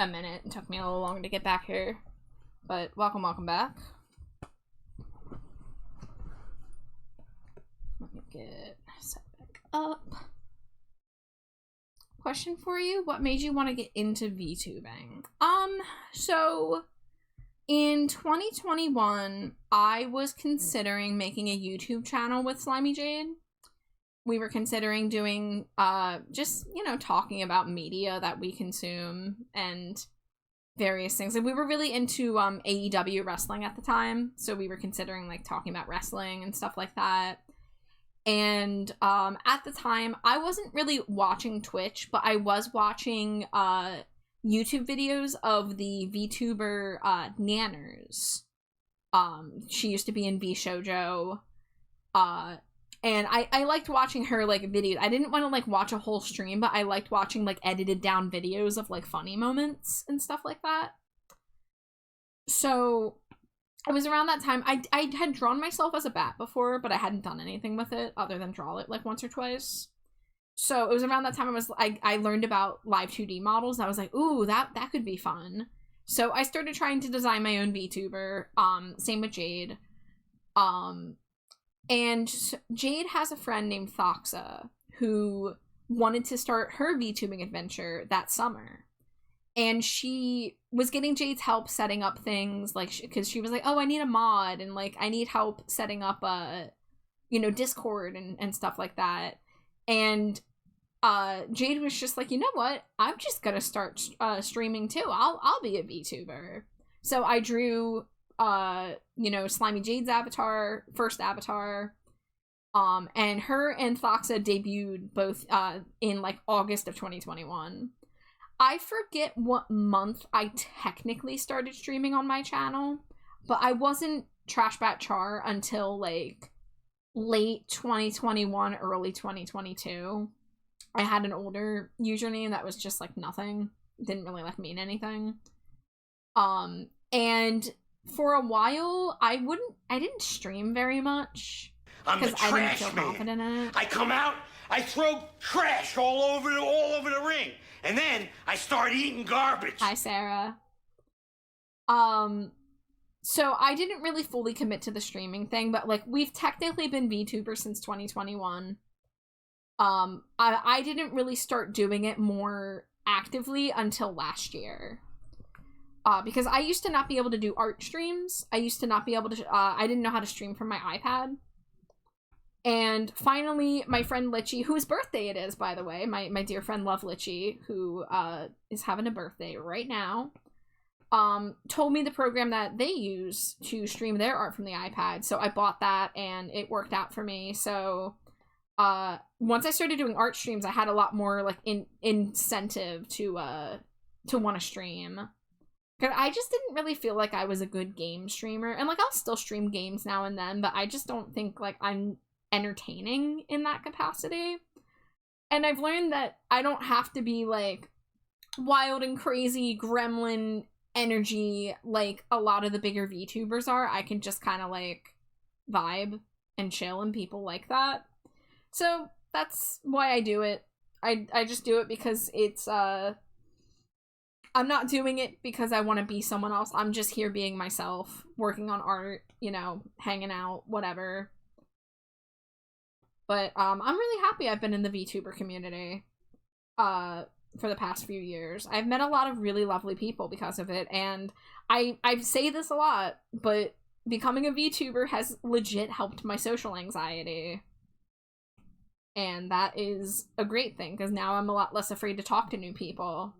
[SPEAKER 2] It took me a little longer to get back here. But welcome back. Let me get set back up. Question for you. What made you want to get into VTubing? So in 2021, I was considering making a YouTube channel with Slimy Jade. We were considering doing, just, you know, talking about media that we consume and various things. And we were really into, AEW wrestling at the time. So we were considering, like, talking about wrestling and stuff like that. And, at the time, I wasn't really watching Twitch, but I was watching, YouTube videos of the VTuber, Nanners. She used to be in VShojo. And I liked watching her, like, videos. I didn't want to, like, watch a whole stream, but I liked watching, like, edited down videos of, like, funny moments and stuff like that. So, it was around that time. I had drawn myself as a bat before, but I hadn't done anything with it other than draw it, like, once or twice. So, it was around that time I learned about live 2D models, and I was like, ooh, that could be fun. So, I started trying to design my own VTuber, same with Jade. And Jade has a friend named Thoxa who wanted to start her VTubing adventure that summer. And she was getting Jade's help setting up things, like, because she was like, oh, I need a mod, and, like, I need help setting up you know, Discord and stuff like that. And Jade was just like, you know what? I'm just gonna start streaming too. I'll be a VTuber. So I drew you know, Slimy Jade's avatar, first avatar, and her and Thoxa debuted both in, like, August of 2021. I forget what month I technically started streaming on my channel, but I wasn't Trashbat Char until, like, late 2021, early 2022. I had an older username that was just, like, nothing. It didn't really, like, mean anything. And for a while, I didn't stream very much because I didn't feel confident in it.
[SPEAKER 3] I come out, I throw trash all over the ring, and then I start eating garbage.
[SPEAKER 2] Hi, Sarah. So I didn't really fully commit to the streaming thing, but, like, we've technically been VTubers since 2021. I didn't really start doing it more actively until last year. Because I used to not be able to do art streams. I used to not be able to, I didn't know how to stream from my iPad. And finally, my friend Litchi, whose birthday it is, by the way, my dear friend Love Litchi, who, is having a birthday right now, told me the program that they use to stream their art from the iPad. So I bought that, and it worked out for me. So, once I started doing art streams, I had a lot more, like, incentive to want to stream. Because I just didn't really feel like I was a good game streamer. And, like, I'll still stream games now and then, but I just don't think, like, I'm entertaining in that capacity. And I've learned that I don't have to be, like, wild and crazy gremlin energy like a lot of the bigger VTubers are. I can just kind of, like, vibe and chill, and people like that. So that's why I do it. I just do it because it's, I'm not doing it because I want to be someone else. I'm just here being myself, working on art, you know, hanging out, whatever. But I'm really happy I've been in the VTuber community for the past few years. I've met a lot of really lovely people because of it, and I say this a lot, but becoming a VTuber has legit helped my social anxiety. And that is a great thing, because now I'm a lot less afraid to talk to new people.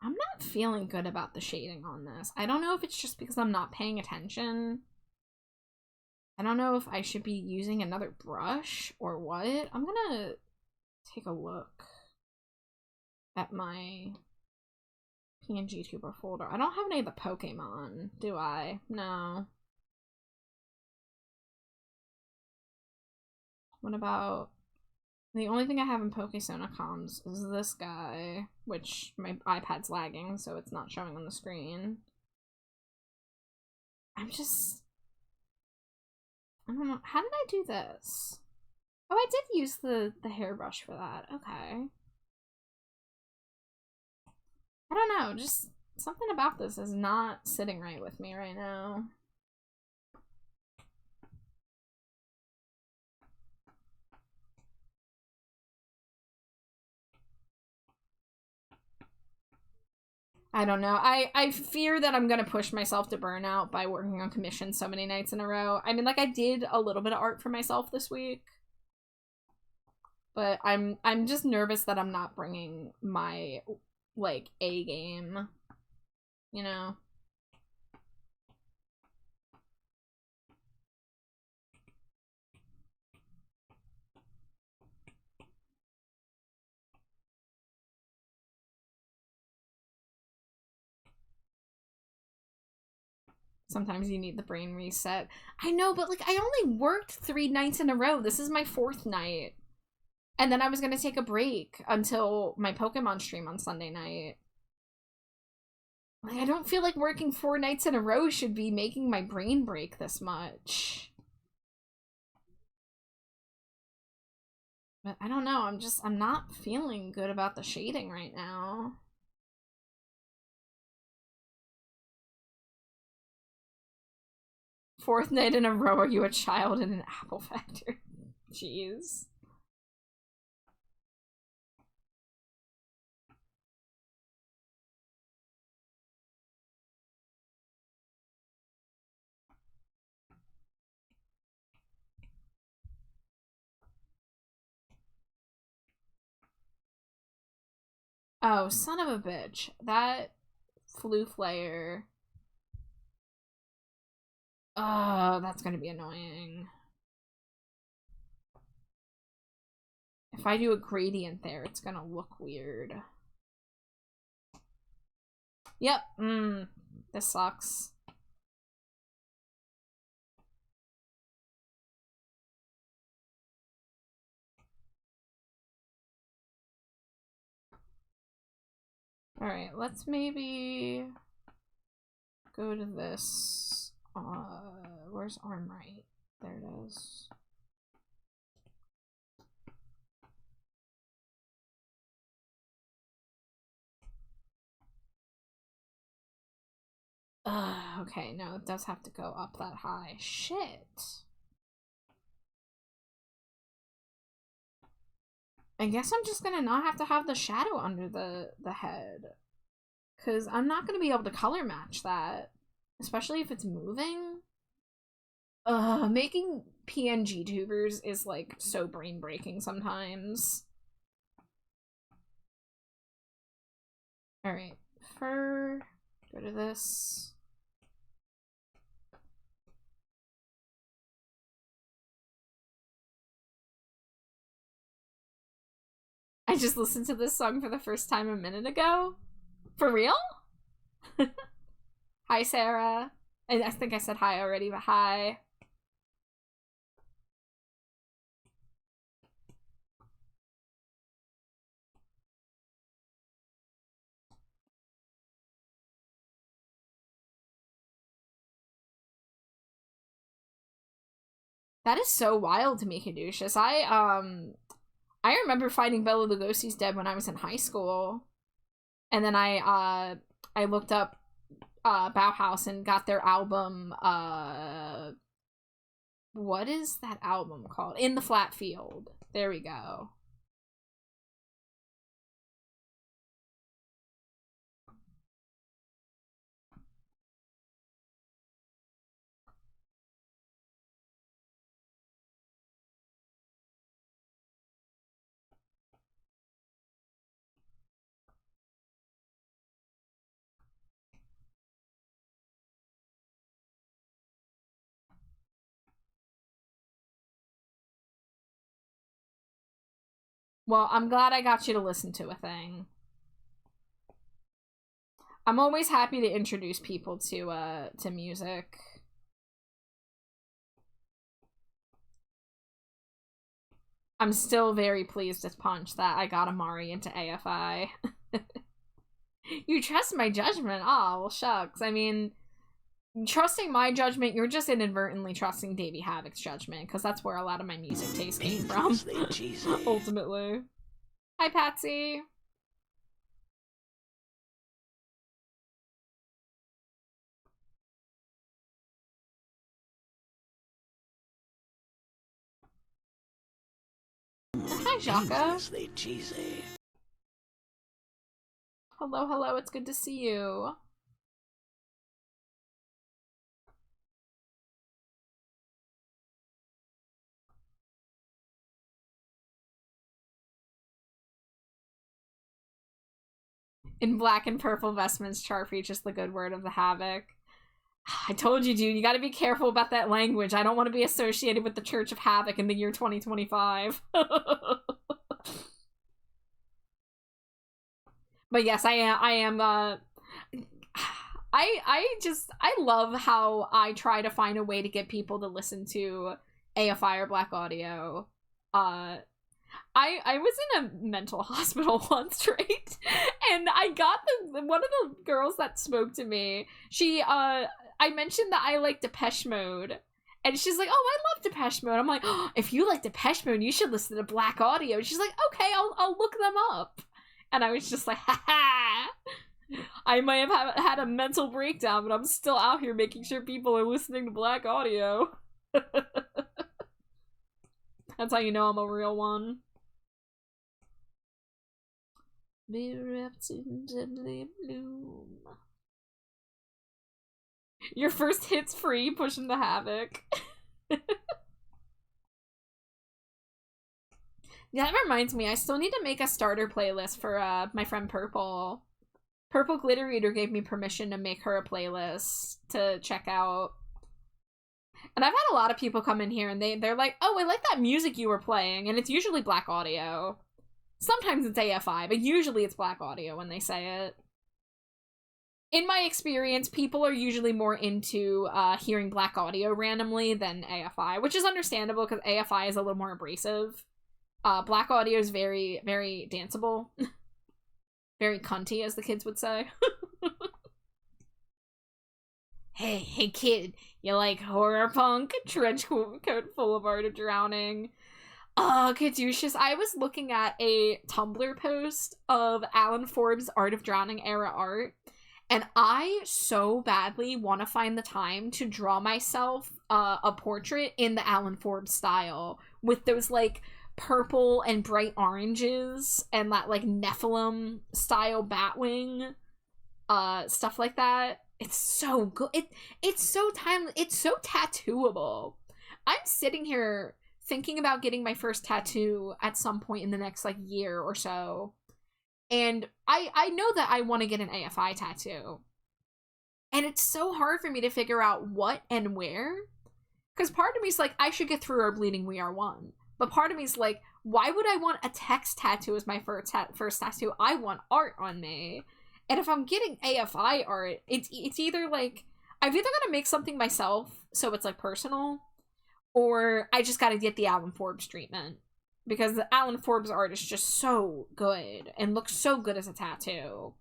[SPEAKER 2] I'm not feeling good about the shading on this. I don't know if it's just because I'm not paying attention. I don't know if I should be using another brush or what. I'm gonna take a look at my PNG tuber folder. I don't have any of the Pokemon, do I? No. What about... The only thing I have in Pokesonicons is this guy, which my iPad's lagging, so it's not showing on the screen. I'm just... I don't know. How did I do this? Oh, I did use the hairbrush for that. Okay. I don't know. Just something about this is not sitting right with me right now. I don't know. I fear that I'm gonna push myself to burnout by working on commissions so many nights in a row. I mean, like, I did a little bit of art for myself this week, but I'm just nervous that I'm not bringing my, like, A game, you know? Sometimes you need the brain reset. I know, but, like, I only worked 3 nights in a row. This is my 4th night. And then I was gonna take a break until my Pokemon stream on Sunday night. Like, I don't feel like working 4 nights in a row should be making my brain break this much. But I don't know, I'm not feeling good about the shading right now. Fourth night in a row, are you a child in an apple factory? Jeez. Oh, son of a bitch. That floof layer. Oh, that's gonna be annoying. If I do a gradient there, it's gonna look weird. Yep, this sucks. Alright, let's maybe go to this. Where's arm right? There it is. Okay, no, it does have to go up that high. Shit. I guess I'm just gonna not have to have the shadow under the head. Because I'm not gonna be able to color match that. Especially if it's moving. Making PNG tubers is, like, so brain-breaking sometimes. Alright, fur... Go to this. I just listened to this song for the first time a minute ago. For real? Hi, Sarah. I think I said hi already, but hi. That is so wild to me, Caduceus. I remember finding Bela Lugosi's dead when I was in high school. And then I looked up Bauhaus and got their album, what is that album called? In the Flat Field. There we go. Well, I'm glad I got you to listen to a thing. I'm always happy to introduce people to music. I'm still very pleased as Punch that I got Amari into AFI. You trust my judgment? Aw, well shucks. I mean, trusting my judgment, you're just inadvertently trusting Davey Havoc's judgment, because that's where a lot of my music taste came from. Ultimately. Hi, Patsy. Hi, Jaka.
[SPEAKER 1] Cheesy.
[SPEAKER 2] Hello, hello, it's good to see you. In black and purple vestments, Charfy, just the good word of the Havoc. I told you, dude, you gotta be careful about that language. I don't want to be associated with the Church of Havoc in the year 2025. But yes, I love how I try to find a way to get people to listen to AFI or Black Audio. I was in a mental hospital once, right? And I got one of the girls that spoke to me. I mentioned that I like Depeche Mode. And she's like, oh, I love Depeche Mode. I'm like, oh, if you like Depeche Mode, you should listen to Black Audio. And she's like, okay, I'll look them up. And I was just like, ha ha. I might have had a mental breakdown, but I'm still out here making sure people are listening to Black Audio. That's how you know I'm a real one. Be wrapped in deadly bloom. Your first hit's free, pushing the Havoc. Yeah, that reminds me, I still need to make a starter playlist for my friend Purple. Purple Glitter Reader gave me permission to make her a playlist to check out. And I've had a lot of people come in here and they're like, oh, I like that music you were playing. And it's usually Black Audio. Sometimes it's AFI, but usually it's Black Audio when they say it. In my experience, people are usually more into hearing Black Audio randomly than AFI, which is understandable because AFI is a little more abrasive. Black Audio is very, very danceable. Very cunty, as the kids would say. Hey kid, you like horror punk? Trench coat full of Art of Drowning. Caduceus, I was looking at a Tumblr post of Alan Forbes' Art of Drowning era art, and I so badly want to find the time to draw myself a portrait in the Alan Forbes style, with those, like, purple and bright oranges, and that, like, Nephilim style Batwing, stuff like that. It's so good. It's so timely. It's so tattooable. I'm sitting here thinking about getting my first tattoo at some point in the next, like, year or so. And I know that I want to get an AFI tattoo. And it's so hard for me to figure out what and where. Because part of me is like, I should get through our Bleeding We Are One. But part of me is like, why would I want a text tattoo as my first tattoo? I want art on me. And if I'm getting AFI art, it's either like, I've either got to make something myself, so it's like personal, or I just got to get the Alan Forbes treatment. Because the Alan Forbes art is just so good and looks so good as a tattoo.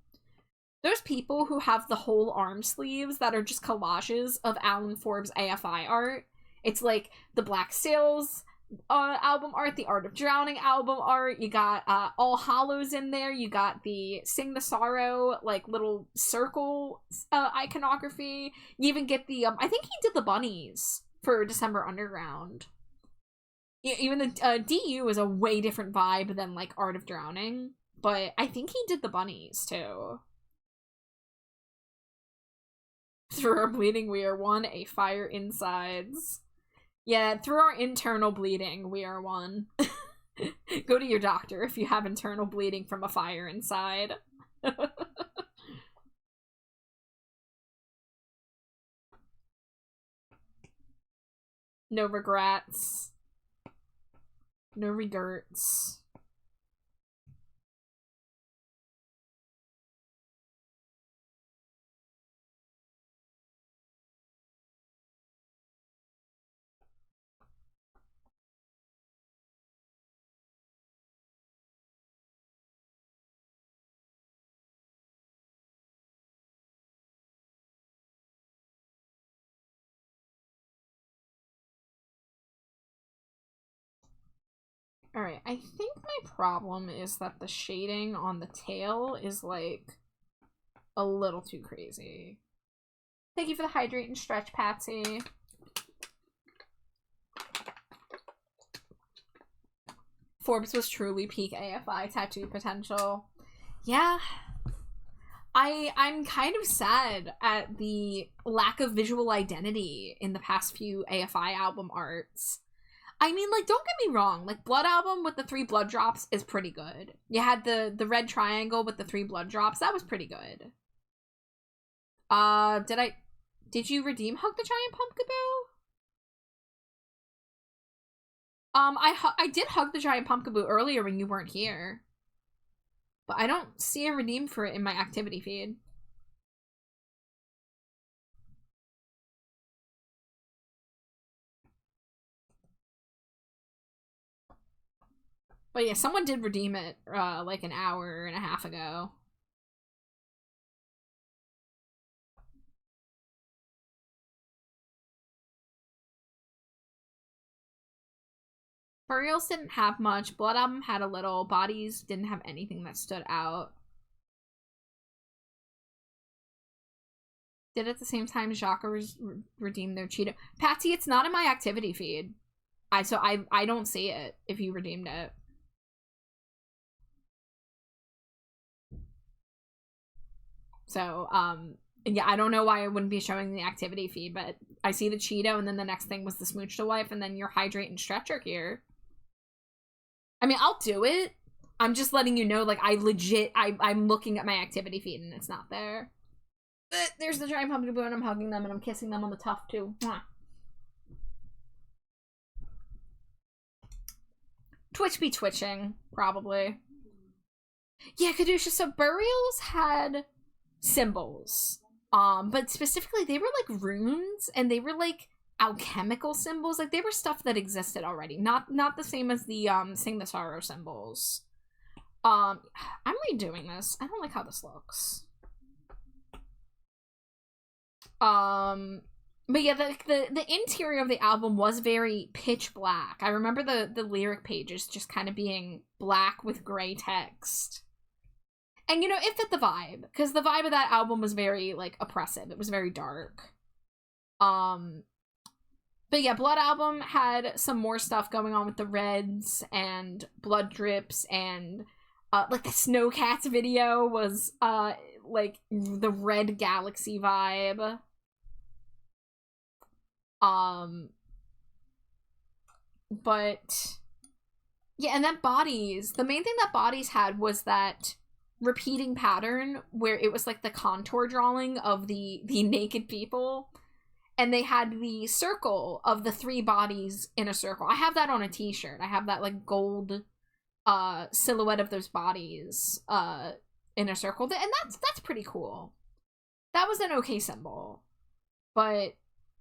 [SPEAKER 2] There's people who have the whole arm sleeves that are just collages of Alan Forbes AFI art. It's like the Black Sails album art, the Art of Drowning album art, you got All Hallows in there, you got the Sing the Sorrow, like, little circle iconography, you even get the, I think he did the bunnies for December Underground. Even the DU is a way different vibe than, like, Art of Drowning, but I think he did the bunnies, too. Through our bleeding, we are one, a fire insides. Yeah, through our internal bleeding, we are one. Go to your doctor if you have internal bleeding from a fire inside. No regrets. No regrets. Alright, I think my problem is that the shading on the tail is, like, a little too crazy. Thank you for the hydrate and stretch, Patsy. Forbes was truly peak AFI tattoo potential. Yeah. I'm kind of sad at the lack of visual identity in the past few AFI album arts. I mean, like, don't get me wrong, like, Blood Album with the 3 blood drops is pretty good. You had the red triangle with the 3 blood drops, that was pretty good. Did you redeem Hug the Giant Pumpkaboo? I did Hug the Giant Pumpkaboo earlier when you weren't here. But I don't see a redeem for it in my activity feed. But yeah, someone did redeem it, like an hour and a half ago. Burials didn't have much. Blood Album had a little. Bodies didn't have anything that stood out. Did at the same time Jacques redeemed their Cheeto. Patsy, it's not in my activity feed. So I don't see it if you redeemed it. So, yeah, I don't know why it wouldn't be showing the activity feed, but I see the Cheeto, and then the next thing was the Smooch to Wife, and then your Hydrate and Stretcher here. I mean, I'll do it. I'm just letting you know, like, I'm looking at my activity feed, and it's not there. But there's the giant pumpkin blue, and I'm hugging them, and I'm kissing them on the tuft, too. Mwah. Twitch be twitching, probably. Yeah, Kadusha, so burials had symbols. But specifically they were like runes, and they were like alchemical symbols. Like they were stuff that existed already. Not the same as the Sing the Sorrow symbols. I'm redoing this. I don't like how this looks. But yeah, the interior of the album was very pitch black. I remember the lyric pages just kind of being black with gray text. And, you know, it fit the vibe, because the vibe of that album was very, like, oppressive. It was very dark. But yeah, Blood Album had some more stuff going on with the reds and blood drips, and, like, the Snowcats video was, like, the red galaxy vibe. But, yeah, and then Bodies, the main thing that Bodies had was that repeating pattern where it was like the contour drawing of the naked people, and they had the circle of the 3 bodies in a circle. I have that on a t-shirt. I have that like gold silhouette of those bodies in a circle, and that's pretty cool. That was an okay symbol, but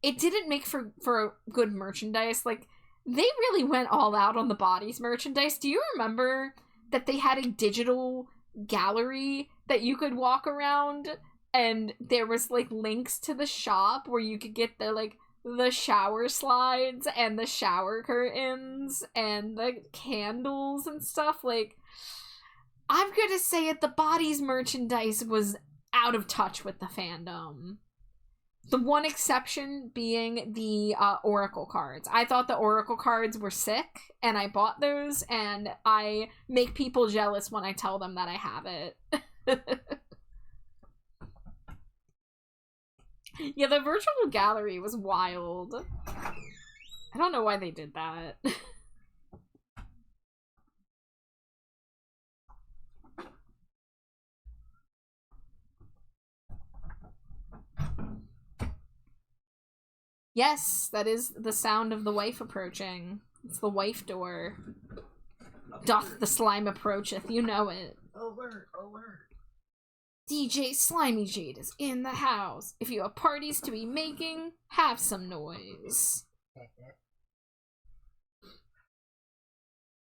[SPEAKER 2] it didn't make for good merchandise. Like, they really went all out on the Bodies merchandise. Do you remember that they had a digital gallery that you could walk around, and there was like links to the shop where you could get the shower slides and the shower curtains and the candles and stuff? Like, I'm gonna say it, the Bodies merchandise was out of touch with the fandom. The one exception being the Oracle cards. I thought the Oracle cards were sick, and I bought those, and I make people jealous when I tell them that I have it. Yeah, the virtual gallery was wild. I don't know why they did that. Yes, that is the sound of the wife approaching. It's the wife door. Doth the slime approacheth, you know it.
[SPEAKER 4] Alert, alert.
[SPEAKER 2] DJ Slimy Jade is in the house. If you have parties to be making, have some noise.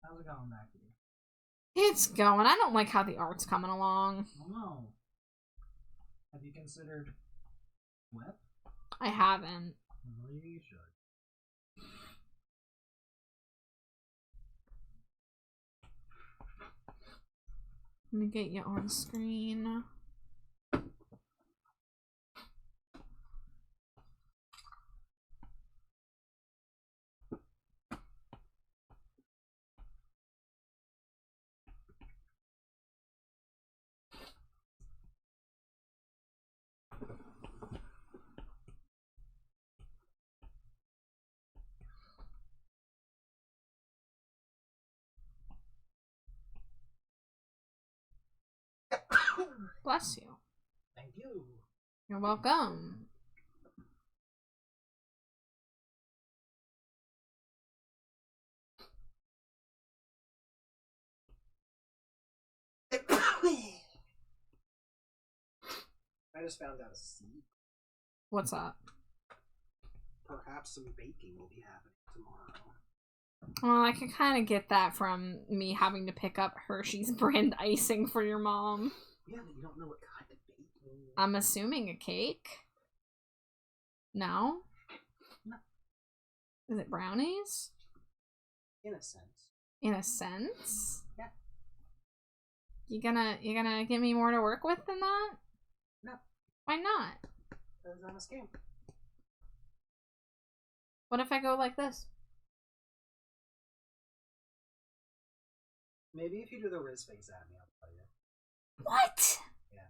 [SPEAKER 4] How's it going back here?
[SPEAKER 2] It's going. I don't like how the art's coming along.
[SPEAKER 4] Oh no. Have you considered web?
[SPEAKER 2] I haven't.
[SPEAKER 4] Well, you should.
[SPEAKER 2] Let me get you on screen. Bless you.
[SPEAKER 4] Thank you.
[SPEAKER 2] You're welcome.
[SPEAKER 4] I just found out a seed.
[SPEAKER 2] What's up?
[SPEAKER 4] Perhaps some baking will be happening tomorrow.
[SPEAKER 2] Well, I can kind of get that from me having to pick up Hershey's brand icing for your mom.
[SPEAKER 4] Yeah, but you don't know what kind of baking.
[SPEAKER 2] I'm assuming a cake? No?
[SPEAKER 4] No.
[SPEAKER 2] Is it brownies?
[SPEAKER 4] In a sense.
[SPEAKER 2] In a sense?
[SPEAKER 4] Yeah.
[SPEAKER 2] You gonna give me more to work with than that?
[SPEAKER 4] No.
[SPEAKER 2] Why not?
[SPEAKER 4] Because I'm a scam.
[SPEAKER 2] What if I go like this?
[SPEAKER 4] Maybe if you do the Riz face at me, I'll tell you.
[SPEAKER 2] What?
[SPEAKER 4] Yeah.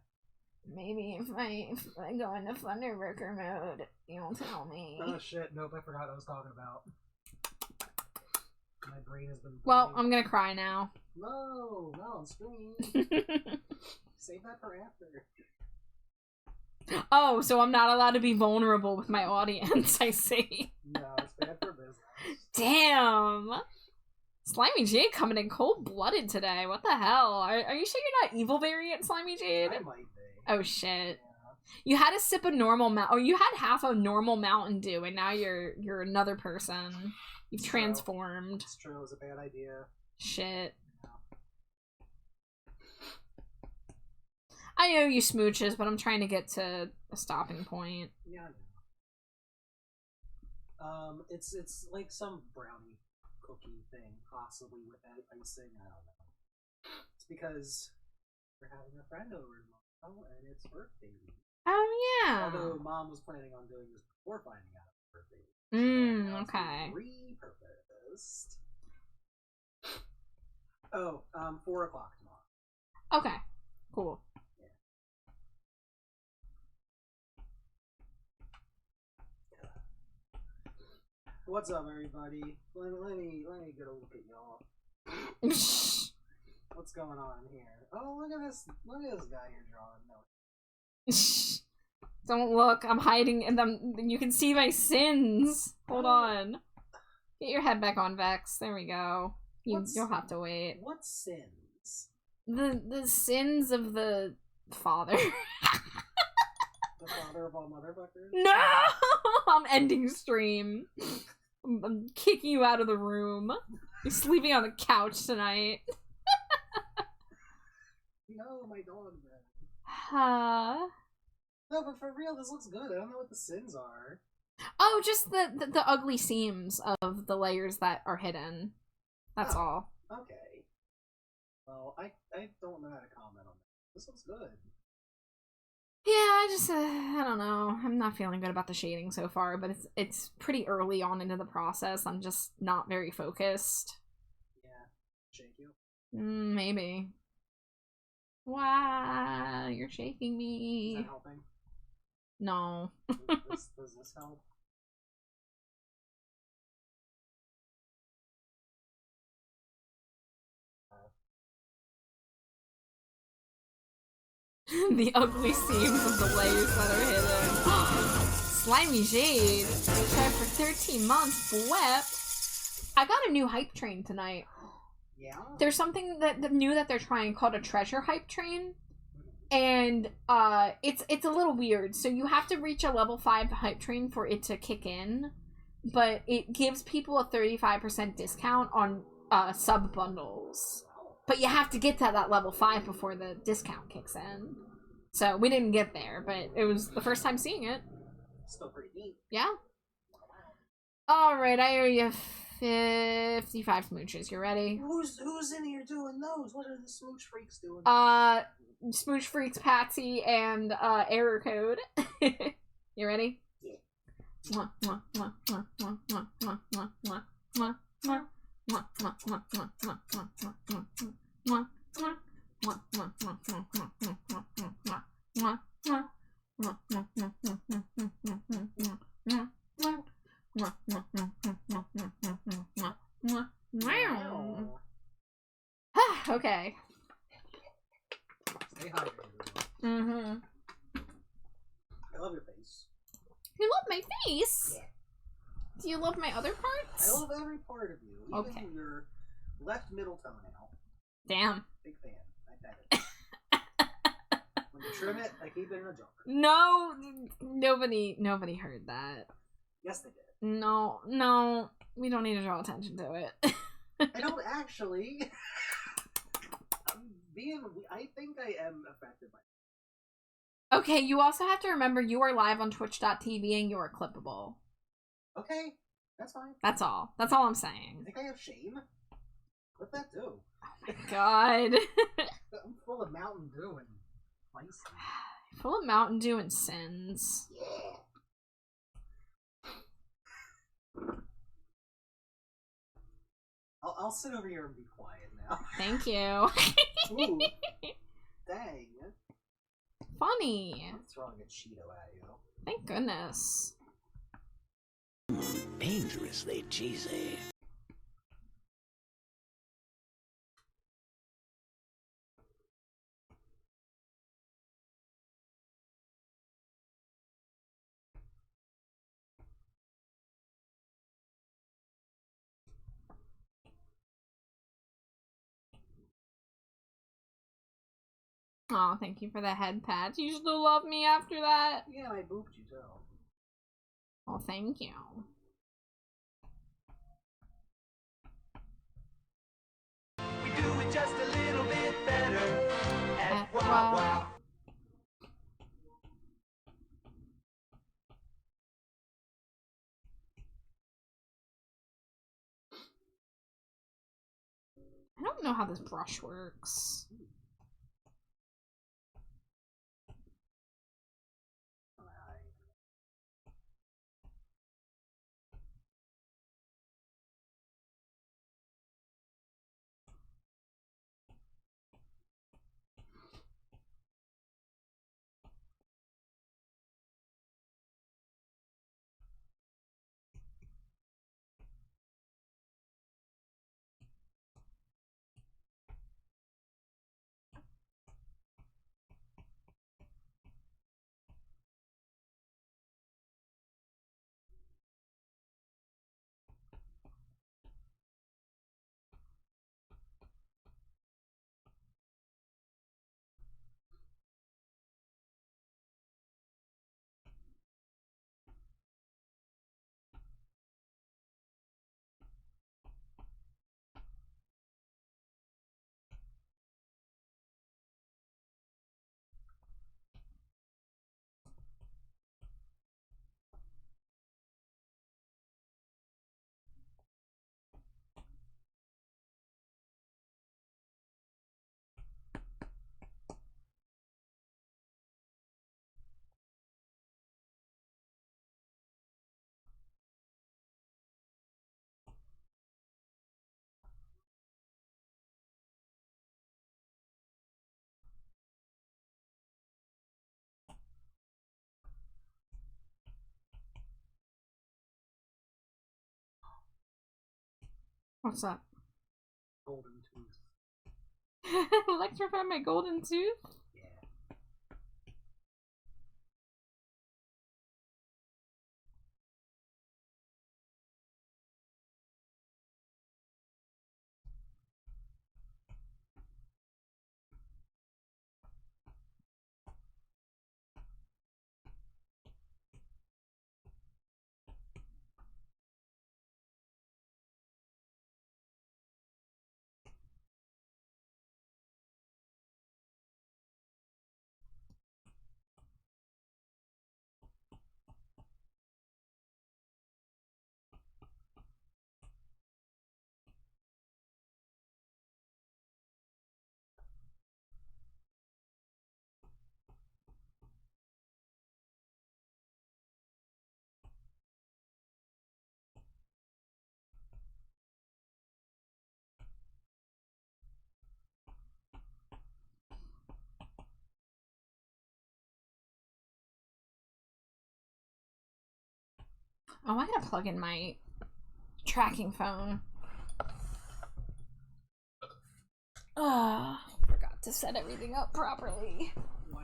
[SPEAKER 2] Maybe if I go into Thunderburger mode, you'll tell me.
[SPEAKER 4] Oh shit, nope, I forgot what I was talking about. My brain has been...
[SPEAKER 2] Well, I'm gonna cry now.
[SPEAKER 4] No, not on screen. Save that for after.
[SPEAKER 2] Oh, so I'm not allowed to be vulnerable with my audience, I see.
[SPEAKER 4] No, it's bad for business.
[SPEAKER 2] Damn! Slimy Jade coming in cold-blooded today. What the hell? Are you sure you're not evil variant, Slimy Jade?
[SPEAKER 4] I might be.
[SPEAKER 2] Oh, shit.
[SPEAKER 4] Yeah.
[SPEAKER 2] You had a sip of normal you had half a normal Mountain Dew, and now you're another person. You've transformed.
[SPEAKER 4] It's true, it was a bad idea.
[SPEAKER 2] Shit.
[SPEAKER 4] Yeah.
[SPEAKER 2] I owe you smooches, but I'm trying to get to a stopping point.
[SPEAKER 4] Yeah, I know. It's like some brownie cookie thing, possibly with that icing. I don't know. It's because we're having a friend over tomorrow, and it's birthday week.
[SPEAKER 2] Oh, yeah.
[SPEAKER 4] Although Mom was planning on doing this before finding out it's birthday week.
[SPEAKER 2] Okay.
[SPEAKER 4] Repurposed. Oh, 4 o'clock tomorrow.
[SPEAKER 2] Okay. Cool.
[SPEAKER 4] What's up, everybody? Let me get a look at y'all. What's going on here? Oh, look at this guy you're drawing. No.
[SPEAKER 2] Don't look. I'm hiding, and you can see my sins. Hold on. Get your head back on, Vex. There we go. You'll have to wait.
[SPEAKER 4] What sins?
[SPEAKER 2] The sins of the father.
[SPEAKER 4] The father of all motherfuckers?
[SPEAKER 2] No! I'm ending stream. I'm kicking you out of the room. You're sleeping on the couch tonight.
[SPEAKER 4] No, my dog, man.
[SPEAKER 2] Huh?
[SPEAKER 4] No, but for real, this looks good. I don't know what the sins are.
[SPEAKER 2] Oh, just the ugly seams of the layers that are hidden. That's all.
[SPEAKER 4] Okay. Well, I don't know how to comment on that. This looks good.
[SPEAKER 2] Yeah, I don't know. I'm not feeling good about the shading so far, but it's pretty early on into the process. I'm just not very focused.
[SPEAKER 4] Yeah. Shake you?
[SPEAKER 2] Maybe. Wow, you're shaking
[SPEAKER 4] Is
[SPEAKER 2] me.
[SPEAKER 4] that helping?
[SPEAKER 2] No.
[SPEAKER 4] Does this help?
[SPEAKER 2] The ugly seams of the layers that are hidden. Slimy Jade. Tried for 13 months, wept. I got a new hype train tonight.
[SPEAKER 4] Yeah?
[SPEAKER 2] There's something that new that they're trying called a treasure hype train. And it's a little weird. So you have to reach a level 5 hype train for it to kick in. But it gives people a 35% discount on sub bundles. But you have to get to that level 5 before the discount kicks in. So we didn't get there, but it was the first time seeing it.
[SPEAKER 4] Still pretty neat.
[SPEAKER 2] Yeah. Alright, I owe you 55 smooches. You ready?
[SPEAKER 4] Who's in here doing those? What are the smooch freaks doing?
[SPEAKER 2] Smooch Freaks, Patsy, and Error Code. You ready?
[SPEAKER 4] Yeah.
[SPEAKER 2] Mwah, mwah, mwah, mwah, mwah, mwah, mwah, mwah, mwah, mwah, mwah. Mwah, mwah, mwah, mwah, mwah, mwah, mwah, mwah, mwah, mwah. Mwah, mwah, mwah, mwah, mwah, mwah, mwah, mwah, mwah, mwah. Mwah, mwah, mwah, mwah, mwah, mwah, mwah, mwah, mwah, mwah. Mwah, mwah, mwah, mwah, mwah, mwah, mwah, mwah, mwah, mwah. Okay.
[SPEAKER 4] Stay hydrated.
[SPEAKER 2] Mm-hmm.
[SPEAKER 4] I love your face.
[SPEAKER 2] You love my face?
[SPEAKER 4] Yeah.
[SPEAKER 2] Do you love my other parts?
[SPEAKER 4] I love every part of you. Even
[SPEAKER 2] Okay.
[SPEAKER 4] your left middle toenail.
[SPEAKER 2] Damn.
[SPEAKER 4] Big fan. I bet it. When you trim it, I keep it in a jar.
[SPEAKER 2] No, nobody heard that.
[SPEAKER 4] Yes, they did.
[SPEAKER 2] No, we don't need to draw attention to it.
[SPEAKER 4] I don't actually. I think I am affected by it.
[SPEAKER 2] Okay, you also have to remember you are live on twitch.tv and you are clippable.
[SPEAKER 4] Okay, that's fine.
[SPEAKER 2] That's all I'm
[SPEAKER 4] You
[SPEAKER 2] saying.
[SPEAKER 4] think I have shame? Let that do.
[SPEAKER 2] God.
[SPEAKER 4] I'm full of Mountain Dew and spicy.
[SPEAKER 2] Full of Mountain Dew and sins.
[SPEAKER 4] Yeah. I'll sit over here and be quiet now.
[SPEAKER 2] Thank you.
[SPEAKER 4] Ooh. Dang.
[SPEAKER 2] Funny.
[SPEAKER 4] I'm throwing a Cheeto at you.
[SPEAKER 2] Thank goodness.
[SPEAKER 1] Dangerously cheesy.
[SPEAKER 2] Oh, thank you for the head pats. You still love me after that?
[SPEAKER 4] Yeah, I booped you too.
[SPEAKER 2] Oh, thank you.
[SPEAKER 5] We do it just a little bit better at Wow
[SPEAKER 2] Wow.
[SPEAKER 5] Wow.
[SPEAKER 2] I don't know how this brush works. What's that?
[SPEAKER 4] Golden tooth.
[SPEAKER 2] Electrify my golden tooth? Oh, I gotta plug in my tracking phone. Forgot to set everything up properly.
[SPEAKER 4] Wow.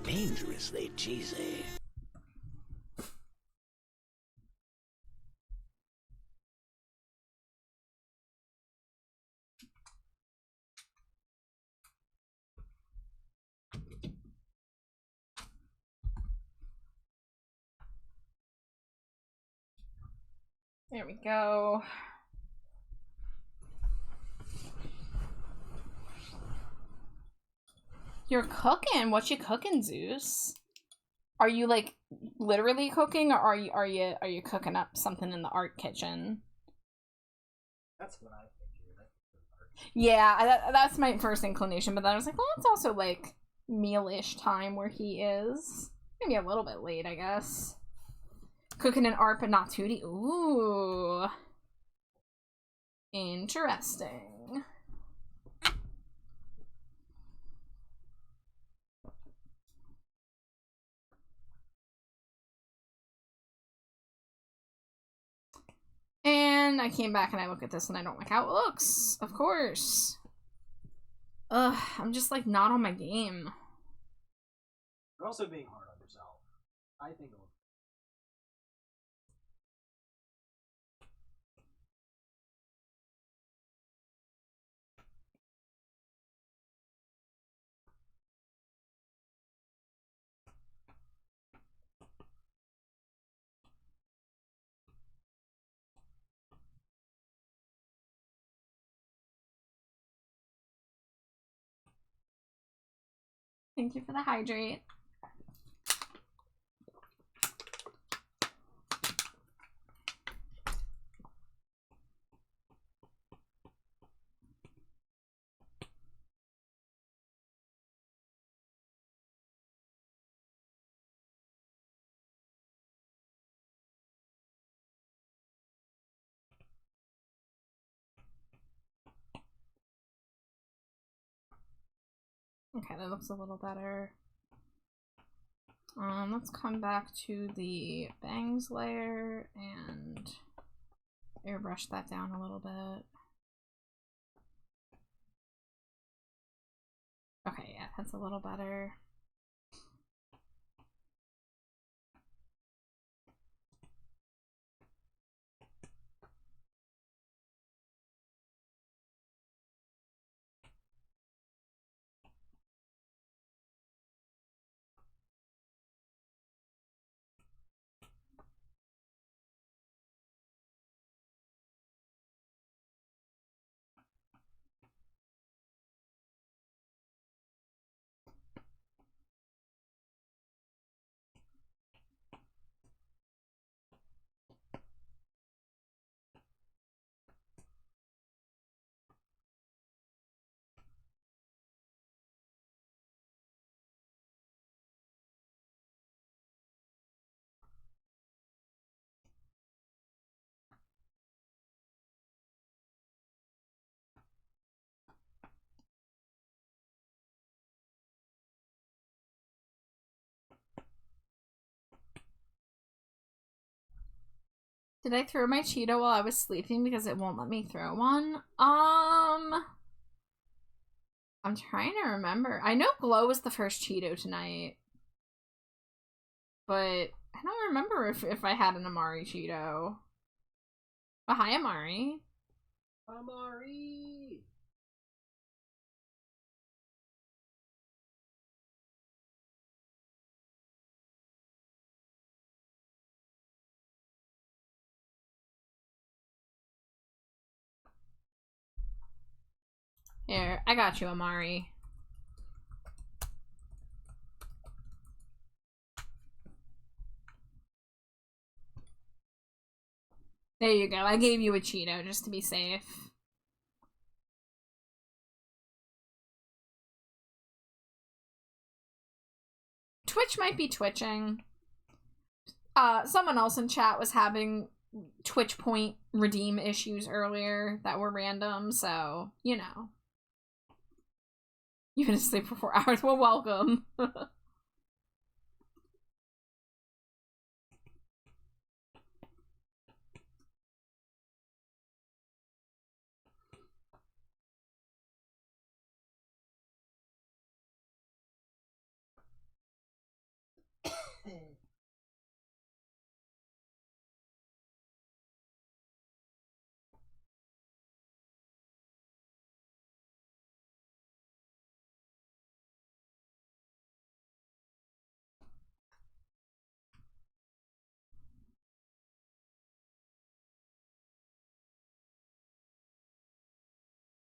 [SPEAKER 1] Dangerously cheesy.
[SPEAKER 2] There we go. You're cooking. What you cooking, Zeus? Are you like literally cooking, or are you cooking up something in the art kitchen?
[SPEAKER 4] That's what I figured.
[SPEAKER 2] Yeah, that's my first inclination, but then I was like, well, it's also like meal-ish time where he is. Maybe a little bit late, I guess. Cooking in art, but not 2D. Ooh. Interesting. And I came back and I look at this and I don't like how it looks. Of course. Ugh, I'm just like not on my game.
[SPEAKER 4] You're also being hard on yourself. I think it'll.
[SPEAKER 2] Thank you for the hydrate. Okay, that looks a little better. Let's come back to the bangs layer and airbrush that down a little bit. Okay, yeah, that's a little better. Did I throw my Cheeto while I was sleeping because it won't let me throw one? I'm trying to remember. I know Glow was the first Cheeto tonight. But I don't remember if I had an Amari Cheeto. Oh, hi, Amari.
[SPEAKER 4] Amari!
[SPEAKER 2] Here, I got you, Amari. There you go. I gave you a Cheeto just to be safe. Twitch might be twitching. Someone else in chat was having Twitch point redeem issues earlier that were random, so, you know. You've been asleep for 4 hours. Well, welcome.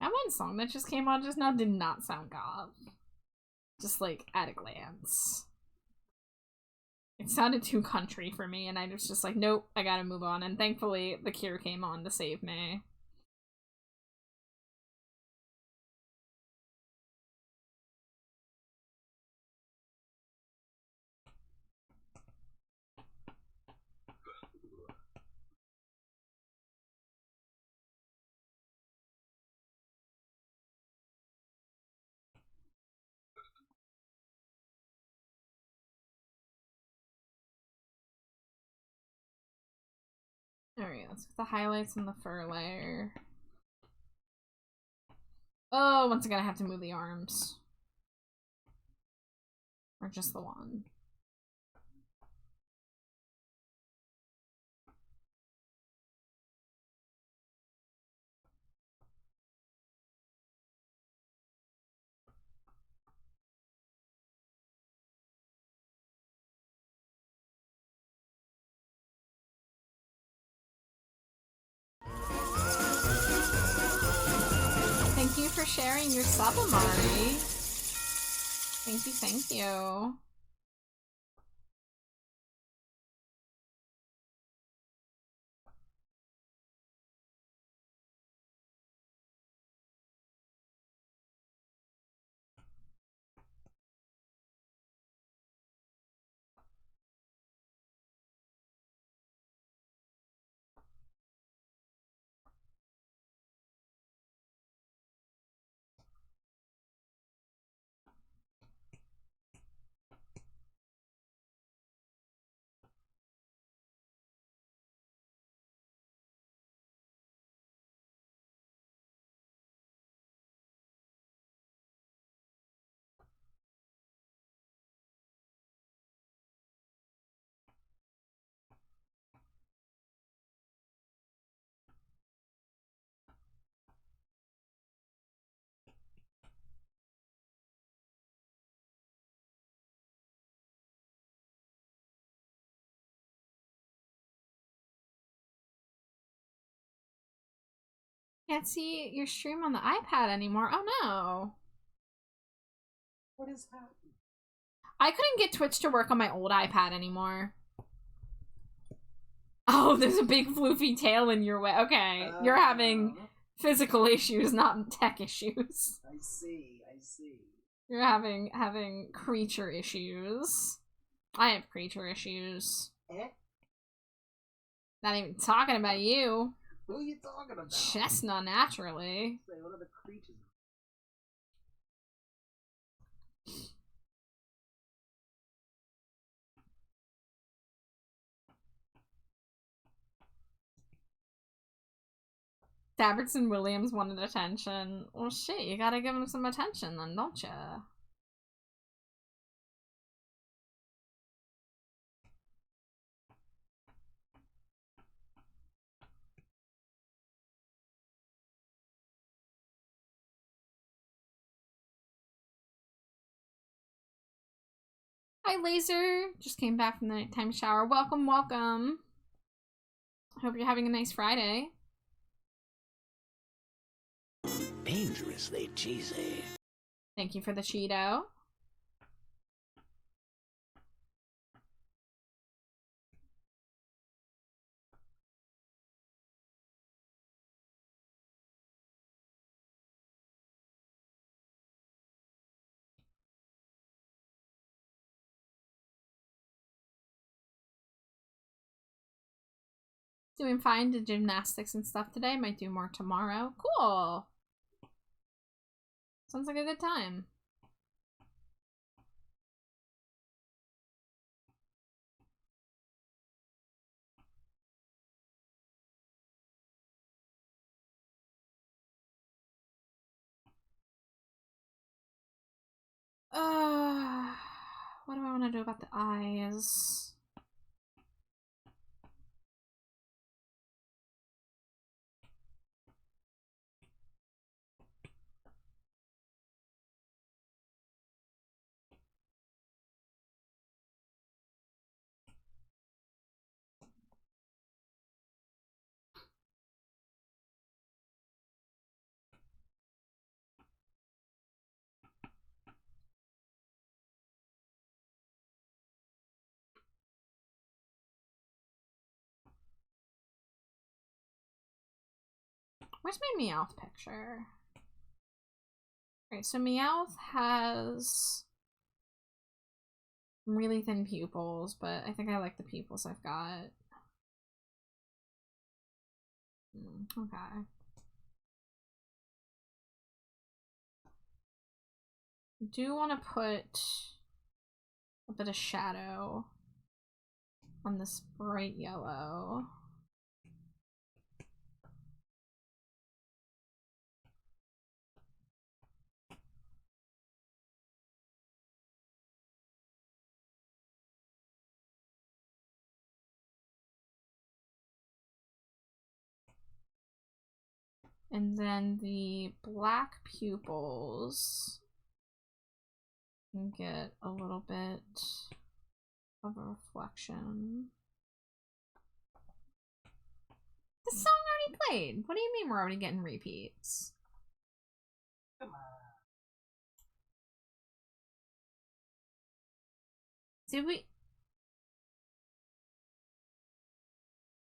[SPEAKER 2] That one song that just came on just now did not sound goth. Just like at a glance. It sounded too country for me, and I was just like, nope, I gotta move on. And thankfully, The Cure came on to save me. Alright, let's put the highlights in the fur layer. Oh, once again I have to move the arms. Or just the one. Thank you for sharing your sub, Amari. Thank you, thank you. Can't see your stream on the iPad anymore. Oh no.
[SPEAKER 4] What is happening?
[SPEAKER 2] I couldn't get Twitch to work on my old iPad anymore. Oh, there's a big floofy tail in your way. Okay, you're having physical issues, not tech issues.
[SPEAKER 4] I see, I see.
[SPEAKER 2] You're having creature issues. I have creature issues.
[SPEAKER 4] Eh?
[SPEAKER 2] Not even talking about you.
[SPEAKER 4] Who are you talking about?
[SPEAKER 2] Chestnut, naturally.
[SPEAKER 4] Say, what are the creatures?
[SPEAKER 2] Davidson Williams wanted attention. Well, shit, you gotta give him some attention then, don't ya? Hi, Laser. Just came back from the nighttime shower. Welcome, welcome. Hope you're having a nice Friday.
[SPEAKER 1] Dangerously cheesy.
[SPEAKER 2] Thank you for the Cheeto. Doing fine. Did gymnastics and stuff today. Might do more tomorrow. Cool. Sounds like a good time. What do I want to do about the eyes? Where's my Meowth picture? Alright, so Meowth has really thin pupils, but I think I like the pupils I've got. Okay. I do want to put a bit of shadow on this bright yellow. And then the black pupils can get a little bit of a reflection. This song already played. What do you mean we're already getting repeats?
[SPEAKER 4] Come on.
[SPEAKER 2] Did we?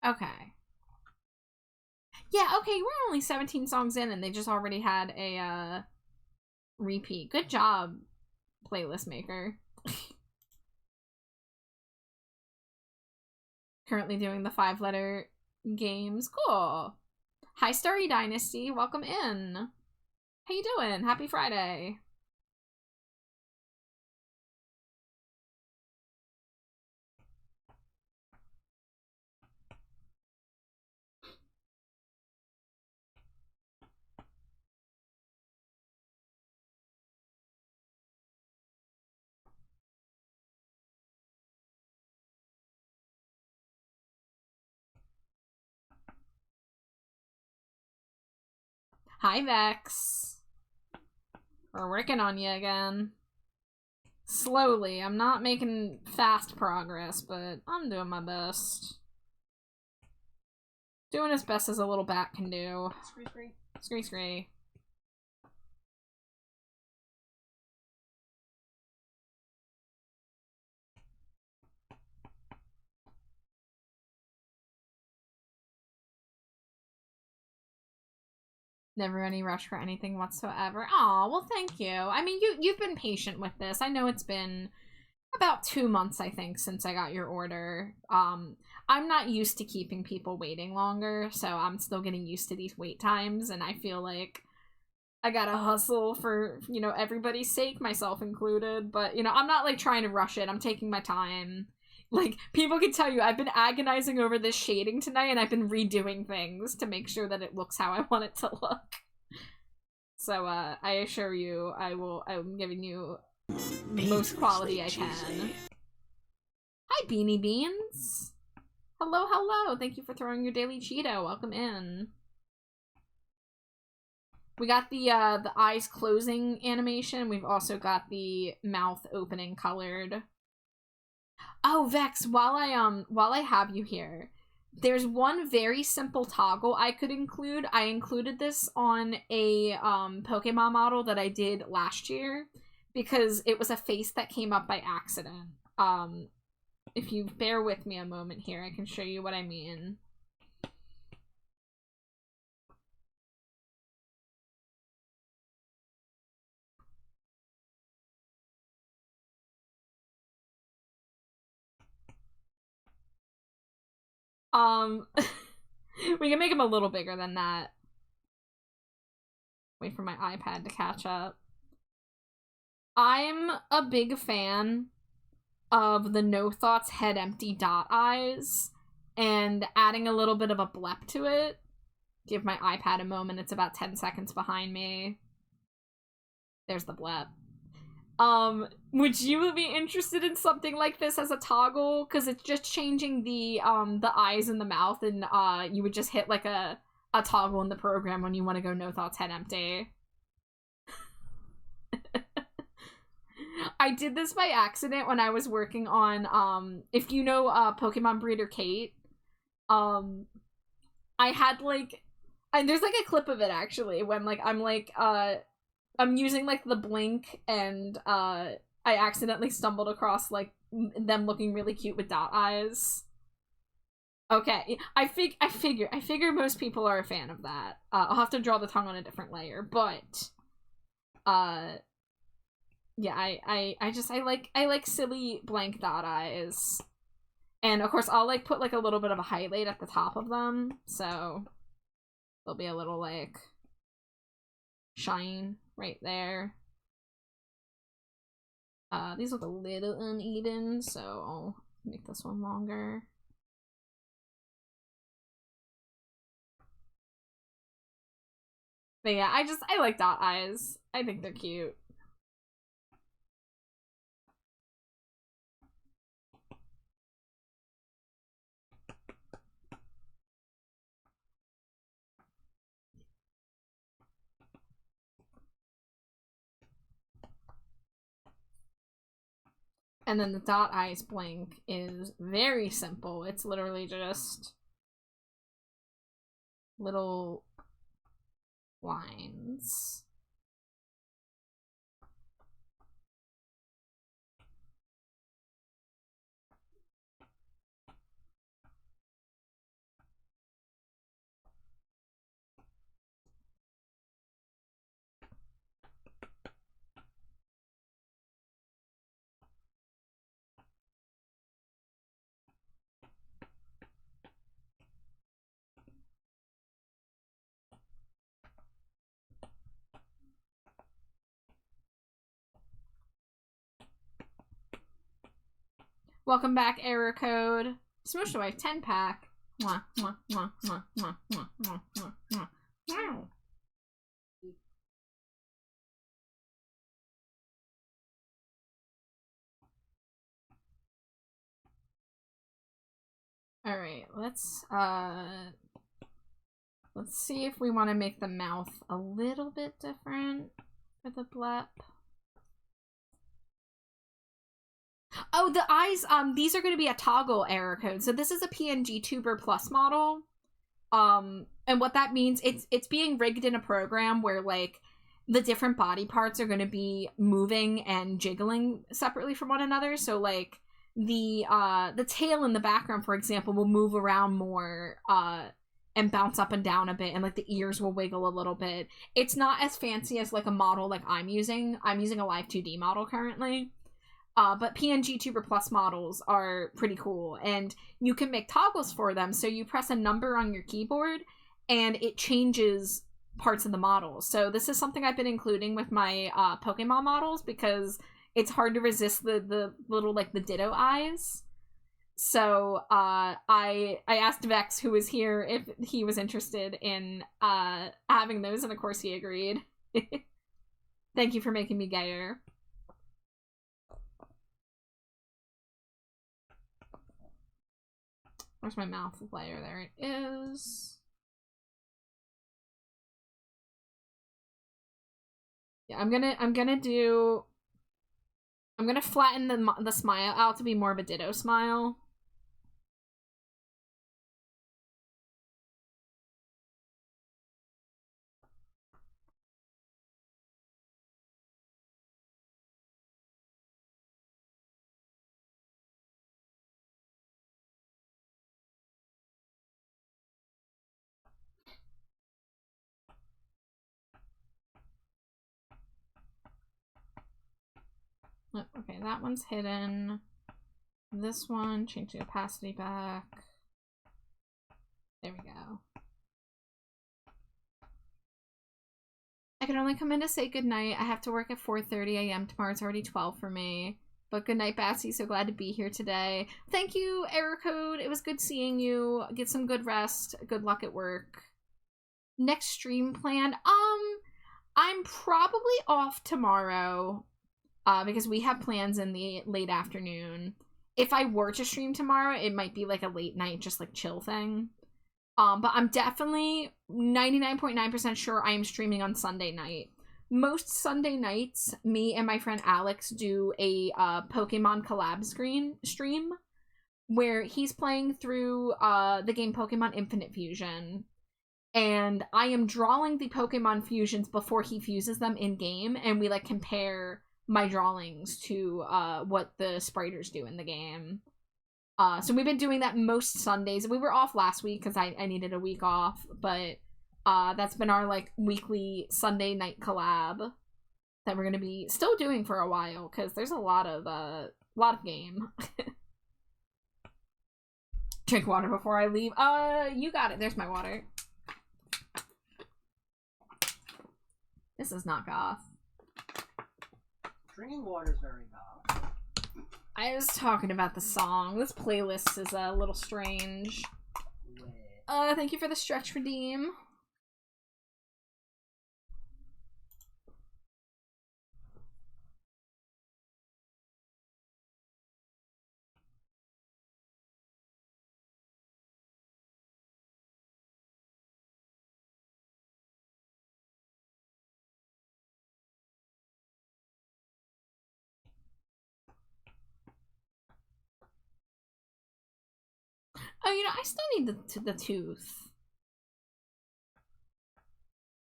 [SPEAKER 2] Okay. Yeah, okay, we're only 17 songs in and they just already had a repeat. Good job, playlist maker. Currently doing the 5-letter games. Cool. Hi, Starry Dynasty. Welcome in. How you doing? Happy Friday. Hi, Vex. We're working on you again. Slowly. I'm not making fast progress, but I'm doing my best. Doing as best as a little bat can do.
[SPEAKER 4] Scree scree.
[SPEAKER 2] Scree scree. Never any rush for anything whatsoever. Aw, well thank you. I mean, you've been patient with this. I know it's been about 2 months, I think, since I got your order. I'm not used to keeping people waiting longer, so I'm still getting used to these wait times, and I feel like I gotta hustle for, you know, everybody's sake, myself included, but, you know, I'm not, like, trying to rush it. I'm taking my time. Like, people can tell you, I've been agonizing over this shading tonight, and I've been redoing things to make sure that it looks how I want it to look. So, I assure you, I'm giving you the most quality I can. Hi, Beanie Beans! Hello, hello! Thank you for throwing your daily Cheeto. Welcome in. We got the eyes closing animation. We've also got the mouth opening colored. Oh, Vex, while I have you here, there's one very simple toggle I could include. I included this on a Pokemon model that I did last year because it was a face that came up by accident. If you bear with me a moment here, I can show you what I mean. We can make him a little bigger than that. Wait for my iPad to catch up. I'm a big fan of the No Thoughts Head Empty dot eyes and adding a little bit of a blep to it. Give my iPad a moment. It's about 10 seconds behind me. There's the blep. Would you be interested in something like this as a toggle? Because it's just changing the eyes and the mouth, and you would just hit like a toggle in the program when you want to go No Thoughts Head Empty. I did this by accident when I was working on if you know Pokemon Breeder Kate. I had like, and there's like a clip of it actually when like I'm using like the blink and I accidentally stumbled across like them looking really cute with dot eyes. Okay, I figure most people are a fan of that. I'll have to draw the tongue on a different layer, but yeah, I like silly blank dot eyes. And of course I'll like put like a little bit of a highlight at the top of them, so there'll be a little like shine right there. These look a little uneven, so I'll make this one longer. But yeah, I like dot eyes. I think they're cute. And then the dot eyes blink is very simple. It's literally just little lines. Welcome back, error code. Smush Wife 10 pack. Mwah, mwah, mwah, mwah, mwah, mwah, mwah, mwah, mwah. Wow. Alright, let's see if we want to make the mouth a little bit different for the blep. Oh, the eyes, these are going to be a toggle error code. So this is a PNG Tuber Plus model. And what that means, it's being rigged in a program where, like, the different body parts are going to be moving and jiggling separately from one another. So, like, the tail in the background, for example, will move around more, and bounce up and down a bit, and, like, the ears will wiggle a little bit. It's not as fancy as, like, a model like I'm using. I'm using a Live 2D model currently. But PNG Tuber Plus models are pretty cool, and you can make toggles for them. So you press a number on your keyboard, and it changes parts of the model. So this is something I've been including with my Pokemon models, because it's hard to resist the little, like, the Ditto eyes. So I asked Vex, who was here, if he was interested in having those, and of course he agreed. Thank you for making me gayer. Where's my mouth layer? There it is. Yeah, I'm gonna flatten the smile out to be more of a Ditto smile. Oh, okay, that one's hidden. This one, change the opacity back. There we go. I can only come in to say goodnight. I have to work at 4:30 a.m. tomorrow. It's already 12 for me. But good night, Batsy. So glad to be here today. Thank you, Error Code. It was good seeing you. Get some good rest. Good luck at work. Next stream plan. I'm probably off tomorrow. Because we have plans in the late afternoon. If I were to stream tomorrow, it might be like a late night, just like chill thing. But I'm definitely 99.9% sure I am streaming on Sunday night. Most Sunday nights, me and my friend Alex do a Pokemon collab stream where he's playing through the game Pokemon Infinite Fusion. And I am drawing the Pokemon fusions before he fuses them in game, and we like compare my drawings to what the spriters do in the game. So we've been doing that most Sundays. We were off last week because I needed a week off, but that's been our like weekly Sunday night collab that we're gonna be still doing for a while because there's a lot of game. Drink water before I leave. You got it. There's my water. This is not goth.
[SPEAKER 4] Drinking water is very goth.
[SPEAKER 2] I was talking about the song. This playlist is a little strange. Thank you for the stretch redeem. Oh, you know, I still need the tooth.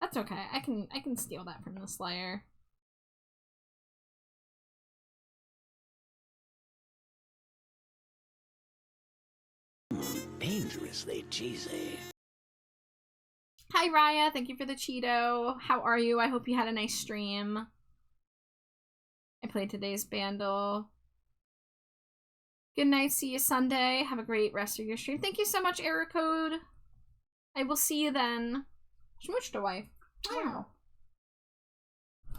[SPEAKER 2] That's okay. I can steal that from the Slayer.
[SPEAKER 1] Dangerously cheesy.
[SPEAKER 2] Hi, Raya. Thank you for the Cheeto. How are you? I hope you had a nice stream. I played today's Bandle. Good night. See you Sunday. Have a great rest of your stream. Thank you so much, Error Code. I will see you then. Schmooch to wife. Wow.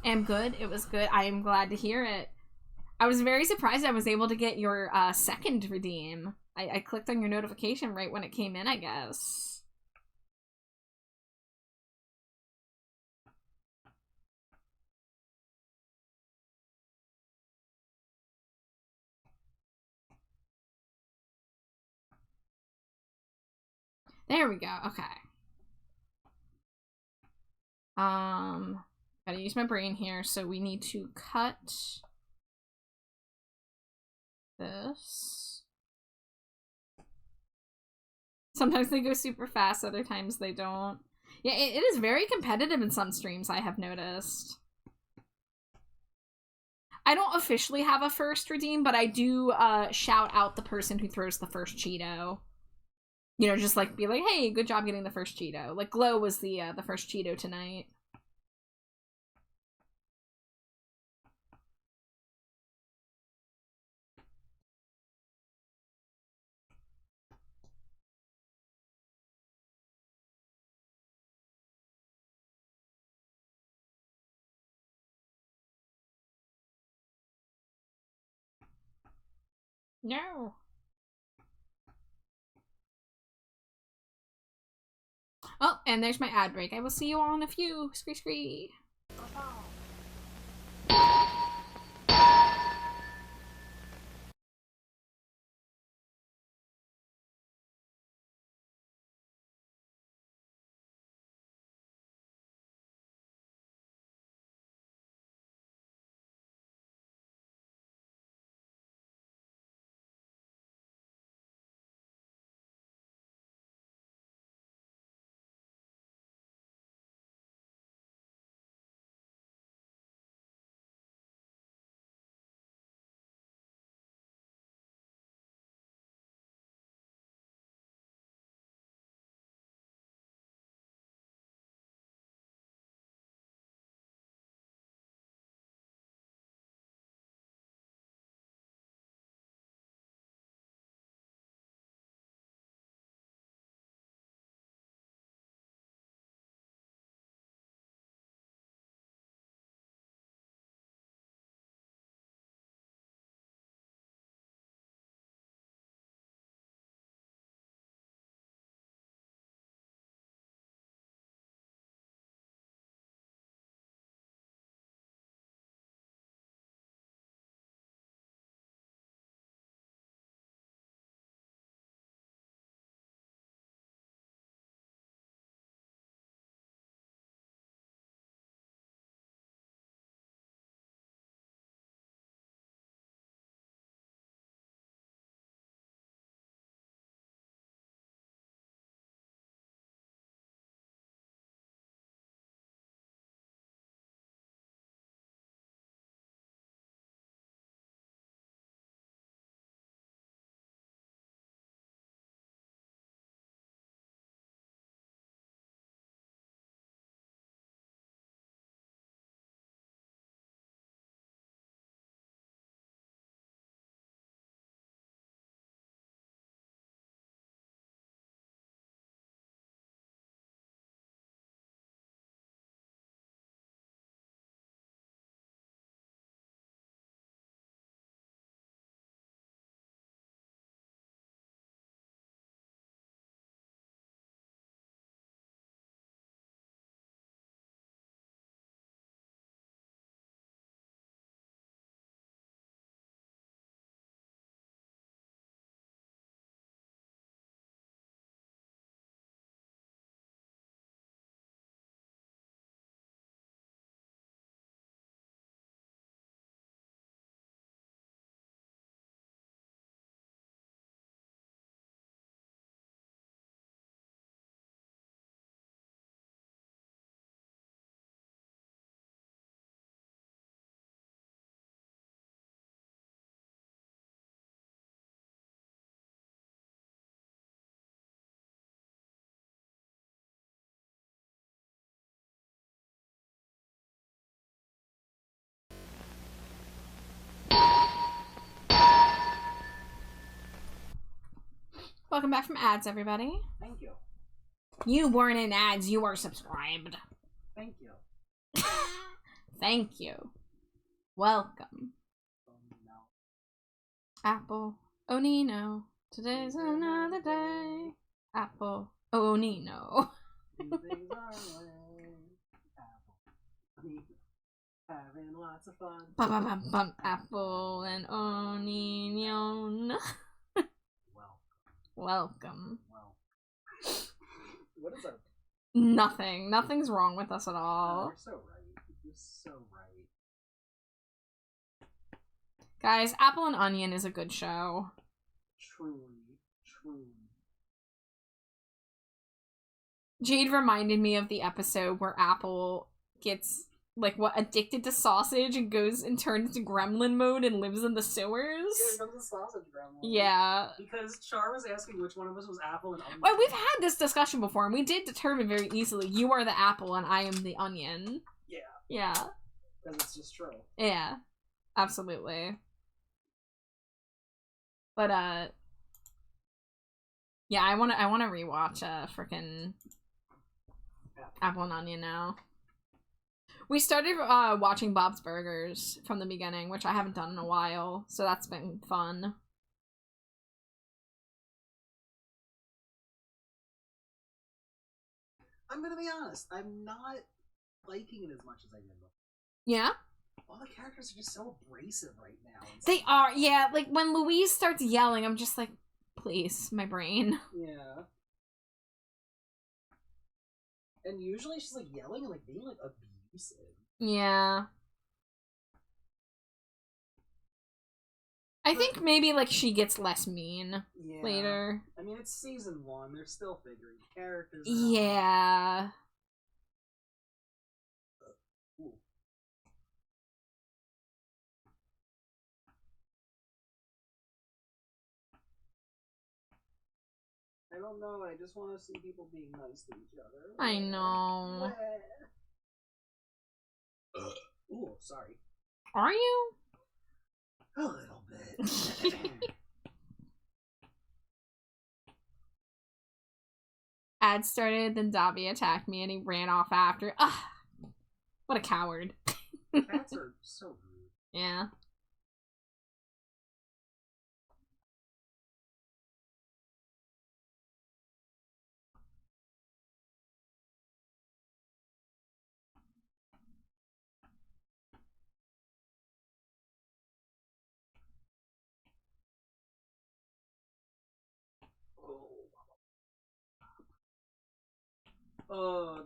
[SPEAKER 2] I'm good. It was good. I am glad to hear it. I was very surprised I was able to get your second redeem. I clicked on your notification right when it came in, I guess. There we go. Okay. Gotta use my brain here. So we need to cut this. Sometimes they go super fast, other times they don't. Yeah, it is very competitive in some streams, I have noticed. I don't officially have a first redeem, but I do shout out the person who throws the first Cheeto. You know, just like be like, hey, good job getting the first Cheeto. Like Glow was the first Cheeto tonight. No. Oh, and there's my ad break. I will see you all in a few. Scree scree. Welcome back from ads, everybody.
[SPEAKER 4] Thank you.
[SPEAKER 2] You weren't in ads, you are subscribed.
[SPEAKER 4] Thank you.
[SPEAKER 2] Thank you. Welcome.
[SPEAKER 4] No.
[SPEAKER 2] Apple. Oh, Nino. Today's another day. Apple. Oh, Nino.
[SPEAKER 4] These things are way. Apple. Me. Having lots of fun.
[SPEAKER 2] Ba-ba-bum-bum. Apple and onion. Welcome.
[SPEAKER 4] Well. What is our...
[SPEAKER 2] Nothing. Nothing's wrong with us at all.
[SPEAKER 4] You're so right. You're so right.
[SPEAKER 2] Guys, Apple and Onion is a good show.
[SPEAKER 4] Truly. Truly.
[SPEAKER 2] Jade reminded me of the episode where Apple gets, like, addicted to sausage and goes and turns to gremlin mode and lives in the sewers.
[SPEAKER 4] Here comes the sausage gremlin.
[SPEAKER 2] Yeah.
[SPEAKER 4] Because Char was asking which one of us was Apple and Onion.
[SPEAKER 2] Well, we've had this discussion before, and we did determine very easily you are the apple and I am the onion.
[SPEAKER 4] Yeah.
[SPEAKER 2] Yeah.
[SPEAKER 4] Because it's just true.
[SPEAKER 2] Yeah. Absolutely. But, yeah, I wanna rewatch, frickin' Apple and Onion now. We started, watching Bob's Burgers from the beginning, which I haven't done in a while, so that's been fun.
[SPEAKER 4] I'm gonna be honest, I'm not liking it as much as I did before.
[SPEAKER 2] Yeah?
[SPEAKER 4] All the characters are just so abrasive right now.
[SPEAKER 2] They are, yeah, like, when Louise starts yelling, I'm just like, please, my brain.
[SPEAKER 4] Yeah. And usually she's like yelling and like being like abusive.
[SPEAKER 2] Yeah. I think maybe, like, she gets less mean later.
[SPEAKER 4] I mean, it's season 1. They're still figuring characters out.
[SPEAKER 2] Yeah.
[SPEAKER 4] Ooh. I don't know. I just want to see people being nice to each other.
[SPEAKER 2] I know.
[SPEAKER 4] Ooh, sorry.
[SPEAKER 2] Are you?
[SPEAKER 4] A little bit.
[SPEAKER 2] Ad started, then Davi attacked me, and he ran off after. Ugh. What a coward.
[SPEAKER 4] Cats are so rude.
[SPEAKER 2] Yeah.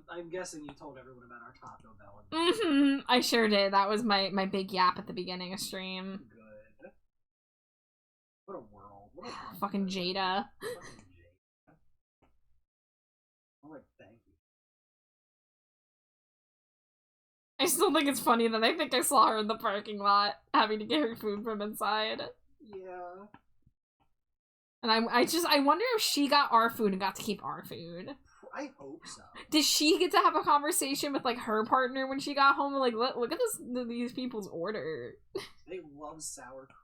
[SPEAKER 4] I'm guessing you told everyone about our Taco Bell.
[SPEAKER 2] I sure did. That was my big yap at the beginning of stream.
[SPEAKER 4] Good. What a world. What a
[SPEAKER 2] Fucking Jada.
[SPEAKER 4] Fucking Jada. I'm like, thank you.
[SPEAKER 2] I still think it's funny that I think I saw her in the parking lot having to get her food from inside.
[SPEAKER 4] Yeah.
[SPEAKER 2] And I wonder if she got our food and got to keep our food.
[SPEAKER 4] I hope so.
[SPEAKER 2] Did she get to have a conversation with, like, her partner when she got home? Like, look at these people's order.
[SPEAKER 4] They love sour cream.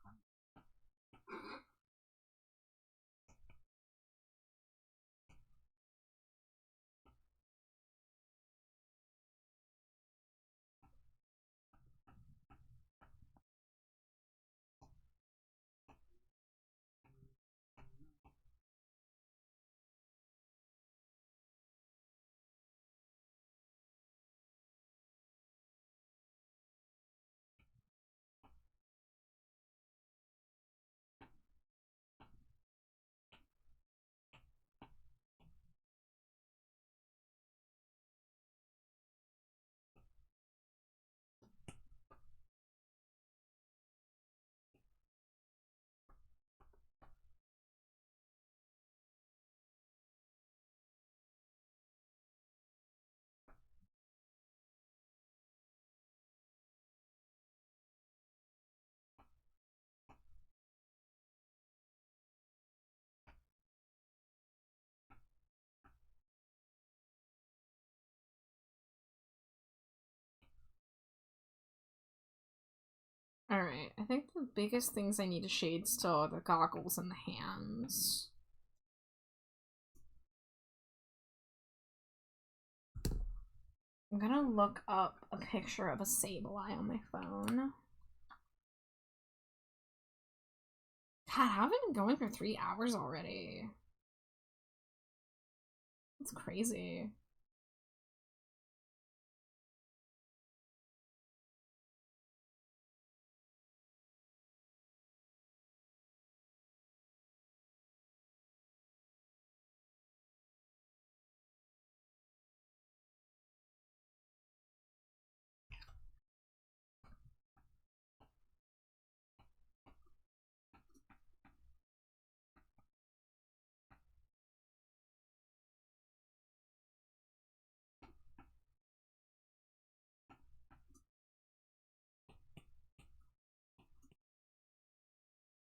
[SPEAKER 2] Alright, I think the biggest things I need to shade still are the goggles and the hands. I'm gonna look up a picture of a Sableye on my phone. God, how have I been going for 3 hours already? That's crazy.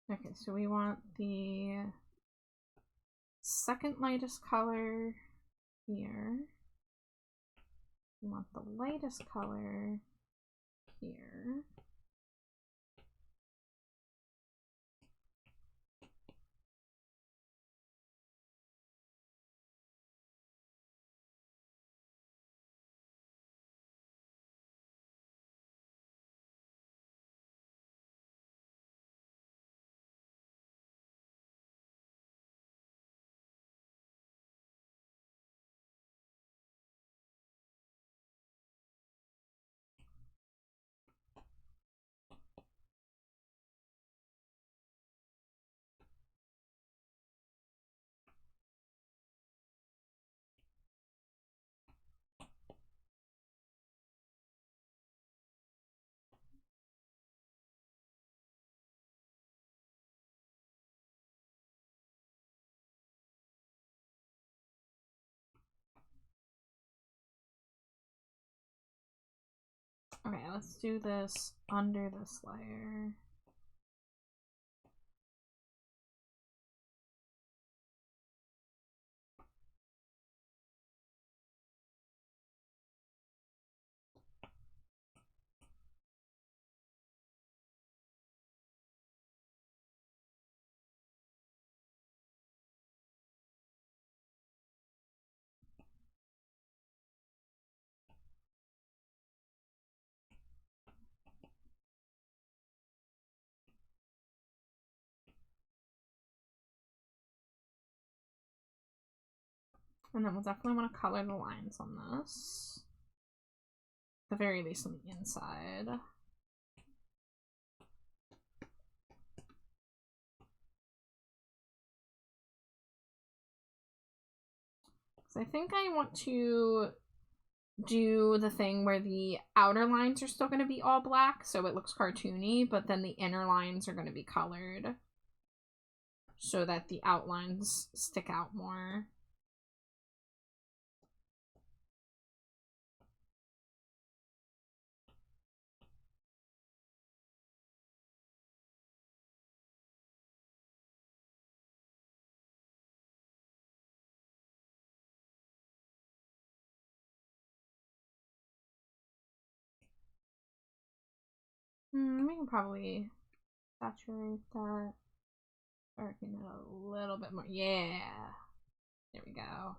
[SPEAKER 2] Okay, so we want the second lightest color here. We want the lightest color here. Okay, let's do this under this layer. And then we'll definitely want to color the lines on this. At the very least on the inside. So I think I want to do the thing where the outer lines are still going to be all black, so it looks cartoony, but then the inner lines are going to be colored so that the outlines stick out more. We can probably saturate that. Darken it a little bit more. Yeah. There we go.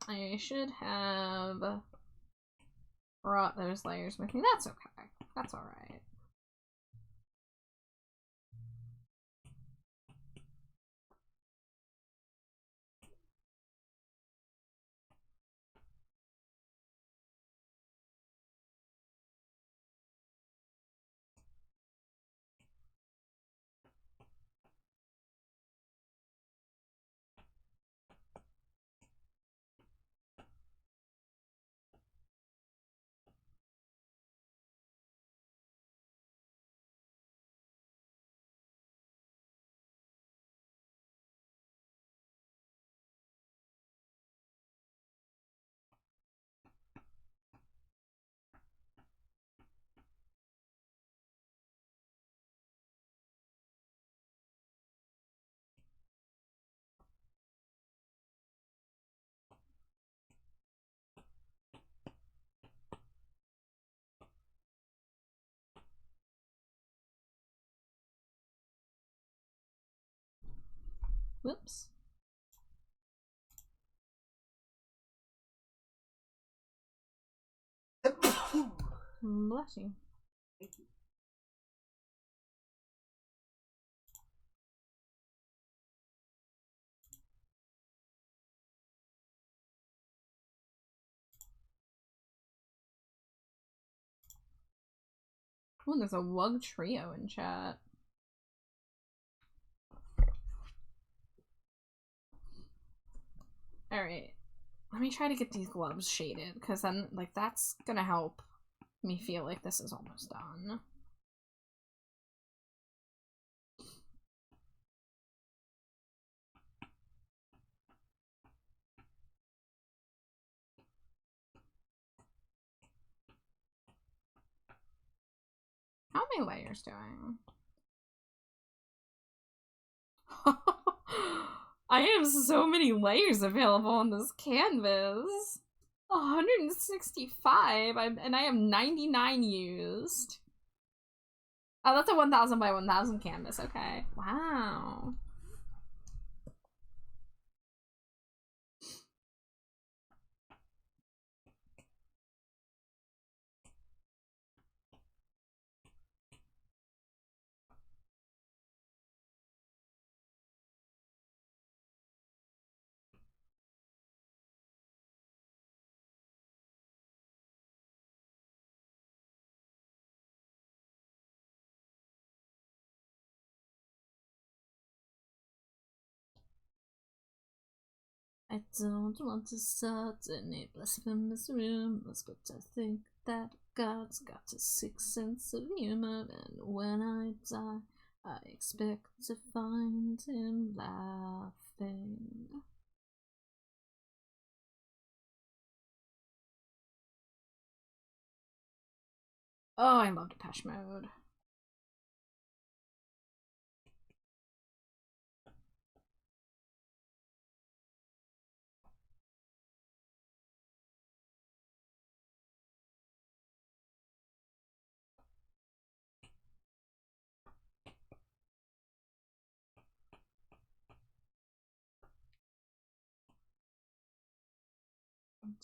[SPEAKER 2] I should have brought those layers with me. That's okay. That's alright. Whoops. Bless you.
[SPEAKER 4] Thank you.
[SPEAKER 2] Oh, there's a Wug Trio in chat. Alright. Let me try to get these gloves shaded, because then, like, that's gonna help me feel like this is almost done. How are my layers doing? I have so many layers available on this canvas. 165, and I have 99 used. Oh, that's a 1000 by 1000 canvas. Okay. Wow. I don't want to start any blasphemous rumors, but I think that God's got a sixth sense of humor, and when I die, I expect to find him laughing. Oh, I love Depeche Mode.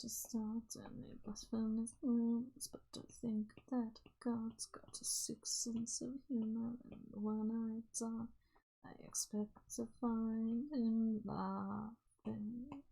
[SPEAKER 2] Just start any blasphemous rumors, but I think that God's got a sixth sense of humor, and when I die, I expect to find him laughing.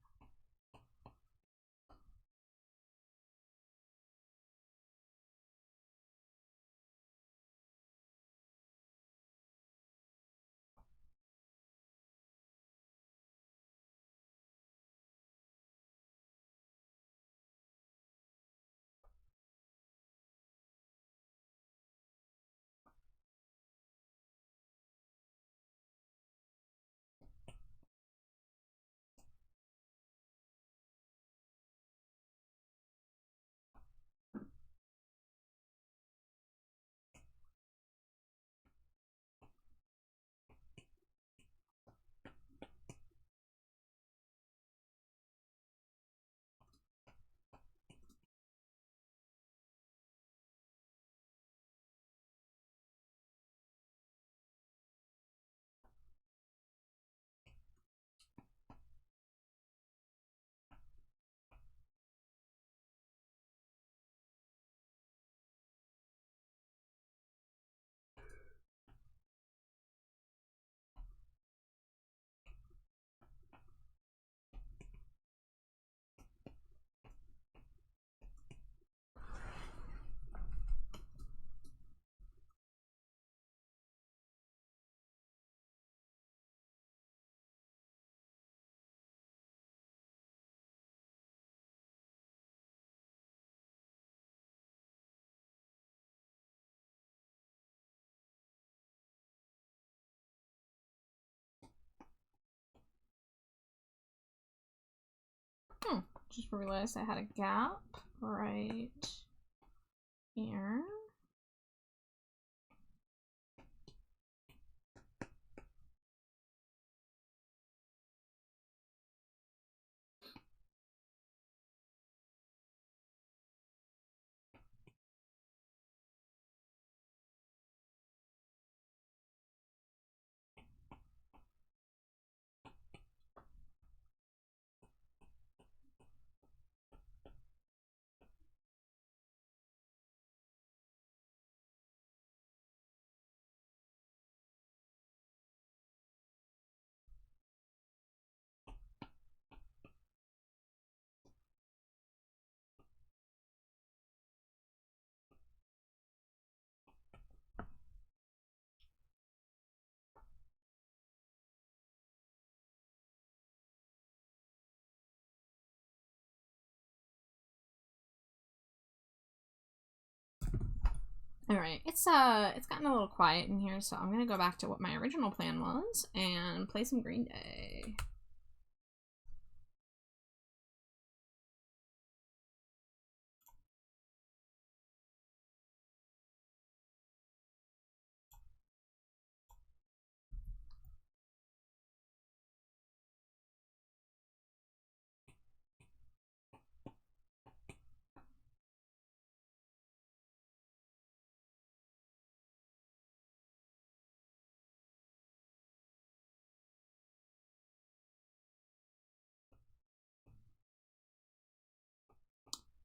[SPEAKER 2] Just realized I had a gap right here. Alright, it's gotten a little quiet in here, so I'm gonna go back to what my original plan was and play some Green Day.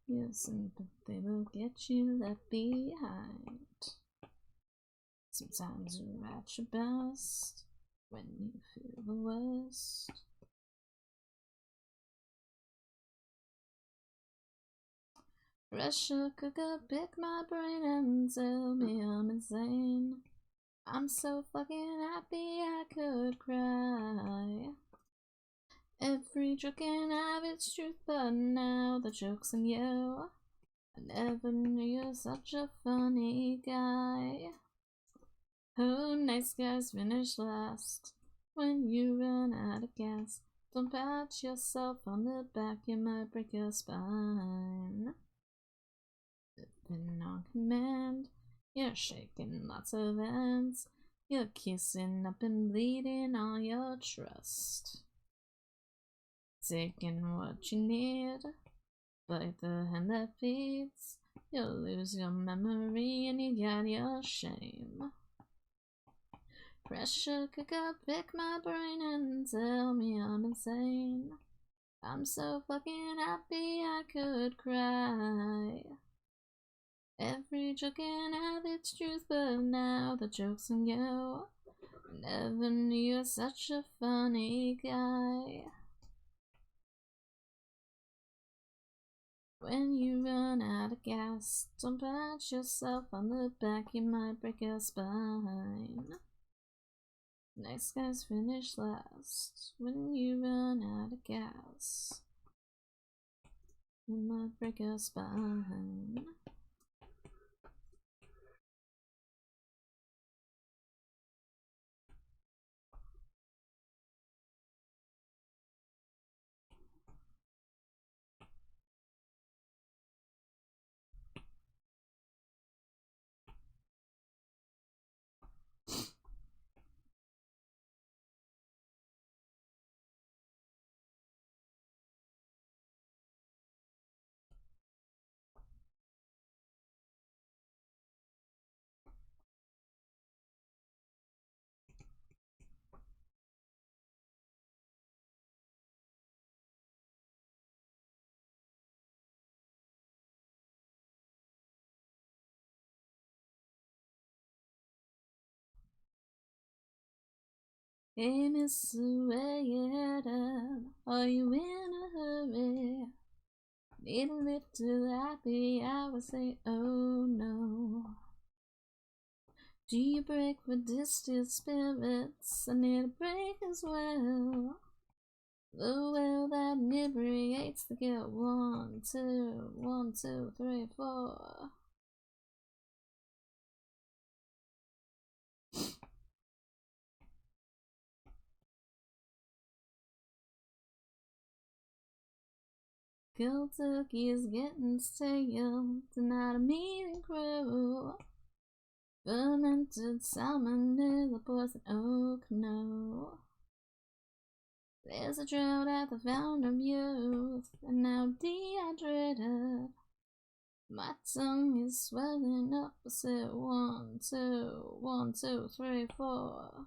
[SPEAKER 2] Yes, and they will get you left behind. Sometimes you're at your best when you feel the worst. Pressure cooker, pick my brain and tell me I'm insane. I'm so fucking happy I could cry. Every joke can have its truth, but now the joke's on you. I never knew you're such a funny guy. Oh, nice guys finish last. When you run out of gas, don't pat yourself on the back, you might break your spine. Living on command, you're shaking lots of hands. You're kissing up and bleeding all your trust. Taking what you need, bite the hand that feeds. You'll lose your memory and you got your shame. Pressure cooker, pick my brain and tell me I'm insane. I'm so fucking happy I could cry. Every joke can have its truth, but now the joke's on you. Never knew you're such a funny guy. When you run out of gas, don't pat yourself on the back, you might break your spine. Nice guys finish last. When you run out of gas, you might break your spine. Hey, Mr. Way are you in a hurry? Need a little happy hour, say oh no. Do you break with distilled spirits? I need a break as well. The well that inebriates the guilt. 1, 2, 1, 2, 3, 4. Cold turkey is getting stale. Tonight a meeting crew. Fermented salmon is a poison oak, no. There's a drought at the fountain of youth, and now dehydrated. My tongue is swelling up. I said 1, 2, 1, 2, 3, 4.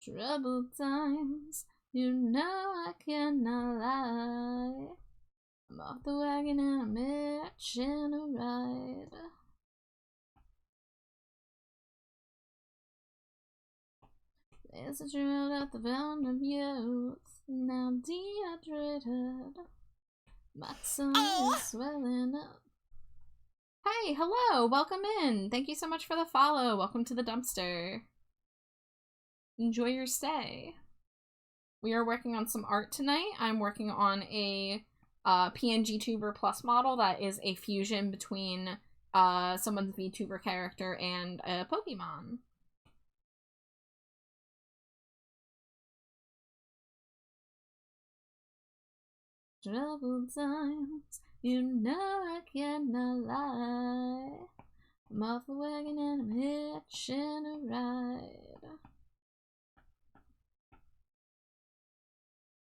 [SPEAKER 2] Troubled times, you know I cannot lie. I'm off the wagon and I'm itching a ride. There's a drought at the fountain of youth, now dehydrated. My tongue is swelling up. Hey, hello, welcome in. Thank you so much for the follow. Welcome to the dumpster. enjoy your stay. We are working on some art tonight. I'm working on a PNG Tuber Plus model that is a fusion between someone's VTuber character and a Pokemon. Troubled times, you know I cannot lie. I'm off the wagon and I'm hitching a ride.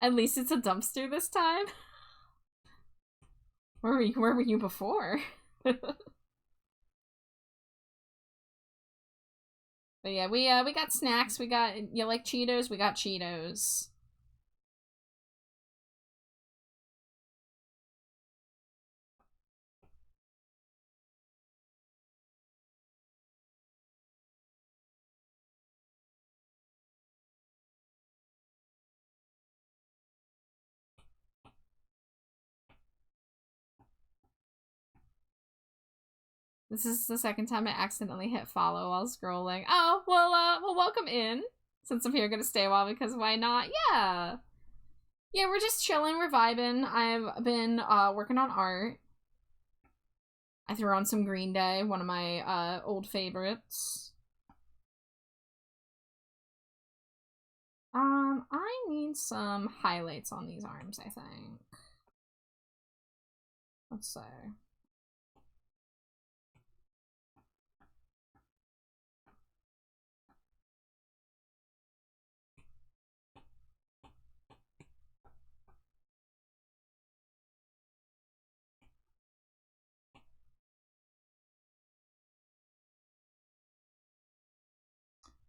[SPEAKER 2] At least it's a dumpster this time. Where were you before? But yeah, we got snacks. We got, you like Cheetos? We got Cheetos. This is the second time I accidentally hit follow while scrolling. Oh, well, welcome in. Since I'm here, gonna stay a while because why not? Yeah. Yeah, we're just chilling, we're vibing. I've been working on art. I threw on some Green Day, one of my old favorites. I need some highlights on these arms, I think. Let's see.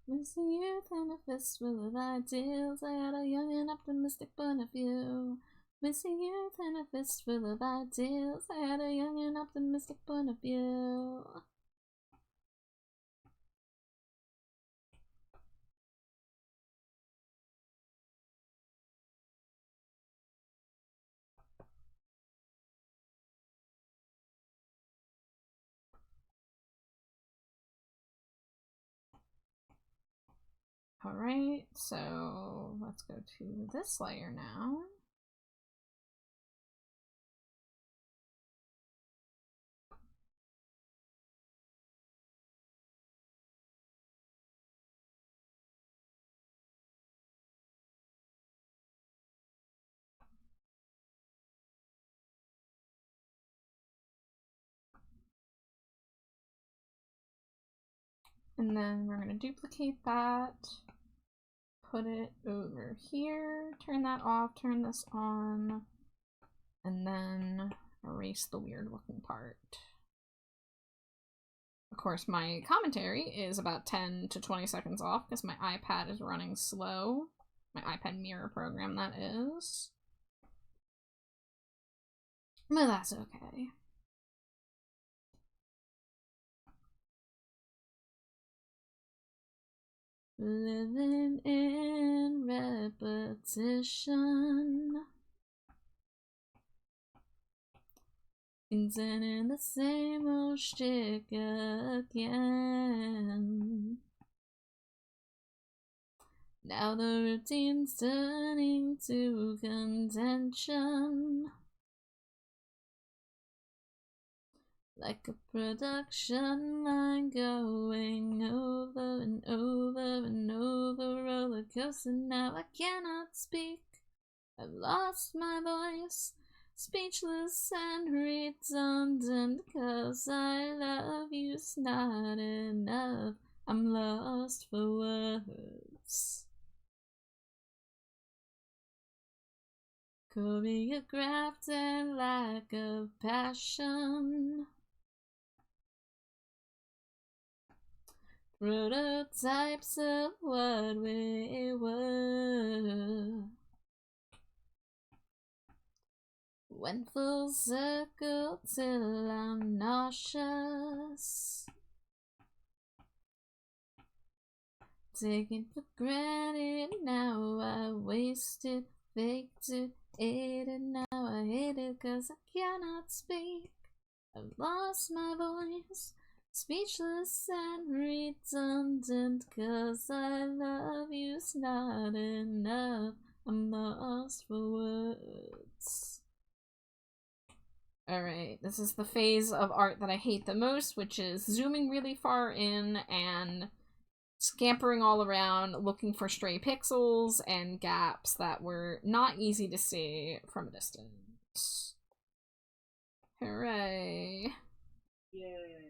[SPEAKER 2] Missing youth and a fistful of ideals. I had a young and optimistic point of view. Missing youth and a fistful of ideals. I had a young and optimistic point of view. Alright, so let's go to this layer now. And then we're going to duplicate that, put it over here, turn that off, turn this on, and then erase the weird looking part. Of course, my commentary is about 10 to 20 seconds off because my iPad is running slow. My iPad mirror program, that is. But that's okay. Living in repetition. Containing the same old shtick again. Now the routine's turning to contention. Like a production line going over and over and over, roller coaster. Now I cannot speak. I've lost my voice, speechless and redundant. 'Cause I love you's not enough. I'm lost for words. Choreographed and lack of passion. Prototypes of what we were. Went full circle till I'm nauseous. Taken for granted, now I wasted, faked it, ate it, now I hate it 'cause I cannot speak. I've lost my voice, Speechless and redundant, 'cause I love you's not enough. I'm lost for words. Alright, this is the phase of art that I hate the most, which is zooming really far in and scampering all around, looking for stray pixels and gaps that were not easy to see from a distance. Hooray.
[SPEAKER 4] Yay.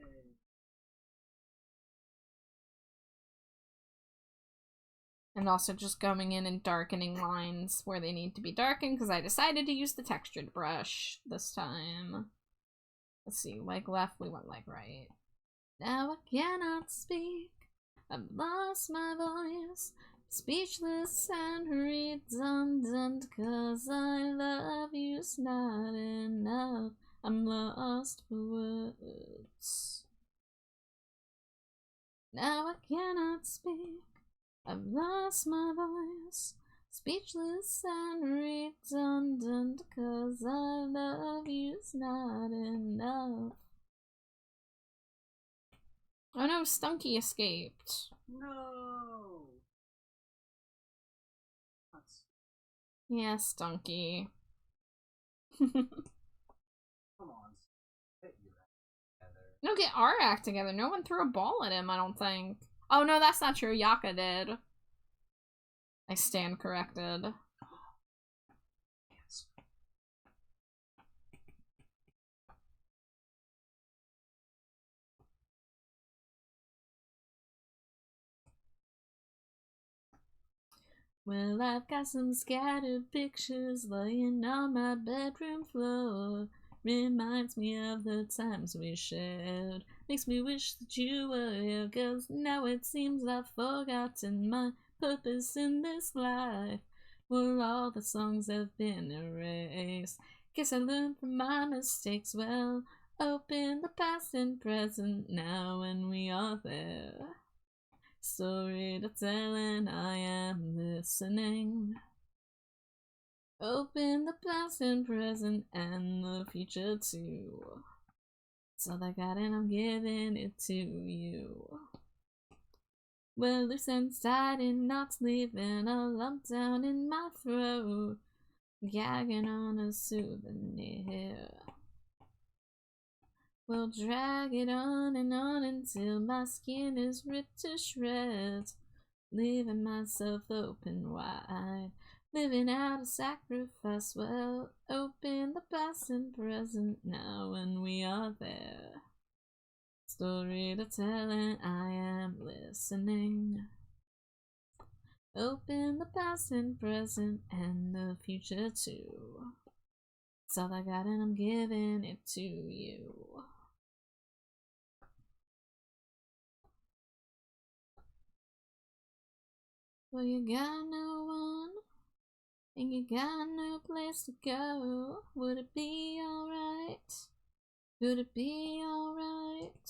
[SPEAKER 2] And also just going in and darkening lines where they need to be darkened, because I decided to use the textured brush this time. Let's see, like left, we went like right. Now I cannot speak, I've lost my voice, speechless and redundant, 'cause I love you's not enough. I'm lost for words. Now I cannot speak, I've lost my voice, speechless and redundant, 'cause I love you's not enough. Oh no, Stunky escaped.
[SPEAKER 4] No. That's...
[SPEAKER 2] Yeah, Stunky.
[SPEAKER 4] Come on. Get your act together.
[SPEAKER 2] No, get our act together. No one threw a ball at him, I don't think. Oh no, that's not true. Yaka did. I stand corrected.
[SPEAKER 4] Yes.
[SPEAKER 2] Well, I've got some scattered pictures laying on my bedroom floor. Reminds me of the times we shared. Makes me wish that you were here, 'cause now it seems I've forgotten my purpose in this life. For all the songs have been erased. Guess I learned from my mistakes. Well, open the past and present now, and we are there. Story to tell, and I am listening. Open the past and present and the future too. It's all I got and I'm giving it to you. Well, loose ends tied in knots, leaving a lump down in my throat. Gagging on a souvenir. We'll drag it on and on until my skin is ripped to shreds. Leaving myself open wide. Living out a sacrifice. Well, open the past and present now, and we are there. Story to tell, and I am listening. Open the past and present and the future too. It's all I got and I'm giving it to you. Well, you got no one, and you got no place to go. Would it be alright? Would it be alright?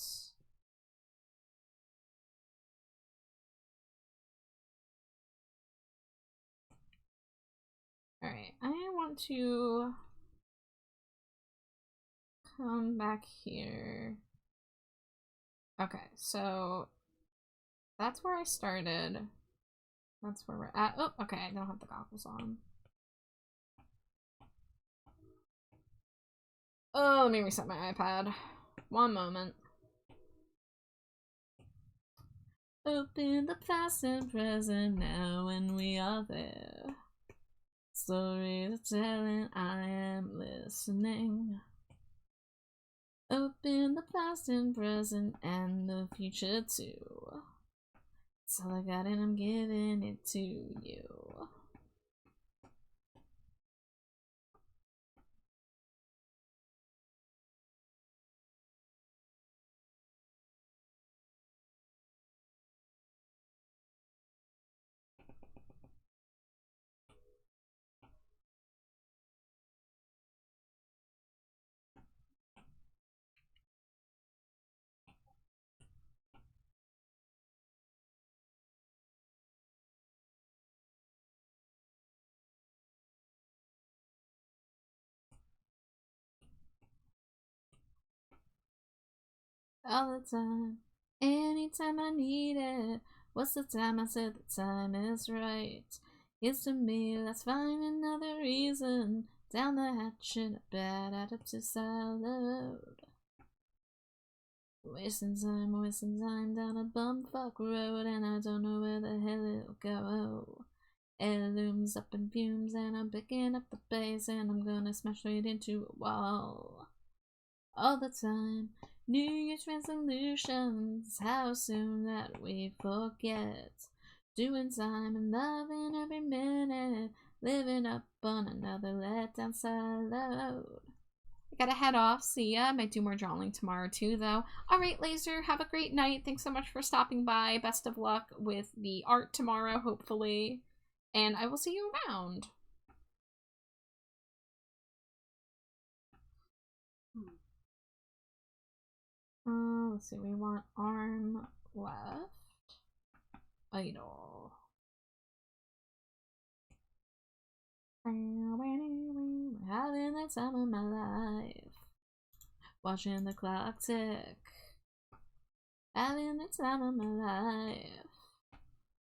[SPEAKER 2] Alright, I want to come back here. Okay, so that's where I started. That's where we're at. Oh, okay, I don't have the goggles on. Oh, let me reset my iPad. One moment. Open the past and present now, and we are there. Story to tell, and I am listening. Open the past and present and the future too. It's all I got and I'm giving it to you. all the time. Anytime I need it. What's the time? I said the time is right. It's to me, let's find another reason. Down the hatch in a bad attitude salad. Wasting time down a bumfuck road, and I don't know where the hell it'll go. Heirlooms up in fumes, and I'm picking up the pace, and I'm gonna smash straight into a wall. All the time, New Year's resolutions, how soon that we forget. Doing time and loving every minute, living up on another letdown side. I gotta head off. See ya. I might do more drawing tomorrow too, though. Alright, Laser, have a great night. Thanks so much for stopping by. Best of luck with the art tomorrow, hopefully. And I will see you around. Let's see, we want arm left. Idle. Having the time of my life. Watching the clock tick. Having the time of my life.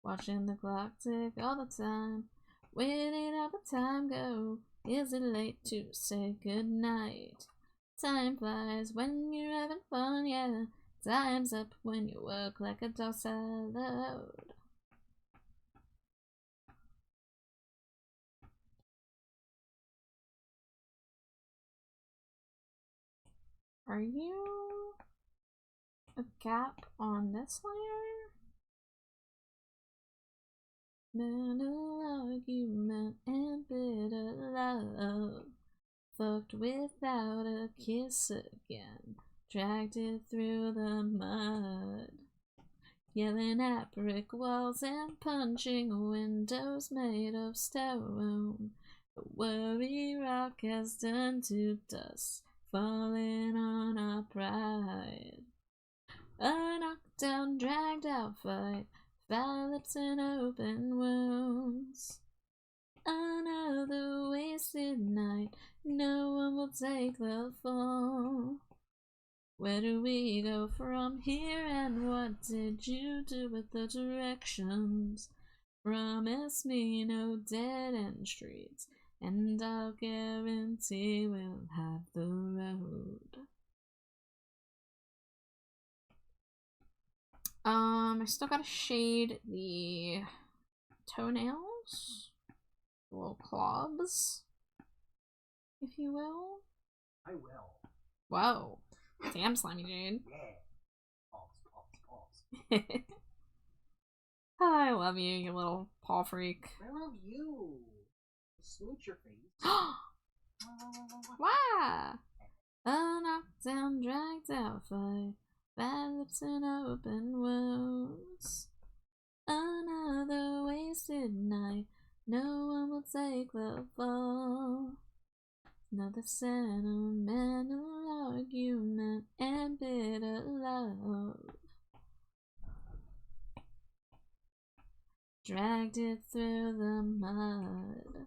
[SPEAKER 2] Watching the clock tick all the time. Where did all the time go? Is it late to say goodnight? Time flies when you're having fun, yeah. Time's up when you work like a dog salad. Are you a gap on this layer? Mental argument and bitter love. Fucked without a kiss again. Dragged it through the mud. Yelling at brick walls and punching windows made of stone. The worry rock has turned to dust, falling on our pride. A knockdown, dragged out fight, foul lips and open wounds. Another wasted night, no one will take the fall. Where do we go from here, and what did you do with the directions? Promise me no dead-end streets, and I'll guarantee we'll have the road. I still gotta shade the toenails, the little claws, if you will.
[SPEAKER 4] I will.
[SPEAKER 2] Whoa. Damn, Slimy Jade.
[SPEAKER 4] Yeah. Pause.
[SPEAKER 2] I love you, you little paw freak.
[SPEAKER 4] I love you. Smooch your face.
[SPEAKER 2] Wow! A knockdown, dragged out fight, bad lips and open wounds. Another wasted night, no one will take the fall. Another sentimental argument and bitter love. Dragged it through the mud.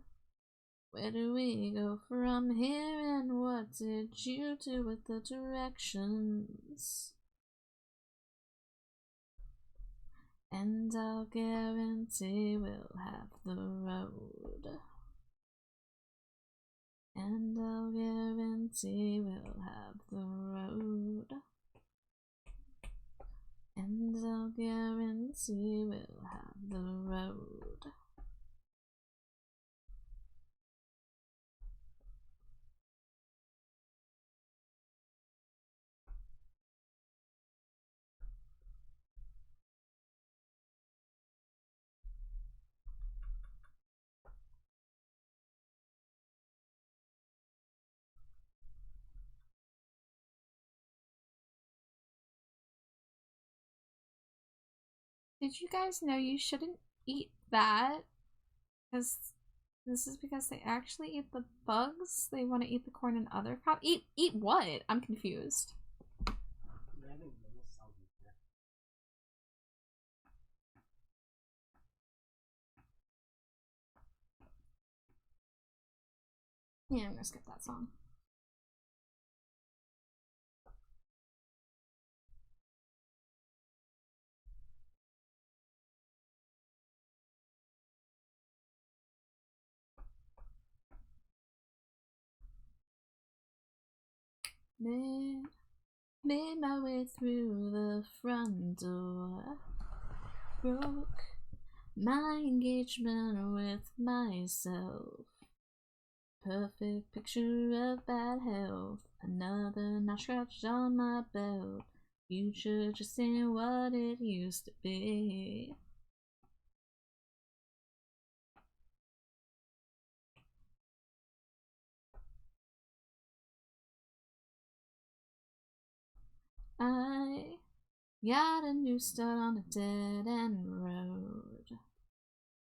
[SPEAKER 2] Where do we go from here, and what did you do with the directions? And I'll guarantee we'll have the road. And I'll guarantee we'll have the road. And I'll guarantee we'll have the road. Did you guys know you shouldn't eat that? Because this is because they actually eat the bugs. They want to eat the corn and other crop. Eat what? I'm confused. Yeah, I'm gonna skip that song. Made my way through the front door. Broke my engagement with myself. Perfect picture of bad health. Another notch scratched on my belt. Future just ain't what it used to be. I got a new start on a dead-end road.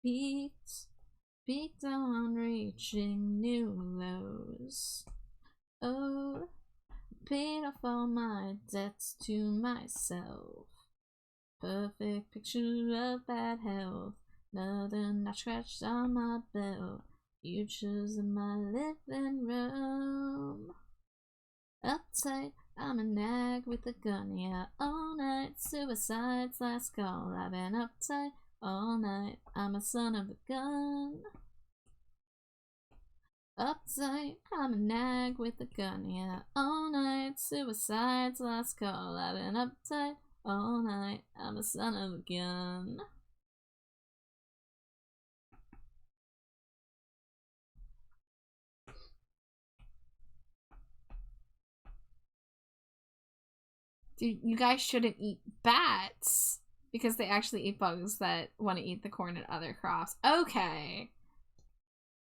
[SPEAKER 2] Peaked on reaching new lows. Oh, paid off all my debts to myself. Perfect picture of bad health. Another notch scratched on my belt. Futures in my living room. Uptight, I'm a nag with a gun, yeah, all night. Suicide's last call. I've been uptight all night. I'm a son of a gun. Uptight, I'm a nag with a gun, yeah, all night. Suicide's last call. I've been uptight all night. I'm a son of a gun. Dude, you guys shouldn't eat bats because they actually eat bugs that want to eat the corn and other crops. Okay.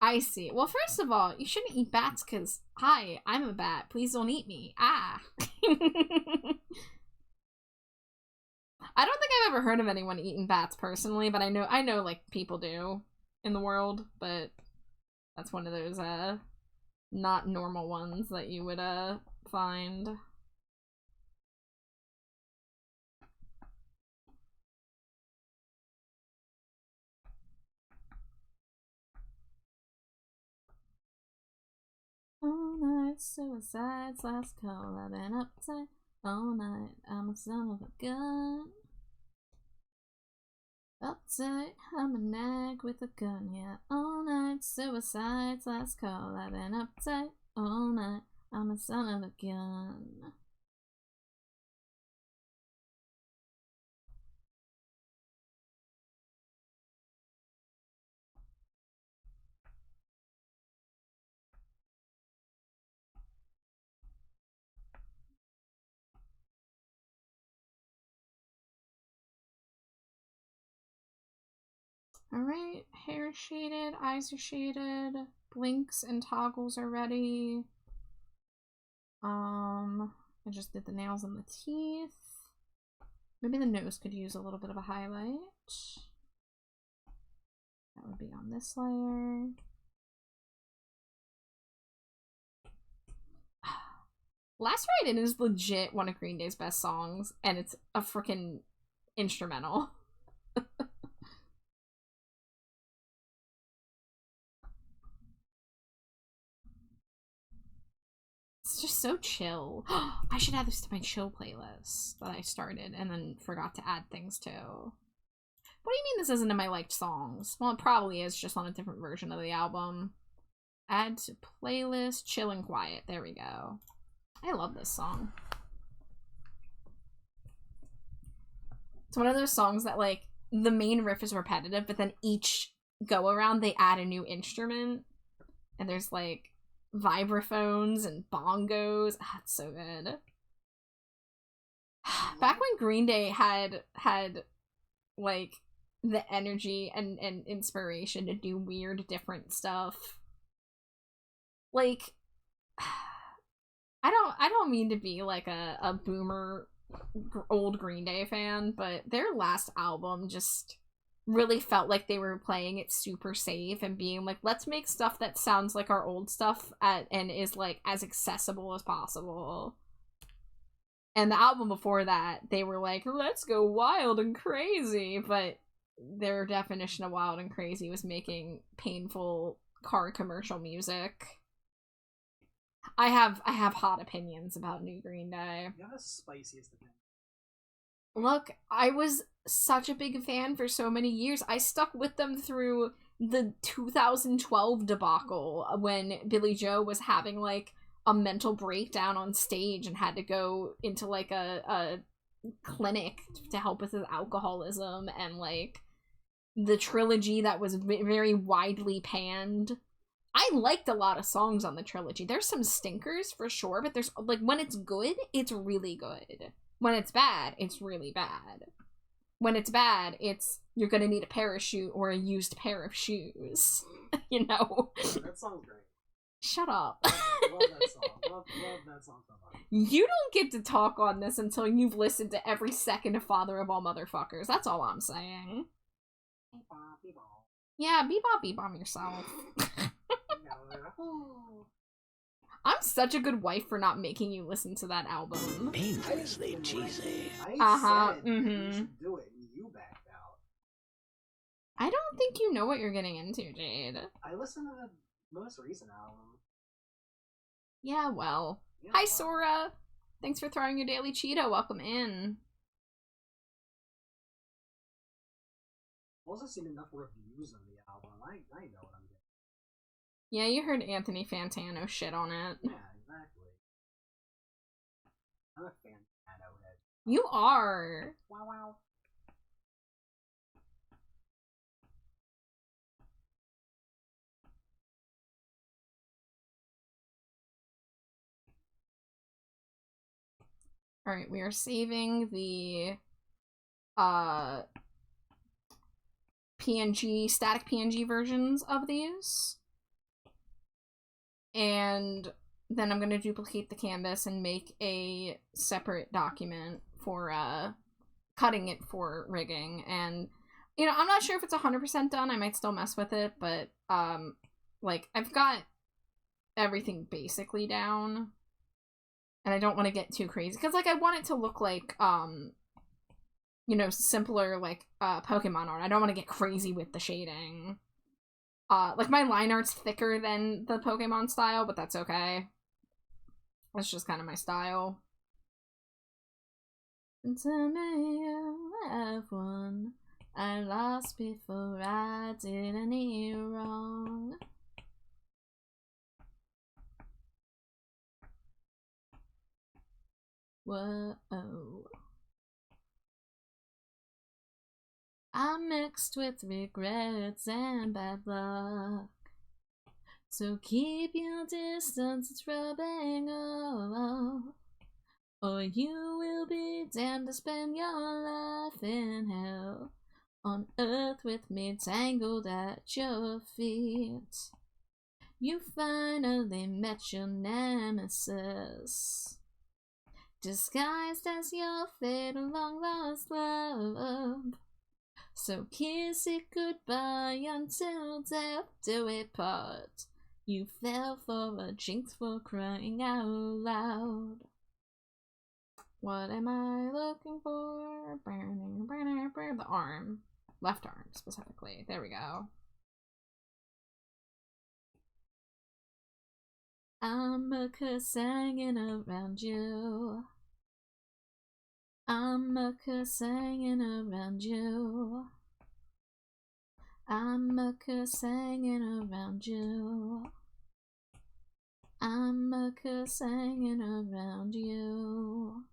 [SPEAKER 2] I see. Well, first of all, you shouldn't eat bats because, hi, I'm a bat. Please don't eat me. Ah. I don't think I've ever heard of anyone eating bats personally, but I know like people do in the world, but that's one of those not normal ones that you would find. All night, suicide's last call. I've been uptight all night. I'm a son of a gun. Uptight, I'm a nag with a gun. Yeah, all night, suicide's last call. I've been uptight all night. I'm a son of a gun. Alright, hair is shaded, eyes are shaded, blinks and toggles are ready. I just did the nails and the teeth. Maybe the nose could use a little bit of a highlight. That would be on this layer. Last Ride In is legit one of Green Day's best songs, and it's a freaking instrumental. It's just so chill. I should add this to my chill playlist that I started and then forgot to add things to. What do you mean this isn't in my liked songs? Well, it probably is, just on a different version of the album. Add to playlist, chill and quiet. There we go. I love this song. It's one of those songs that, like, the main riff is repetitive, but then each go around they add a new instrument. And there's, like, vibraphones and bongos. Ah, it's so good. Back when Green Day had like the energy and inspiration to do weird different stuff. Like, I don't mean to be like a boomer old Green Day fan, but their last album just really felt like they were playing it super safe and being like, let's make stuff that sounds like our old stuff and is like as accessible as possible. And the album before that, they were like, let's go wild and crazy, but their definition of wild and crazy was making painful car commercial music. I have hot opinions about New Green Day.
[SPEAKER 4] You have the spiciest opinion.
[SPEAKER 2] Look, I was such a big fan for so many years. I stuck with them through the 2012 debacle when Billie Joe was having, like, a mental breakdown on stage and had to go into like a clinic to help with his alcoholism, and like the trilogy that was very widely panned. I liked a lot of songs on the trilogy. There's some stinkers for sure, but there's like, when it's good, it's really good. When it's bad, it's really bad. When it's bad, it's you're gonna need a parachute or a used pair of shoes. You know?
[SPEAKER 4] That song's great.
[SPEAKER 2] Shut up.
[SPEAKER 4] Love that song. Love that song so much.
[SPEAKER 2] You don't get to talk on this until you've listened to every second of Father of All Motherfuckers. That's all I'm saying. Yeah, bebop yourself. I'm such a good wife for not making you listen to that album.
[SPEAKER 1] Dangerously cheesy.
[SPEAKER 4] I said you should do it, and you backed out.
[SPEAKER 2] I don't think you know what you're getting into, Jade.
[SPEAKER 4] I listened to the most recent album.
[SPEAKER 2] Yeah, well.
[SPEAKER 4] Yeah,
[SPEAKER 2] Hi,
[SPEAKER 4] well.
[SPEAKER 2] Sora. Thanks for throwing your daily Cheeto. Welcome in.
[SPEAKER 4] I've also seen enough reviews of the album. I know what I'm getting.
[SPEAKER 2] Yeah, you heard Anthony Fantano shit on it.
[SPEAKER 4] Yeah, exactly. I'm a Fantano head.
[SPEAKER 2] You are.
[SPEAKER 4] Wow, wow.
[SPEAKER 2] Alright, we are saving the PNG, static PNG versions of these. And then I'm gonna duplicate the canvas and make a separate document for cutting it for rigging. And you know, I'm not sure if it's 100% done. I might still mess with it, but like I've got everything basically down. And I don't want to get too crazy because like I want it to look like you know, simpler like Pokemon art. I don't want to get crazy with the shading. Like my line art's thicker than the Pokemon style, but that's okay. That's just kind of my style. Tell me you have one I lost before I did any wrong. Whoa. I'm mixed with regrets and bad luck. So keep your distance, it's rubbing off. Or you will be damned to spend your life in hell. On earth with me tangled at your feet. You finally met your nemesis, disguised as your fatal long lost love. So kiss it goodbye until death do it part. You fell for a jinx for crying out loud. What am I looking for? The arm. Left arm, specifically. There we go. I'm a curse hanging around you. I'm a curse hanging around you. I'm a curse hanging around you. I'm a curse hanging around you.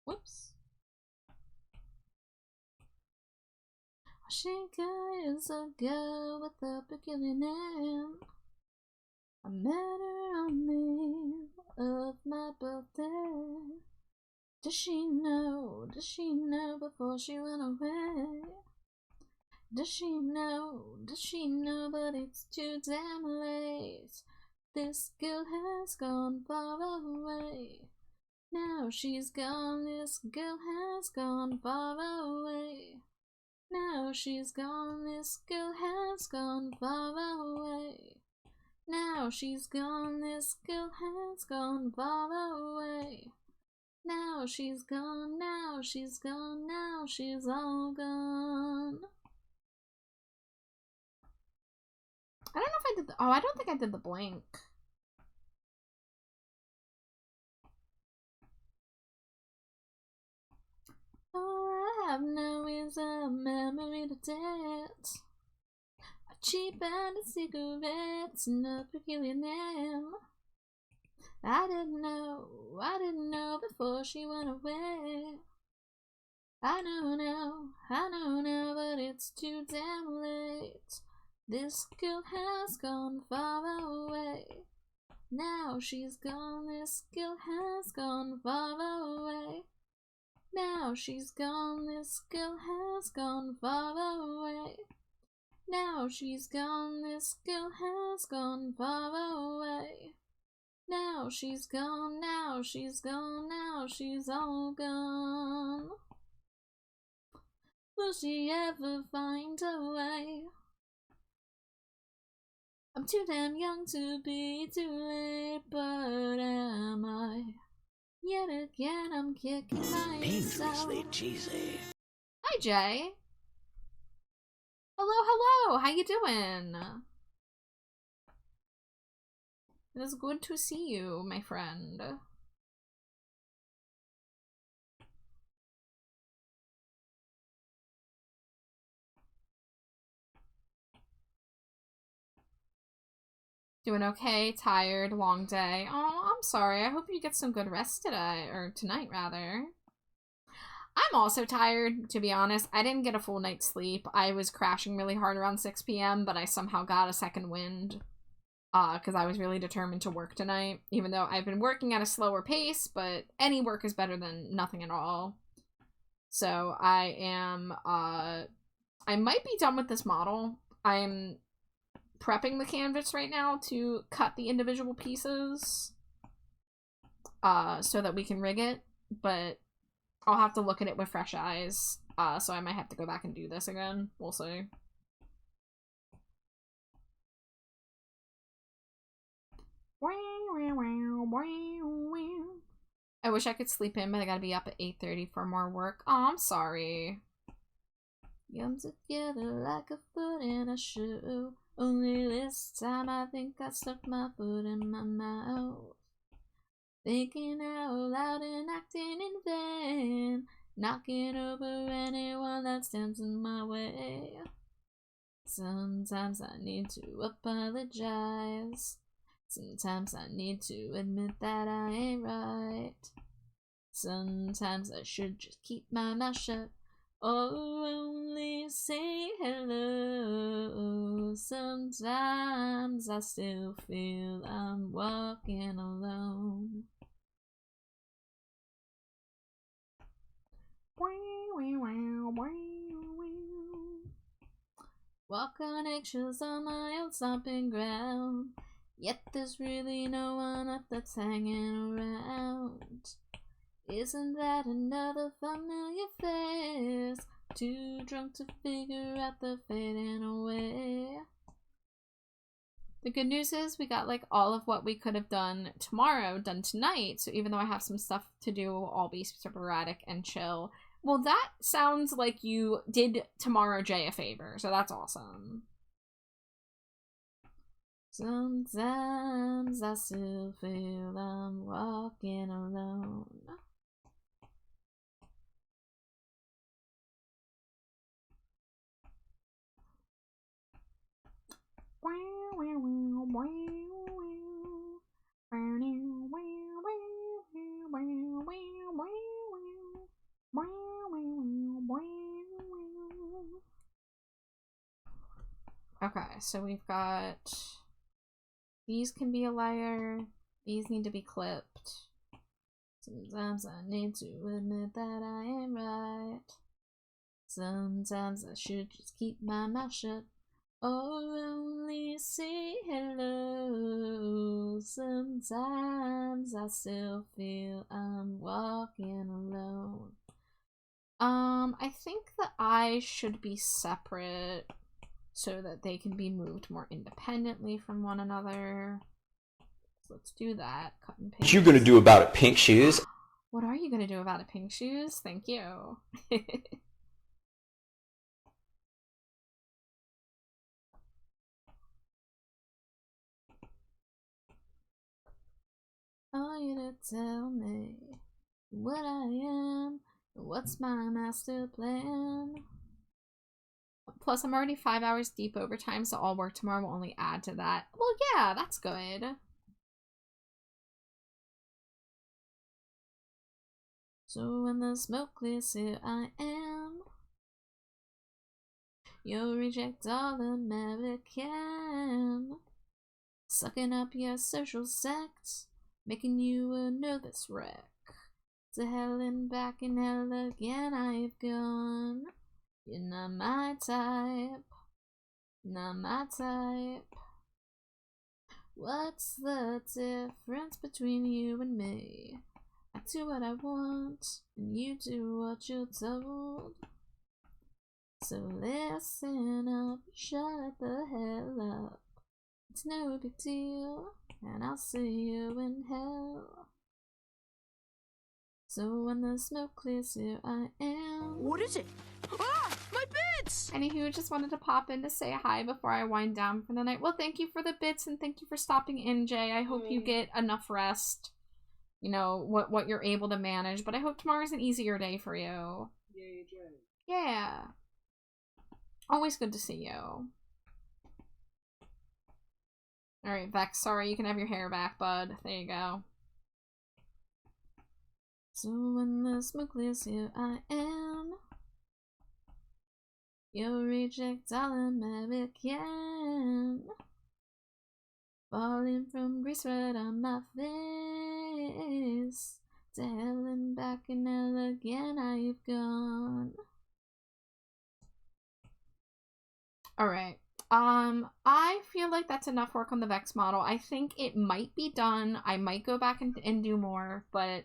[SPEAKER 2] Whoops. She is a girl with a peculiar name. I met her on the eve of my birthday. Does she know? Does she know before she went away? Does she know? Does she know? But it's too damn late. This girl has gone far away. Now she's gone, this girl has gone far away. Now she's gone, this girl has gone far away. Now she's gone, this girl has gone far away. Now she's gone, now she's gone, now she's all gone. I don't know if I did the... Oh, I don't think I did the blink. All I have now is a memory to dance. A cheap band of cigarettes and a peculiar name. I didn't know before she went away. I know now, but it's too damn late. This girl has gone far away. Now she's gone, this girl has gone far away. Now she's gone, this girl has gone far away. Now she's gone, this girl has gone far away. Now she's gone, now she's gone, now she's all gone. Will she ever find a way? I'm too damn young to be too late, but am I? Yet again, I'm kicking myself.
[SPEAKER 1] Dangerously cheesy.
[SPEAKER 2] Hi, Jay. Hello. How you doing? It is good to see you, my friend. Doing okay, tired, long day. Oh, I'm sorry. I hope you get some good rest today, or tonight, rather. I'm also tired, to be honest. I didn't get a full night's sleep. I was crashing really hard around 6 p.m., but I somehow got a second wind. Because I was really determined to work tonight, even though I've been working at a slower pace, but any work is better than nothing at all. So I am, I might be done with this model. I'm prepping the canvas right now to cut the individual pieces, so that we can rig it, but I'll have to look at it with fresh eyes, so I might have to go back and do this again. We'll see. I wish I could sleep in, but I gotta be up at 8:30 for more work. Oh, I'm sorry. Yum together like a foot in a shoe. Only this time I think I stuck my foot in my mouth. Thinking out loud and acting in vain. Knocking over anyone that stands in my way. Sometimes I need to apologize. Sometimes I need to admit that I ain't right. Sometimes I should just keep my mouth shut or only say hello. Sometimes I still feel I'm walking alone. Walk on eggshells on my own stomping ground. Yet there's really no one up that's hanging around. Isn't that another familiar face? Too drunk to figure out the fading away. The good news is we got like all of what we could have done tomorrow done tonight. So even though I have some stuff to do, I'll be sporadic and chill. Well, that sounds like you did tomorrow Jay a favor. So that's awesome. Sometimes I still feel I'm walking alone. Okay, so we've got... These can be a layer. These need to be clipped. Sometimes I need to admit that I am right. Sometimes I should just keep my mouth shut or only say hello. Sometimes I still feel I'm walking alone. I think the eyes should be separate so that they can be moved more independently from one another. So let's do that. Cut and paste.
[SPEAKER 6] What you gonna do about it, pink shoes?
[SPEAKER 2] What are you gonna do about it, pink shoes? Thank you. want you to tell me what I am, what's my master plan. Plus, I'm already 5 hours deep overtime, so all work tomorrow will only add to that. Well, yeah, that's good. So when the smoke clears, here I am. You'll reject all American, sucking up your social sect, making you a nervous wreck. To hell and back and hell again I've gone. You're not my type, not my type. What's the difference between you and me? I do what I want, and you do what you're told. So listen up, shut the hell up. It's no big deal, and I'll see you in hell. So when the smoke clears, here I am.
[SPEAKER 1] What is it? Ah! My bits!
[SPEAKER 2] Any who just wanted to pop in to say hi before I wind down for the night. Well, thank you for the bits, and thank you for stopping in, Jay. I hope you get enough rest. You know, what you're able to manage, but I hope tomorrow's an easier day for you.
[SPEAKER 4] Yay, Jay.
[SPEAKER 2] Yeah. Always good to see you. Alright, Vex, sorry, you can have your hair back, bud. There you go. So when the smoke clears, here I am. You'll reject all American, falling from Greece right on my face. To hell and back and hell again I've gone. Alright. I feel like that's enough work on the Vex model. I think it might be done. I might go back and do more, but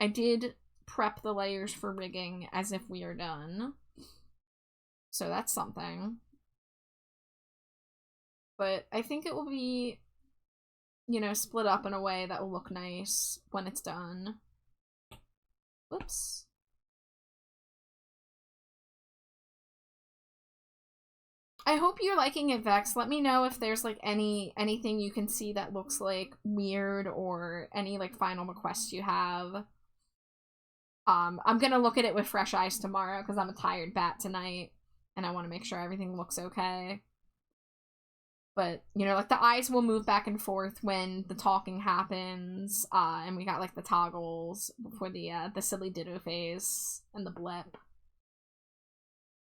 [SPEAKER 2] I did prep the layers for rigging as if we are done. So that's something. But I think it will be, you know, split up in a way that will look nice when it's done. Whoops. I hope you're liking it, Vex. Let me know if there's like anything you can see that looks like weird or any like final requests you have. I'm gonna look at it with fresh eyes tomorrow because I'm a tired bat tonight and I want to make sure everything looks okay. But, you know, like the eyes will move back and forth when the talking happens, and we got like the toggles for the silly ditto face and the blip.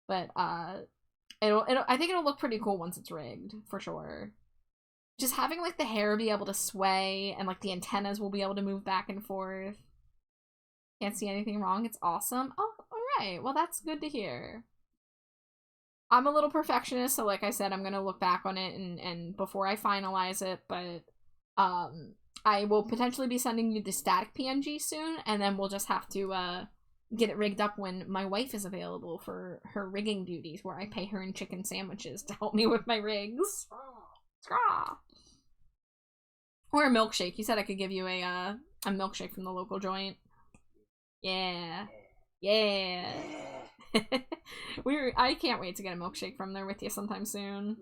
[SPEAKER 2] But I think it'll look pretty cool once it's rigged, for sure. Just having like the hair be able to sway and like the antennas will be able to move back and forth. Can't see anything wrong. It's awesome. Oh, alright. Well, that's good to hear. I'm a little perfectionist, so like I said, I'm gonna look back on it and before I finalize it, but I will potentially be sending you the static PNG soon, and then we'll just have to get it rigged up when my wife is available for her rigging duties, where I pay her in chicken sandwiches to help me with my rigs. Scraw. Or a milkshake. You said I could give you a milkshake from the local joint. Yeah. Yeah. I can't wait to get a milkshake from there with you sometime soon.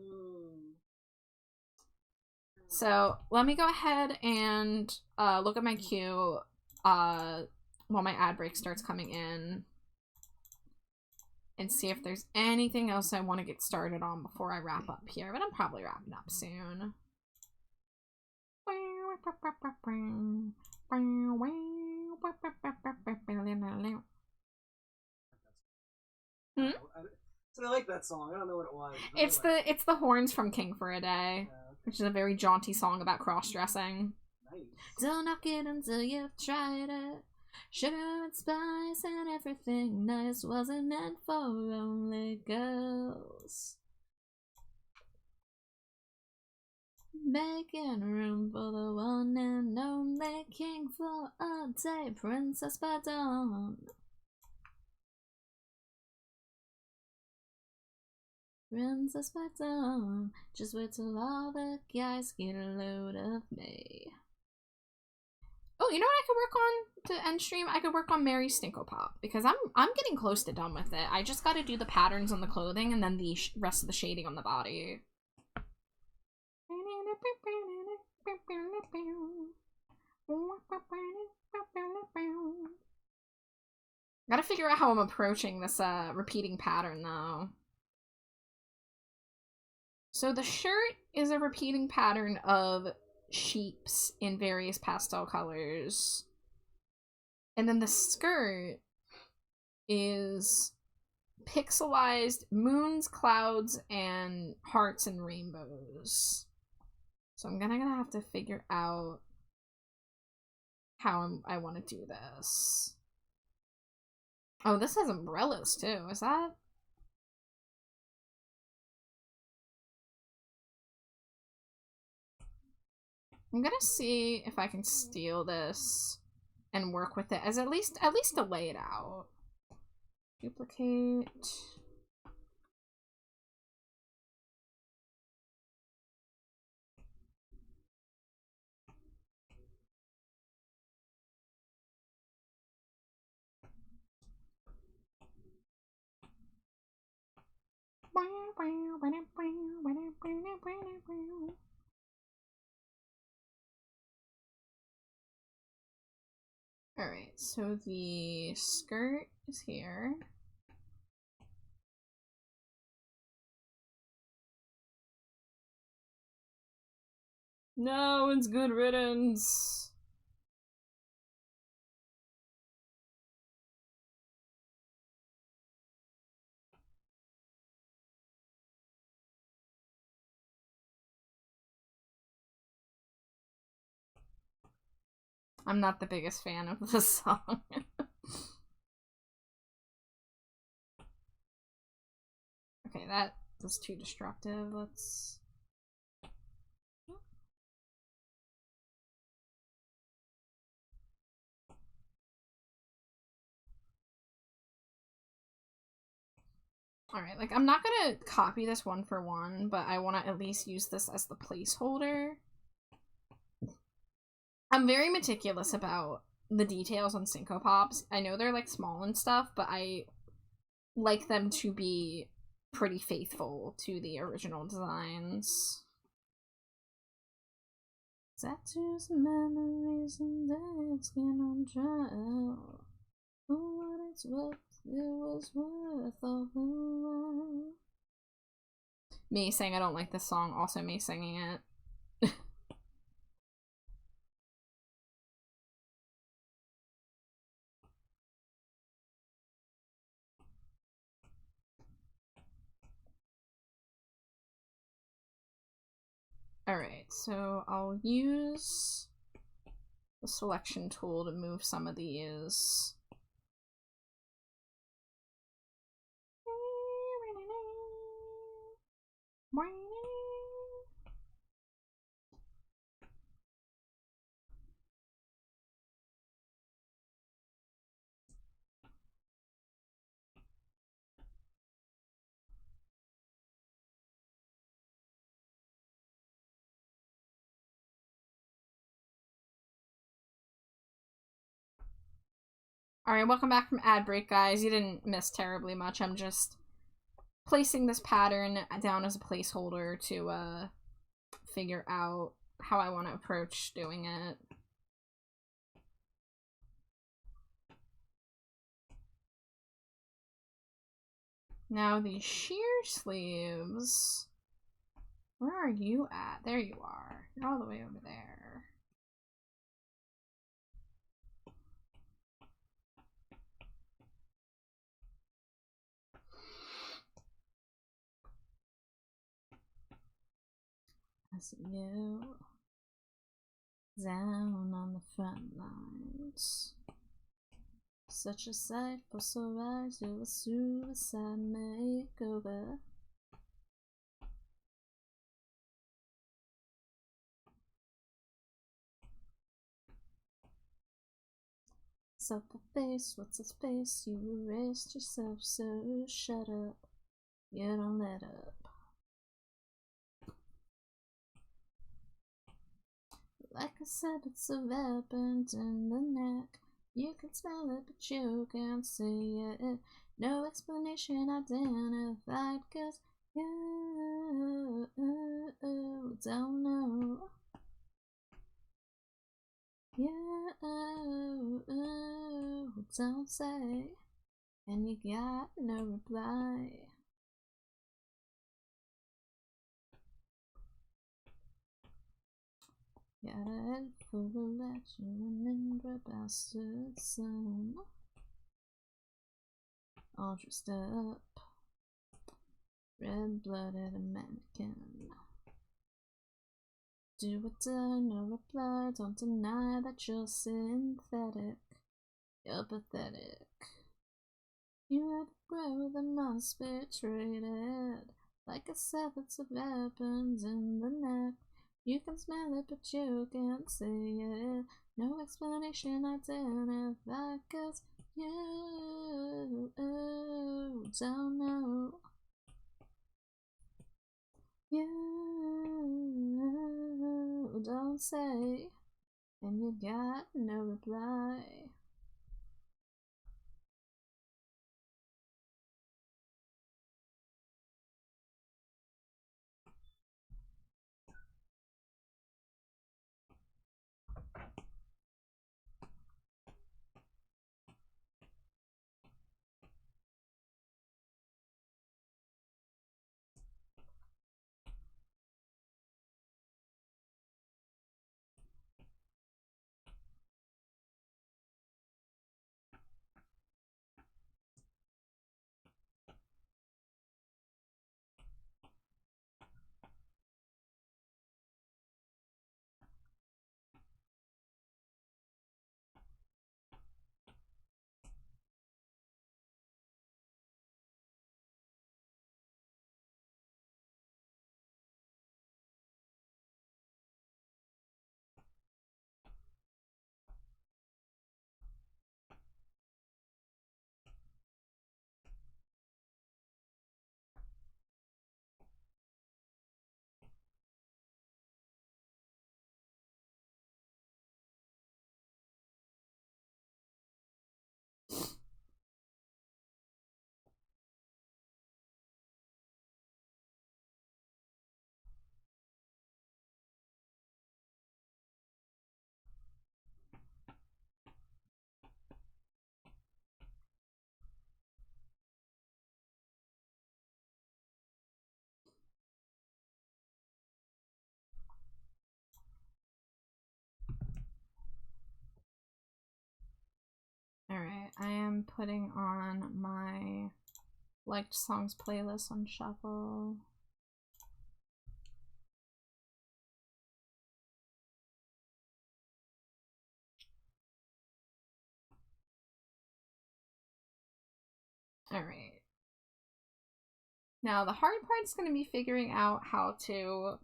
[SPEAKER 2] So let me go ahead and look at my queue while my ad break starts coming in and see if there's anything else I want to get started on before I wrap up here, but I'm probably wrapping up soon. Hmm?
[SPEAKER 4] So I like that song. I don't know what it was.
[SPEAKER 2] It's the horns from King for a Day, which is a very jaunty song about cross-dressing.
[SPEAKER 4] Nice.
[SPEAKER 2] Don't knock it until you've tried it. Sugar and spice and everything nice wasn't meant for only girls. Making room for the one and only king for a day, Princess by Dawn. Princess by Dawn. Just wait till all the guys get a load of me. Oh, you know what I could work on to end stream? I could work on Mary Stinkopop, because I'm getting close to done with it. I just got to do the patterns on the clothing and then the rest of the shading on the body. Gotta figure out how I'm approaching this repeating pattern though. So the shirt is a repeating pattern of sheeps in various pastel colors. And then the skirt is pixelized moons, clouds, and hearts and rainbows. So I'm gonna have to figure out how I want to do this. Oh, this has umbrellas too. Is that? I'm gonna see if I can steal this and work with it as at least to lay it out. Duplicate. Alright, so the skirt is here. No, it's good riddance. I'm not the biggest fan of this song. Okay, that was too destructive. Let's... Alright, like, I'm not gonna copy this one for one, but I want to at least use this as the placeholder. I'm very meticulous about the details on syncopops. I know they're, like, small and stuff, but I like them to be pretty faithful to the original designs. Tattoos and memories and dead skin on trial. For what it's worth, it was worth all the while. Me saying I don't like this song, also me singing it. Alright, so I'll use the selection tool to move some of these. Alright, welcome back from ad break, guys. You didn't miss terribly much. I'm just placing this pattern down as a placeholder to figure out how I want to approach doing it. Now the sheer sleeves, where are you at? There you are. You're all the way over there. I see you down on the front lines. Such a sight for sore eyes, you're a suicide makeover. Suck the face, what's the space? You erased yourself, so shut up. You don't let up. Like I said, it's a weapon in the neck. You can smell it, but you can't see it. No explanation identified, 'cause you don't know. Yeah, don't say. And you got no reply. Got a head full of that you remember bastard son. All dressed up, red-blooded American. Do or die, no reply, don't deny that you're synthetic. You're pathetic. You have a growth that must be treated like a severance of weapons in the neck. You can smell it, but you can't see it. No explanation identify, 'cause you don't know. You don't say, and you got no reply. Alright, I am putting on my liked songs playlist on shuffle. Alright. Now the hard part is going to be figuring out how to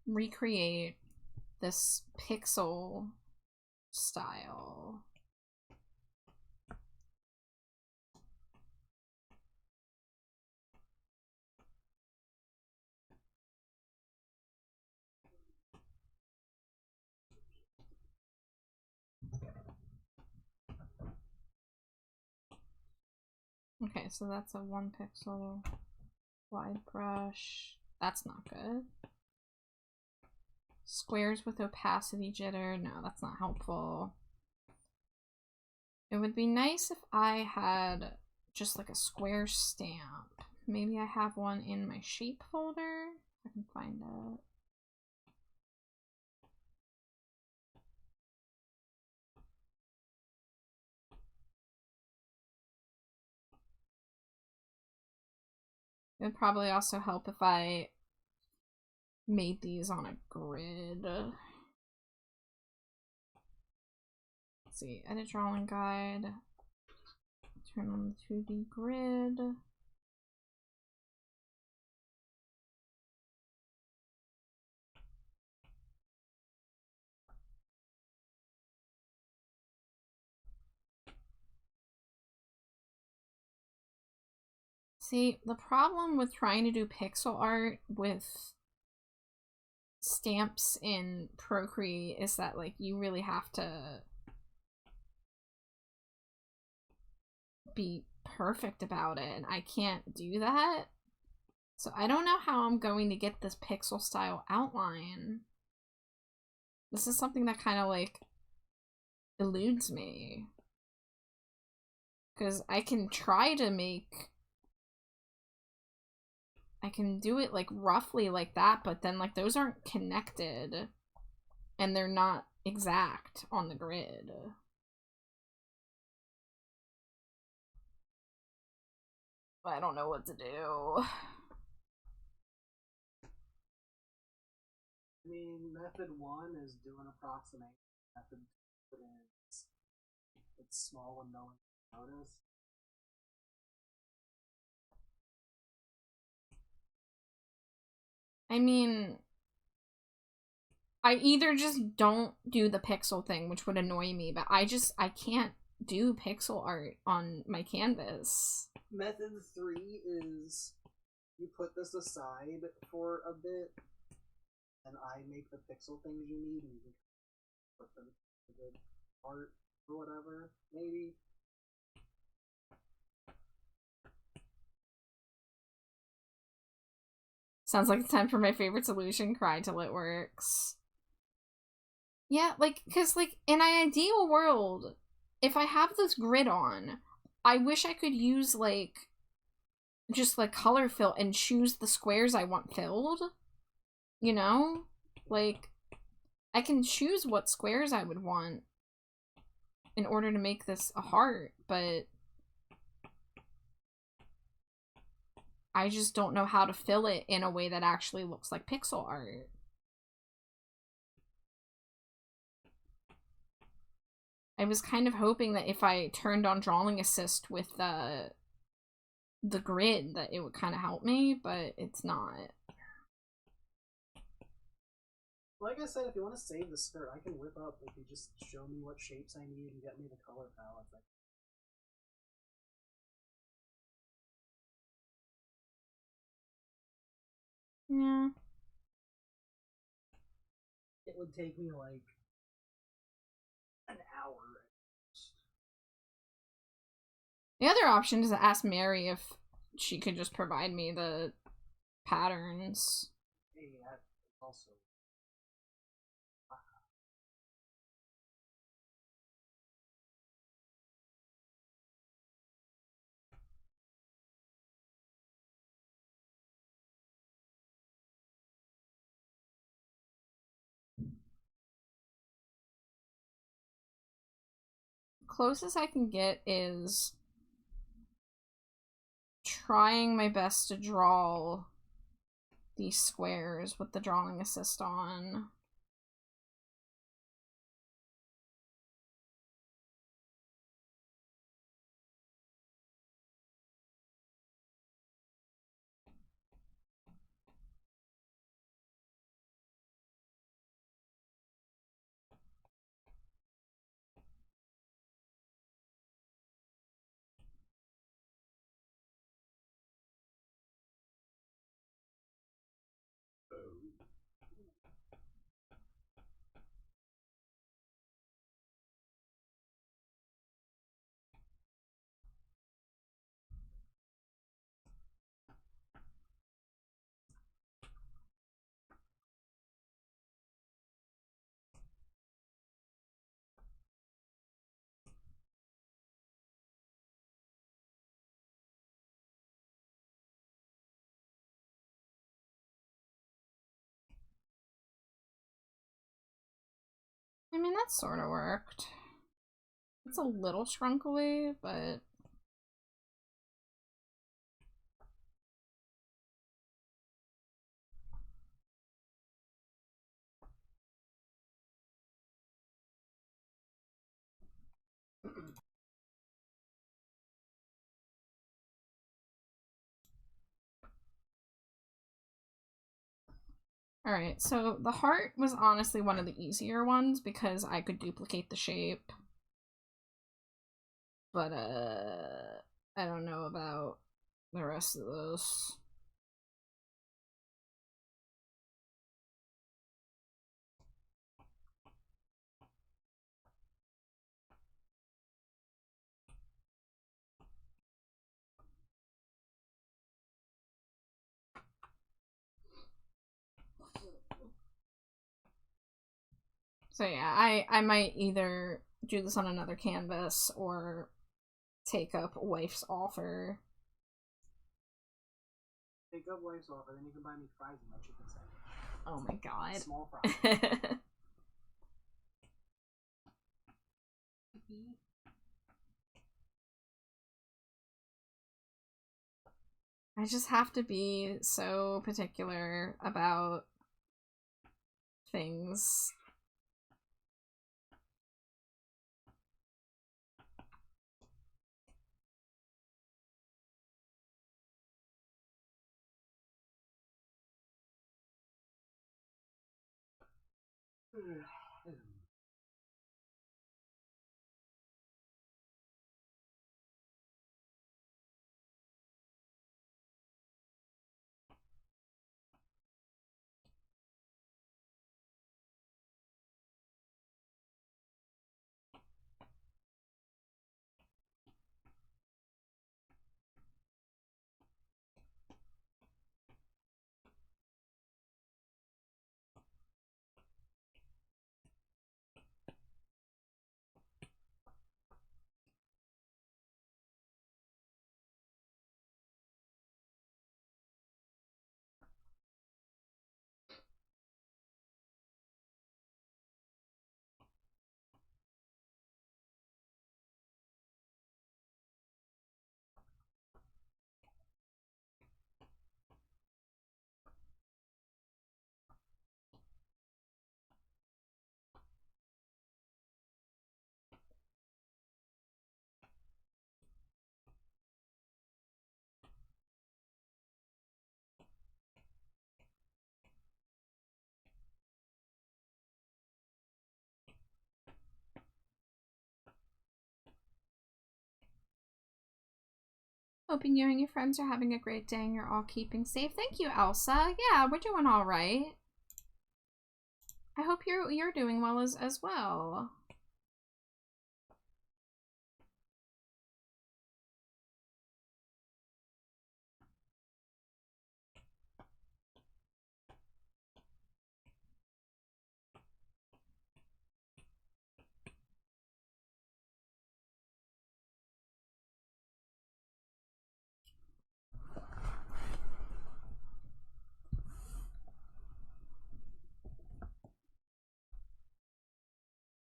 [SPEAKER 2] recreate this pixel style. Okay, so that's a 1 pixel wide brush. That's not good. Squares with opacity jitter. No, that's not helpful. It would be nice if I had just like a square stamp. Maybe I have one in my shape folder. I can find it. It would probably also help if I made these on a grid. Let's see, edit drawing guide. Turn on the 2D grid. See, the problem with trying to do pixel art with stamps in Procreate is that, like, you really have to be perfect about it, and I can't do that. So I don't know how I'm going to get this pixel style outline. This is something that kind of, like, eludes me. Because I can try to make... I can do it, like, roughly like that, but then, like, those aren't connected. And they're not exact on the grid. I don't know what to do.
[SPEAKER 4] I mean, method 1 is do an approximation. Method 2 is it's small and no one can notice.
[SPEAKER 2] I mean, I either just don't do the pixel thing, which would annoy me, but I can't do pixel art on my canvas.
[SPEAKER 4] Method 3 is you put this aside for a bit, and I make the pixel things you need, and you can put them to good art or whatever, maybe.
[SPEAKER 2] Sounds like it's time for my favorite solution, cry till it works. Yeah, like, because, like, in an ideal world, if I have this grid on, I wish I could use, like, just, like, color fill and choose the squares I want filled. You know? Like, I can choose what squares I would want in order to make this a heart, but I just don't know how to fill it in a way that actually looks like pixel art. I was kind of hoping that if I turned on drawing assist with the grid that it would kind of help me, but it's not.
[SPEAKER 4] Like I said, if you want to save the skirt, I can whip up if you just show me what shapes I need and get me the color palette.
[SPEAKER 2] Yeah.
[SPEAKER 4] It would take me like an hour.
[SPEAKER 2] The other option is to ask Mary if she could just provide me the patterns.
[SPEAKER 4] Hey, that also.
[SPEAKER 2] Closest I can get is trying my best to draw these squares with the drawing assist on. I mean, that sort of worked. It's a little scrunkly, but... Alright, so the heart was honestly one of the easier ones because I could duplicate the shape. But, I don't know about the rest of those. So yeah, I might either do this on another canvas or take up wife's offer.
[SPEAKER 4] Take up wife's offer, then you can buy me fries in my chicken sandwich.
[SPEAKER 2] Oh my god.
[SPEAKER 4] Small fries.
[SPEAKER 2] I just have to be so particular about things. Hoping you and your friends are having a great day and you're all keeping safe. Thank you, Elsa. Yeah, we're doing all right. I hope you're doing well as well.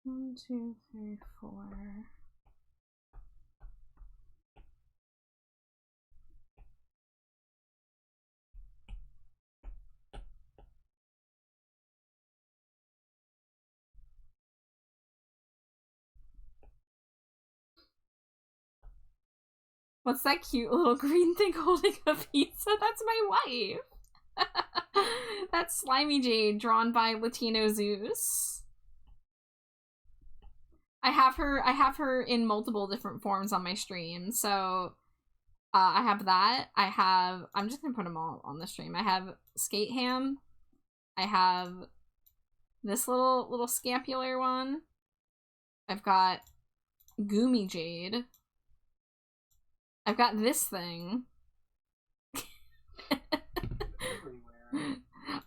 [SPEAKER 2] One, two, three, four. What's that cute little green thing holding a pizza? That's my wife. That's Slimy Jade, drawn by Latino Zeus. I have her in multiple different forms on my stream. So I have that. I'm just gonna put them all on the stream. I have Skate Ham. I have this little scapular one. I've got Goomy Jade. I've got this thing.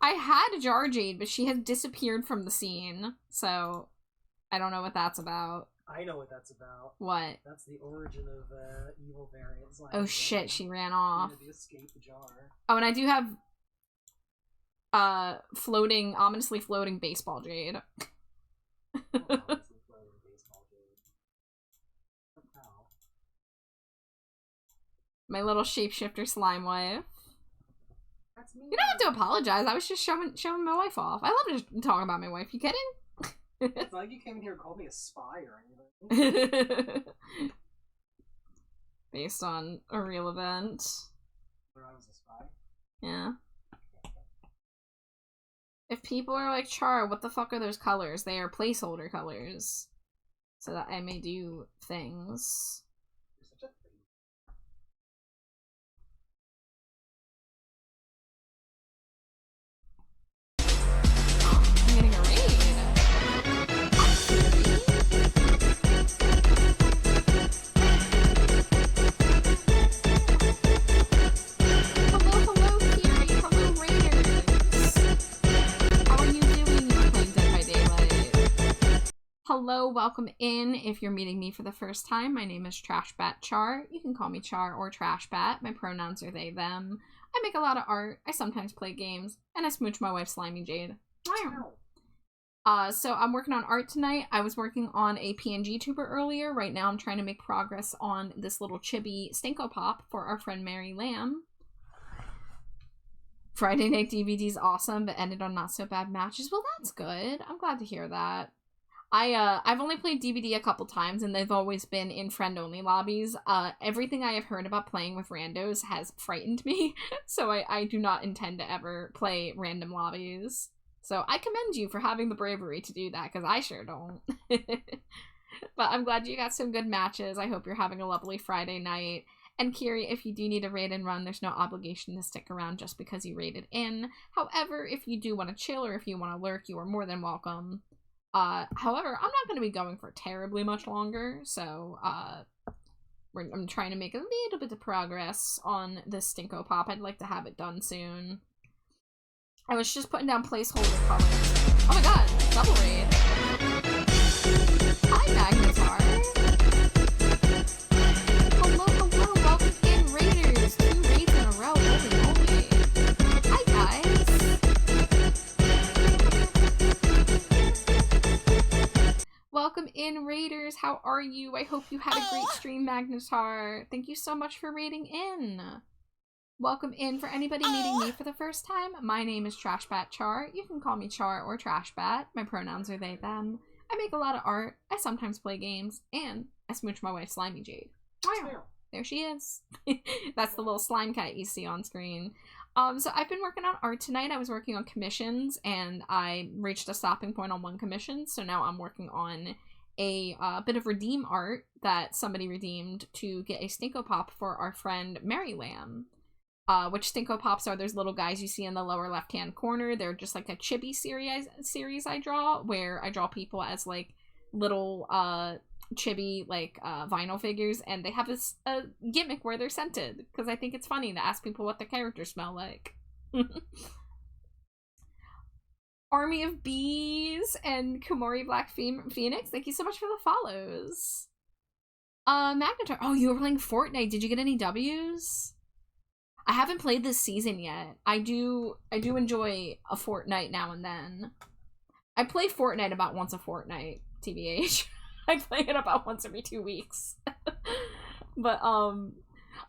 [SPEAKER 2] I had Jar Jade, but she has disappeared from the scene, so I don't know what that's about.
[SPEAKER 4] I know what that's about.
[SPEAKER 2] What?
[SPEAKER 4] That's the origin of evil variants. Like
[SPEAKER 2] Oh shit, she ran off.
[SPEAKER 4] The escape jar.
[SPEAKER 2] Oh, and I do have ominously floating baseball Jade. My little shapeshifter slime wife.
[SPEAKER 4] That's me.
[SPEAKER 2] You don't have to apologize. I was just showing my wife off. I love to talk about my wife. You kidding?
[SPEAKER 4] It's not like you came in here and called me a spy or anything.
[SPEAKER 2] Based on a real event.
[SPEAKER 4] Where I was a spy?
[SPEAKER 2] Yeah. If people are like, Char, what the fuck are those colors? They are placeholder colors. So that I may do things.
[SPEAKER 4] You're such a thing.
[SPEAKER 2] I'm getting a raid. Hello, Kiri. Hello, Raiders. How are you doing? You're playing Dead by Daylight. Hello, welcome in. If you're meeting me for the first time, my name is Trashbat Char. You can call me Char or Trashbat. My pronouns are they, them. I make a lot of art, I sometimes play games, and I smooch my wife Slimy Jade. So I'm working on art tonight. I was working on a PNG tuber earlier. Right now I'm trying to make progress on this little chibi Stinko Pop for our friend Mary Lamb. Friday night DVD's awesome, but ended on not so bad matches. Well, that's good. I'm glad to hear that. I've only played DBD a couple times, and they've always been in friend-only lobbies. Everything I have heard about playing with randos has frightened me, so I do not intend to ever play random lobbies. So I commend you for having the bravery to do that, because I sure don't. But I'm glad you got some good matches. I hope you're having a lovely Friday night. And Kiri, if you do need a raid and run, there's no obligation to stick around just because you raided in. However, if you do want to chill or if you want to lurk, you are more than welcome. However, I'm not going to be going for terribly much longer, so I'm trying to make a little bit of progress on this Stinko Pop. I'd like to have it done soon. I was just putting down placeholder colors. Oh my god, double raid. Hi, Magnetar. Hello, hello, welcome in, Raiders. 2 raids in a row, holy moly. Hi, guys. Welcome in, Raiders. How are you? I hope you had a great stream, Magnetar. Thank you so much for raiding in. Welcome in for anybody meeting me for the first time. My name is Trashbat Char. You can call me Char or Trashbat. My pronouns are they, them. I make a lot of art. I sometimes play games. And I smooch my wife, Slimy Jade. Wow. There she is. That's the little slime cat you see on screen. So I've been working on art tonight. I was working on commissions, and I reached a stopping point on 1 commission. So now I'm working on a bit of redeem art that somebody redeemed to get a Stinko Pop for our friend Mary Lamb. Which Stinko Pops are those little guys you see in the lower left-hand corner. They're just like a chibi series I draw, where I draw people as like little chibi like vinyl figures, and they have this gimmick where they're scented, because I think it's funny to ask people what their characters smell like. Army of Bees and Kumori Black Phoenix, thank you so much for the follows. Magnetar, oh, you were playing Fortnite. Did you get any W's? I haven't played this season yet. I do enjoy a Fortnite now and then. I play Fortnite about once a fortnight, TBH. I play it about once every 2 weeks. But I'm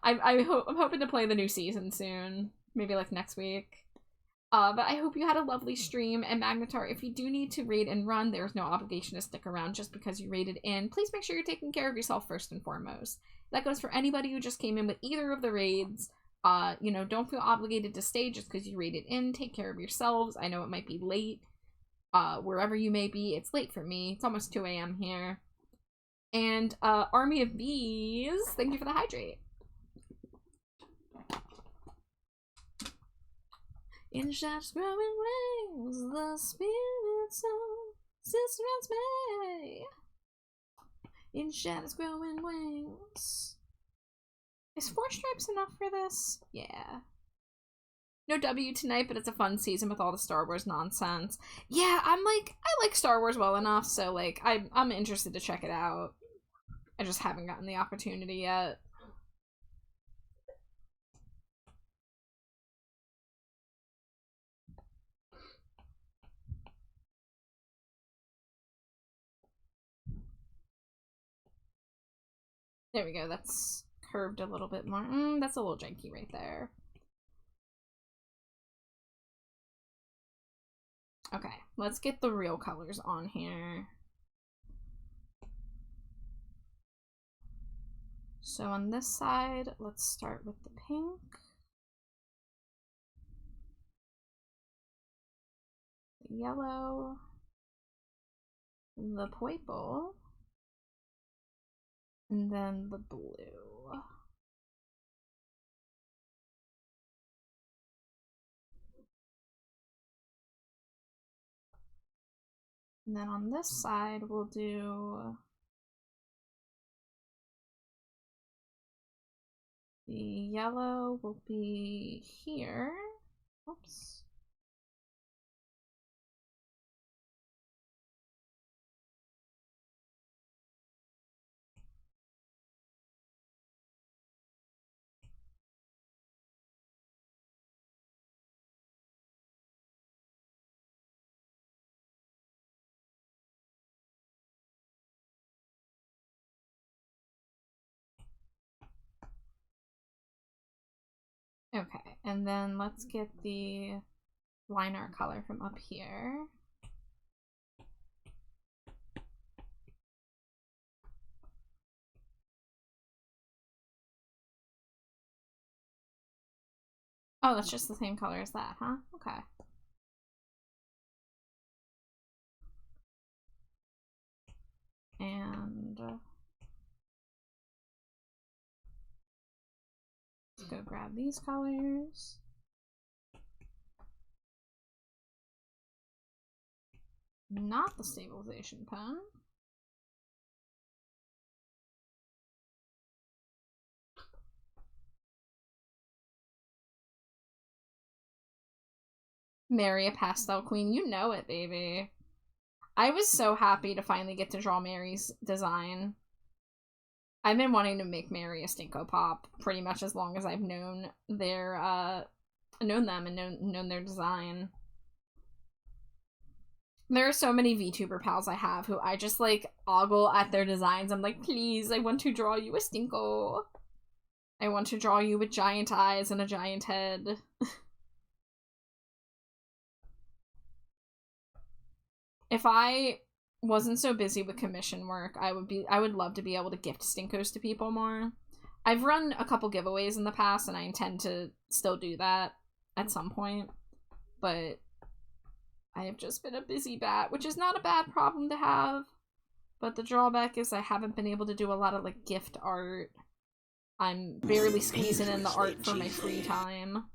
[SPEAKER 2] hoping to play the new season soon, maybe like next week. But I hope you had a lovely stream. And Magnetar, if you do need to raid and run, there's no obligation to stick around just because you raided in. Please make sure you're taking care of yourself first and foremost. That goes for anybody who just came in with either of the raids. You know, don't feel obligated to stay just because you raided in. Take care of yourselves. I know it might be late. Wherever you may be, it's late for me. It's almost 2 a.m. here. And, Army of Bees, thank you for the hydrate. In shadows growing wings, the spirits of sister and May. In shadows growing wings. Is 4 stripes enough for this? Yeah. No W tonight, but it's a fun season with all the Star Wars nonsense. Yeah, I like Star Wars well enough, so, like, I'm interested to check it out. I just haven't gotten the opportunity yet. There we go, that's curved a little bit more. That's a little janky right there. Okay, let's get the real colors on here. So on this side, let's start with the pink. The yellow. The purple. And then the blue. And then on this side, we'll do the yellow will be here. Oops. Okay, and then let's get the line art color from up here. Oh, that's just the same color as that, huh? Okay. And let's go grab these colors. Not the stabilization pen. Mary, a pastel queen. You know it, baby. I was so happy to finally get to draw Mary's design. I've been wanting to make Mary a Stinko Pop pretty much as long as I've known their, known them and known their design. There are so many VTuber pals I have who I just, like, ogle at their designs. I'm like, please, I want to draw you a Stinko. I want to draw you with giant eyes and a giant head. If I wasn't so busy with commission work, I would love to be able to gift Stinkos to people more. I've run a couple giveaways in the past, and I intend to still do that at some point. But I have just been a busy bat, which is not a bad problem to have. But the drawback is I haven't been able to do a lot of, like, gift art. I'm barely squeezing in the art for my free time.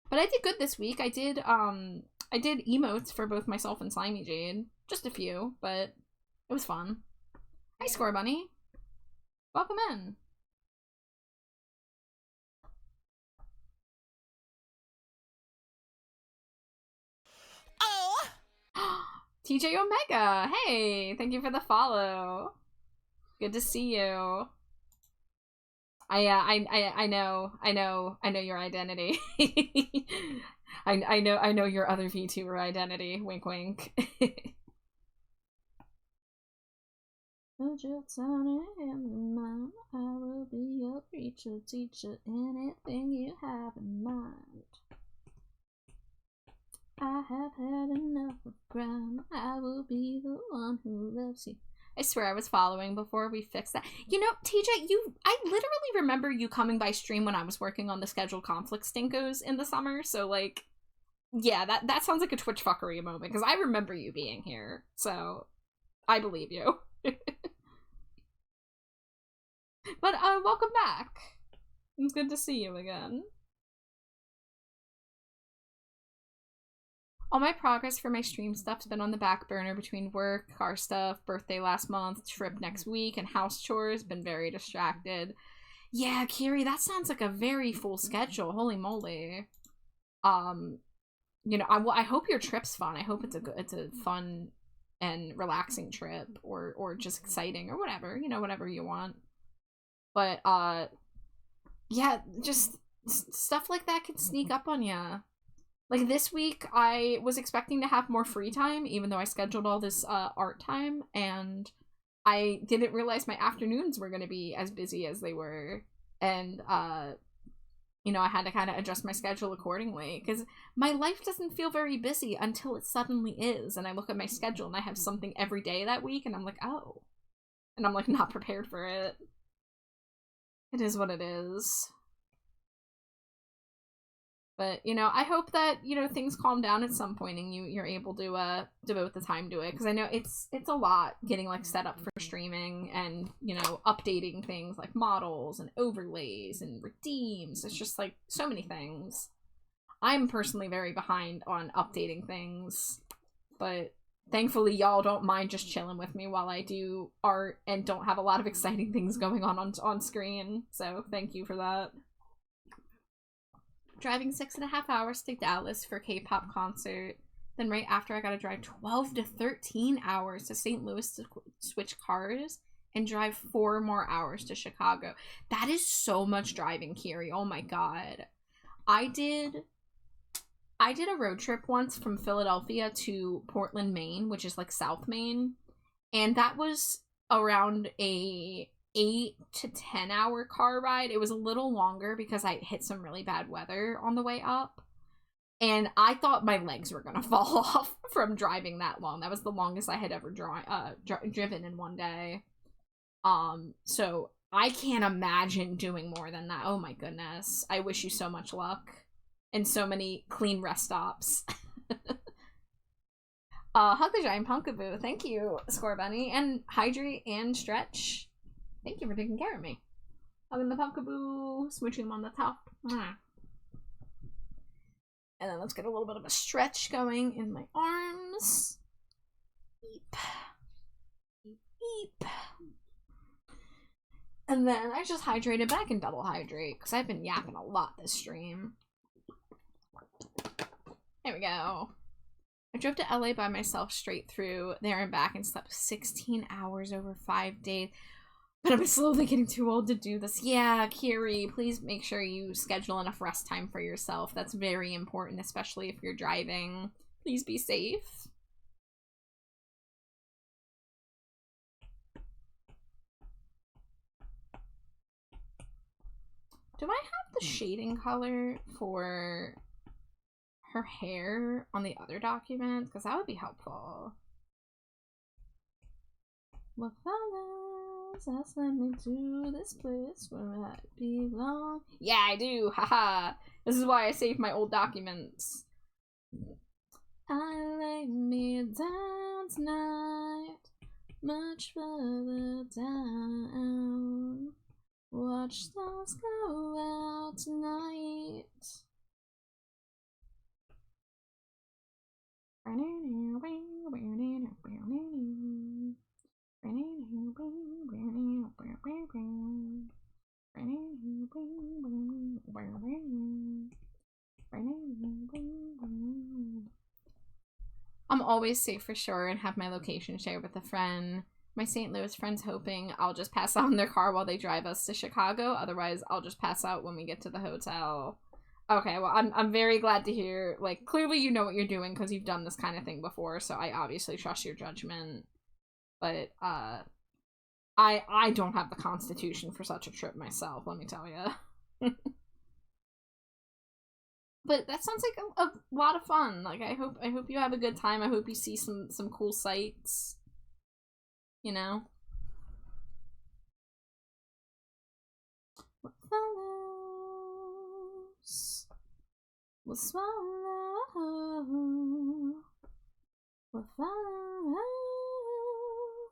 [SPEAKER 2] But I did good this week. I did emotes for both myself and Slimy Jade. Just a few, but it was fun. Hi, Score Bunny. Welcome in.
[SPEAKER 1] Oh!
[SPEAKER 2] TJ Omega! Hey! Thank you for the follow. Good to see you. I know your identity. I know your other VTuber identity. Wink, wink. I will be your preacher, teacher, anything you have in mind. I have had enough of crime. I will be the one who loves you. I swear I was following before we fixed that. You know, TJ, I literally remember you coming by stream when I was working on the scheduled conflict stinkos in the summer, so, like, yeah, that sounds like a Twitch fuckery moment, because I remember you being here, so I believe you. But, welcome back. It's good to see you again. All my progress for my stream stuff's been on the back burner between work, car stuff, birthday last month, trip next week, and house chores. Been very distracted. Yeah, Kiri, that sounds like a very full schedule. Holy moly. You know, I hope your trip's fun. I hope it's a fun and relaxing trip, or just exciting, or whatever. You know, whatever you want. But yeah, just stuff like that can sneak up on ya. Like, this week, I was expecting to have more free time, even though I scheduled all this art time, and I didn't realize my afternoons were going to be as busy as they were, and, you know, I had to kind of adjust my schedule accordingly, because my life doesn't feel very busy until it suddenly is, and I look at my schedule, and I have something every day that week, and I'm like, oh. And I'm, like, not prepared for it. It is what it is. But, you know, I hope that, you know, things calm down at some point and you're able to devote the time to it. Because I know it's a lot getting, like, set up for streaming and, you know, updating things like models and overlays and redeems. It's just, like, so many things. I'm personally very behind on updating things. But thankfully, y'all don't mind just chilling with me while I do art and don't have a lot of exciting things going on screen. So thank you for that. Driving 6.5 hours to Dallas for K-pop concert. Then right after, I gotta drive 12 to 13 hours to St. Louis to switch cars and drive 4 more hours to Chicago. That is so much driving, Kiri. Oh my god. I did a road trip once from Philadelphia to Portland, Maine, which is like South Maine. And that was around a 8 to 10 hour car ride. It was a little longer because I hit some really bad weather on the way up. And I thought my legs were gonna fall off from driving that long. That was the longest I had ever driven in one day. So I can't imagine doing more than that. Oh my goodness. I wish you so much luck. And so many clean rest stops. Hug the giant punkaboo. Thank you, Score Bunny. And hydrate and stretch. Thank you for taking care of me. Hugging the punkaboo, smooching him on the top. Mwah. And then let's get a little bit of a stretch going in my arms. Eep. Eep, eep. And then I just hydrated, but I can double hydrate because I've been yapping a lot this stream. There we go. I drove to LA by myself straight through there and back and slept 16 hours over 5 days. But I'm slowly getting too old to do this. Yeah, Kiri, please make sure you schedule enough rest time for yourself. That's very important, especially if you're driving. Please be safe. Do I have the shading color for her hair on the other document? Because that would be helpful. What follows has led me to this place where I belong. Yeah, I do. Haha. This is why I saved my old documents. I lay me down tonight, much further down. Watch stars go out tonight. I'm always safe for sure and have my location shared with a friend. My St. Louis friend's hoping I'll just pass out in their car while they drive us to Chicago. Otherwise, I'll just pass out when we get to the hotel. Okay, well, I'm very glad to hear, like, clearly you know what you're doing because you've done this kind of thing before, so I obviously trust your judgment. But, I don't have the constitution for such a trip myself, let me tell you. But that sounds like a lot of fun. Like, I hope you have a good time. I hope you see some cool sights. You know? What follows will swallow. What follows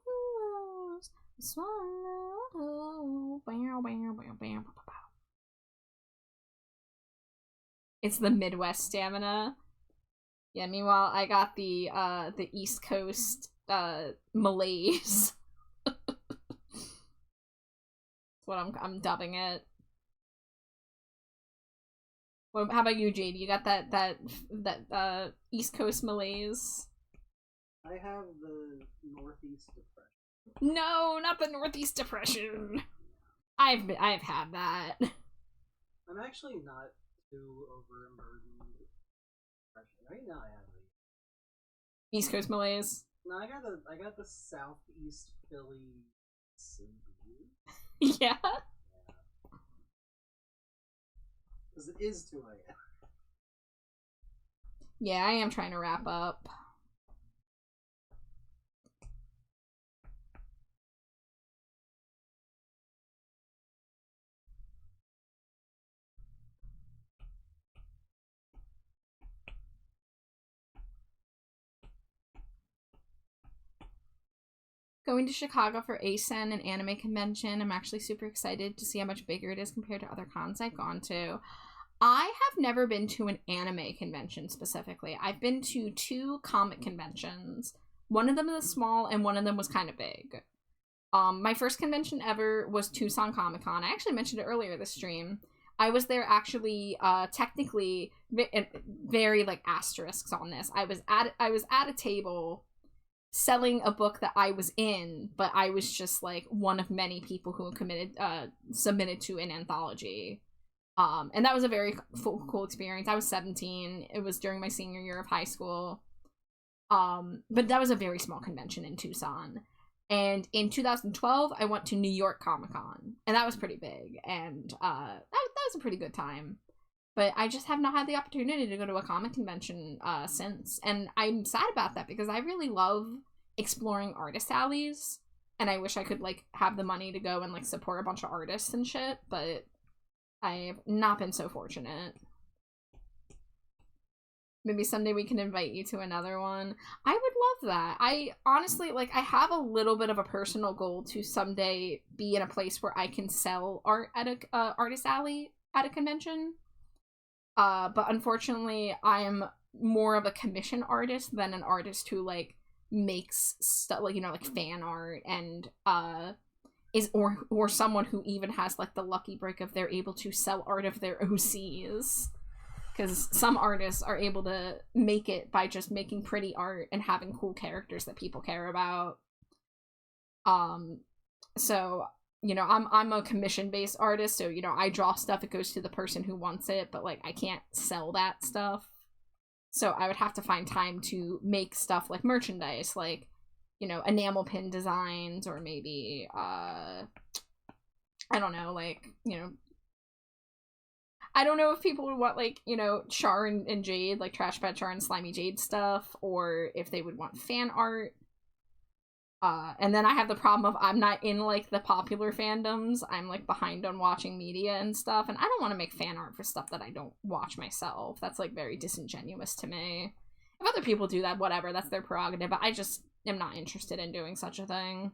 [SPEAKER 2] will swallow. Bow, bow, bow, bow, bow. It's the Midwest stamina. Yeah, meanwhile, I got the East Coast malaise. That's what I'm dubbing it. Well, how about you, Jade? You got that East Coast malaise?
[SPEAKER 4] I have the Northeast Depression.
[SPEAKER 2] No, not the Northeast Depression. I've had that.
[SPEAKER 4] I'm actually not too overburdened with depression. Right now I have the
[SPEAKER 2] East Coast malaise.
[SPEAKER 4] No, I got the Southeast Philly sympathy.
[SPEAKER 2] Yeah.
[SPEAKER 4] Because it is 2 a.m.
[SPEAKER 2] Yeah, I am trying to wrap up. Going to Chicago for ASEN, an anime convention. I'm actually super excited to see how much bigger it is compared to other cons I've gone to. I have never been to an anime convention specifically. I've been to 2 comic conventions. One of them was small and one of them was kind of big. My first convention ever was Tucson Comic Con. I actually mentioned it earlier this stream. I was there actually, technically, very like asterisks on this. I was at a table selling a book that I was in, but I was just like one of many people who submitted to an anthology. And that was a very cool experience. I was 17. It was during my senior year of high school. But that was a very small convention in Tucson. And in 2012, I went to New York Comic Con, and that was pretty big, and that was a pretty good time. But I just have not had the opportunity to go to a comic convention since, and I'm sad about that because I really love exploring artist alleys, and I wish I could like have the money to go and like support a bunch of artists and shit, but I've not been so fortunate. Maybe someday we can invite you to another one. I would love that. I honestly, like, I have a little bit of a personal goal to someday be in a place where I can sell art at a artist alley at a convention. But unfortunately, I am more of a commission artist than an artist who, like, makes stuff, like, you know, like, fan art and, is, or someone who even has, like, the lucky break of they're able to sell art of their OCs. Because some artists are able to make it by just making pretty art and having cool characters that people care about. So, you know, I'm a commission-based artist, so, you know, I draw stuff, it goes to the person who wants it, but, like, I can't sell that stuff. So I would have to find time to make stuff like merchandise, like, you know, enamel pin designs, or maybe, I don't know, like, you know, I don't know if people would want, like, you know, Char and Jade, like Trash Bad Char and Slimy Jade stuff, or if they would want fan art. And then I have the problem of I'm not in, like, the popular fandoms. I'm, like, behind on watching media and stuff, and I don't want to make fan art for stuff that I don't watch myself. That's, like, very disingenuous to me. If other people do that, whatever, that's their prerogative, but I just am not interested in doing such a thing.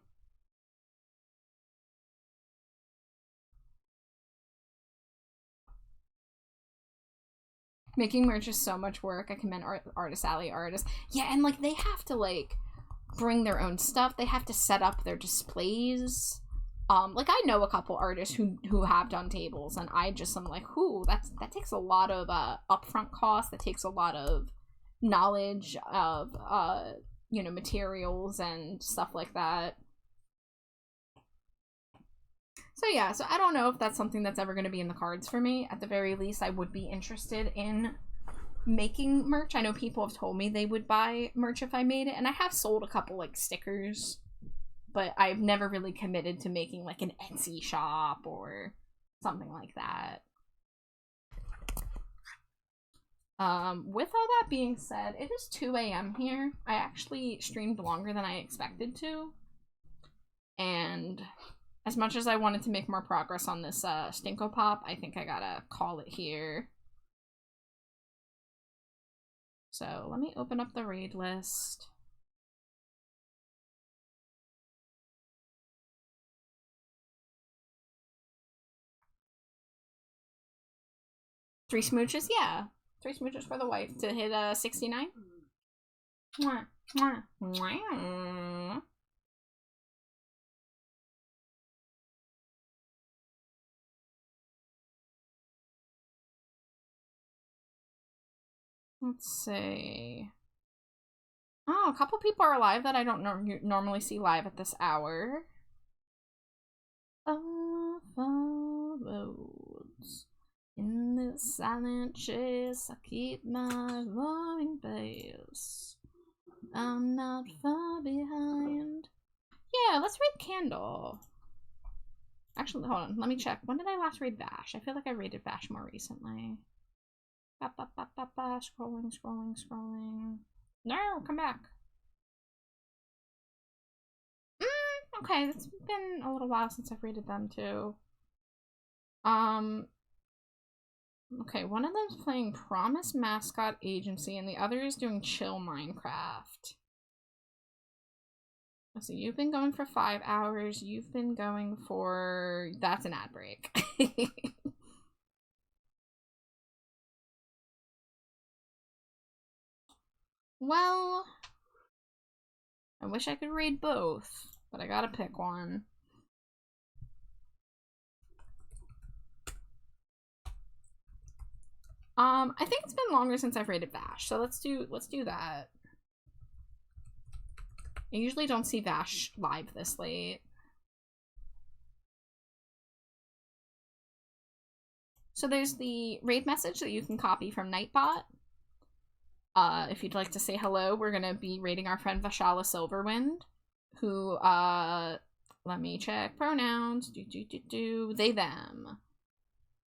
[SPEAKER 2] Making merch is so much work. I commend Artist Alley artists. Yeah, and, like, they have to, like, bring their own stuff. They have to set up their displays. Like, I know a couple artists who have done tables, and I just am like, whoo, that takes a lot of, upfront cost. That takes a lot of knowledge of, you know, materials and stuff like that. So yeah, so I don't know if that's something that's ever going to be in the cards for me. At the very least, I would be interested in making merch. I know people have told me they would buy merch if I made it, and I have sold a couple, like, stickers, but I've never really committed to making, like, an Etsy shop or something like that. With all that being said, it is 2 a.m. here. I actually streamed longer than I expected to, and as much as I wanted to make more progress on this Stinko Pop, I think I gotta call it here. So let me open up the raid list. Three smooches? Yeah. 3 smooches for the wife to hit 69. Mwah, mwah, mwah. Let's see. Oh, a couple people are alive that I don't normally see live at this hour. Off the roads, in this silent chase, I keep my roaring pace. I'm not far behind. Yeah, let's read Candle. Actually, hold on, let me check. When did I last read Vash? I feel like I raided Vash more recently. Scrolling, scrolling, scrolling. No, come back. Okay, it's been a little while since I've rated them too. Okay, one of them's playing Promise Mascot Agency and the other is doing Chill Minecraft. So you've been going for 5 hours, you've been going for... That's an ad break. Well, I wish I could read both, but I gotta pick one. I think it's been longer since I've rated Vash, so let's do that. I usually don't see Vash live this late. So there's the raid message that you can copy from Nightbot. If you'd like to say hello, we're gonna be raiding our friend Vashala Silverwind, who, let me check pronouns. They, them.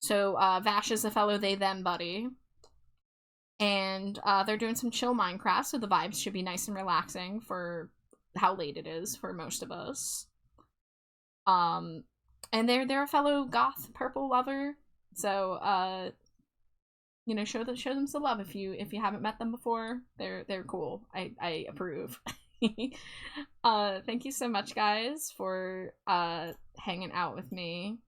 [SPEAKER 2] So, Vash is a fellow they, them buddy. And, they're doing some chill Minecraft, so the vibes should be nice and relaxing for how late it is for most of us. And they're a fellow goth purple lover, so, you know, show them some love if you haven't met them before. They're cool. I approve. Thank you so much, guys, for hanging out with me.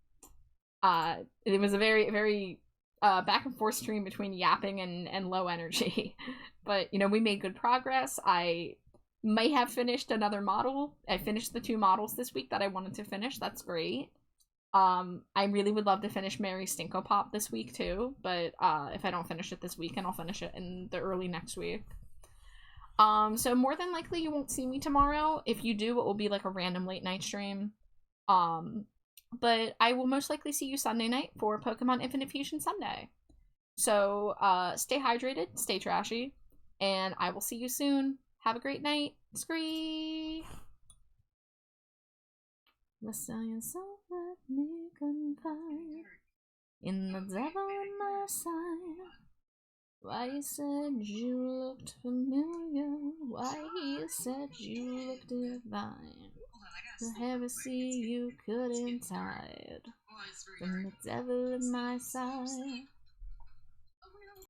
[SPEAKER 2] It was a very back and forth stream between yapping and low energy, but you know, we made good progress. I may have finished another model. I finished the 2 models this week that I wanted to finish. That's great. I really would love to finish Mary Stinko Pop this week too, but if I don't finish it this weekend, I'll finish it in the early next week. So more than likely you won't see me tomorrow. If you do, it will be like a random late night stream. But I will most likely see you Sunday night for Pokemon Infinite Fusion Sunday. So, stay hydrated, stay trashy, and I will see you soon. Have a great night. Scree! The science of let me confide in the devil in my side. Why you said you looked familiar, why he said you looked divine. The heresy you couldn't hide from the devil in my side.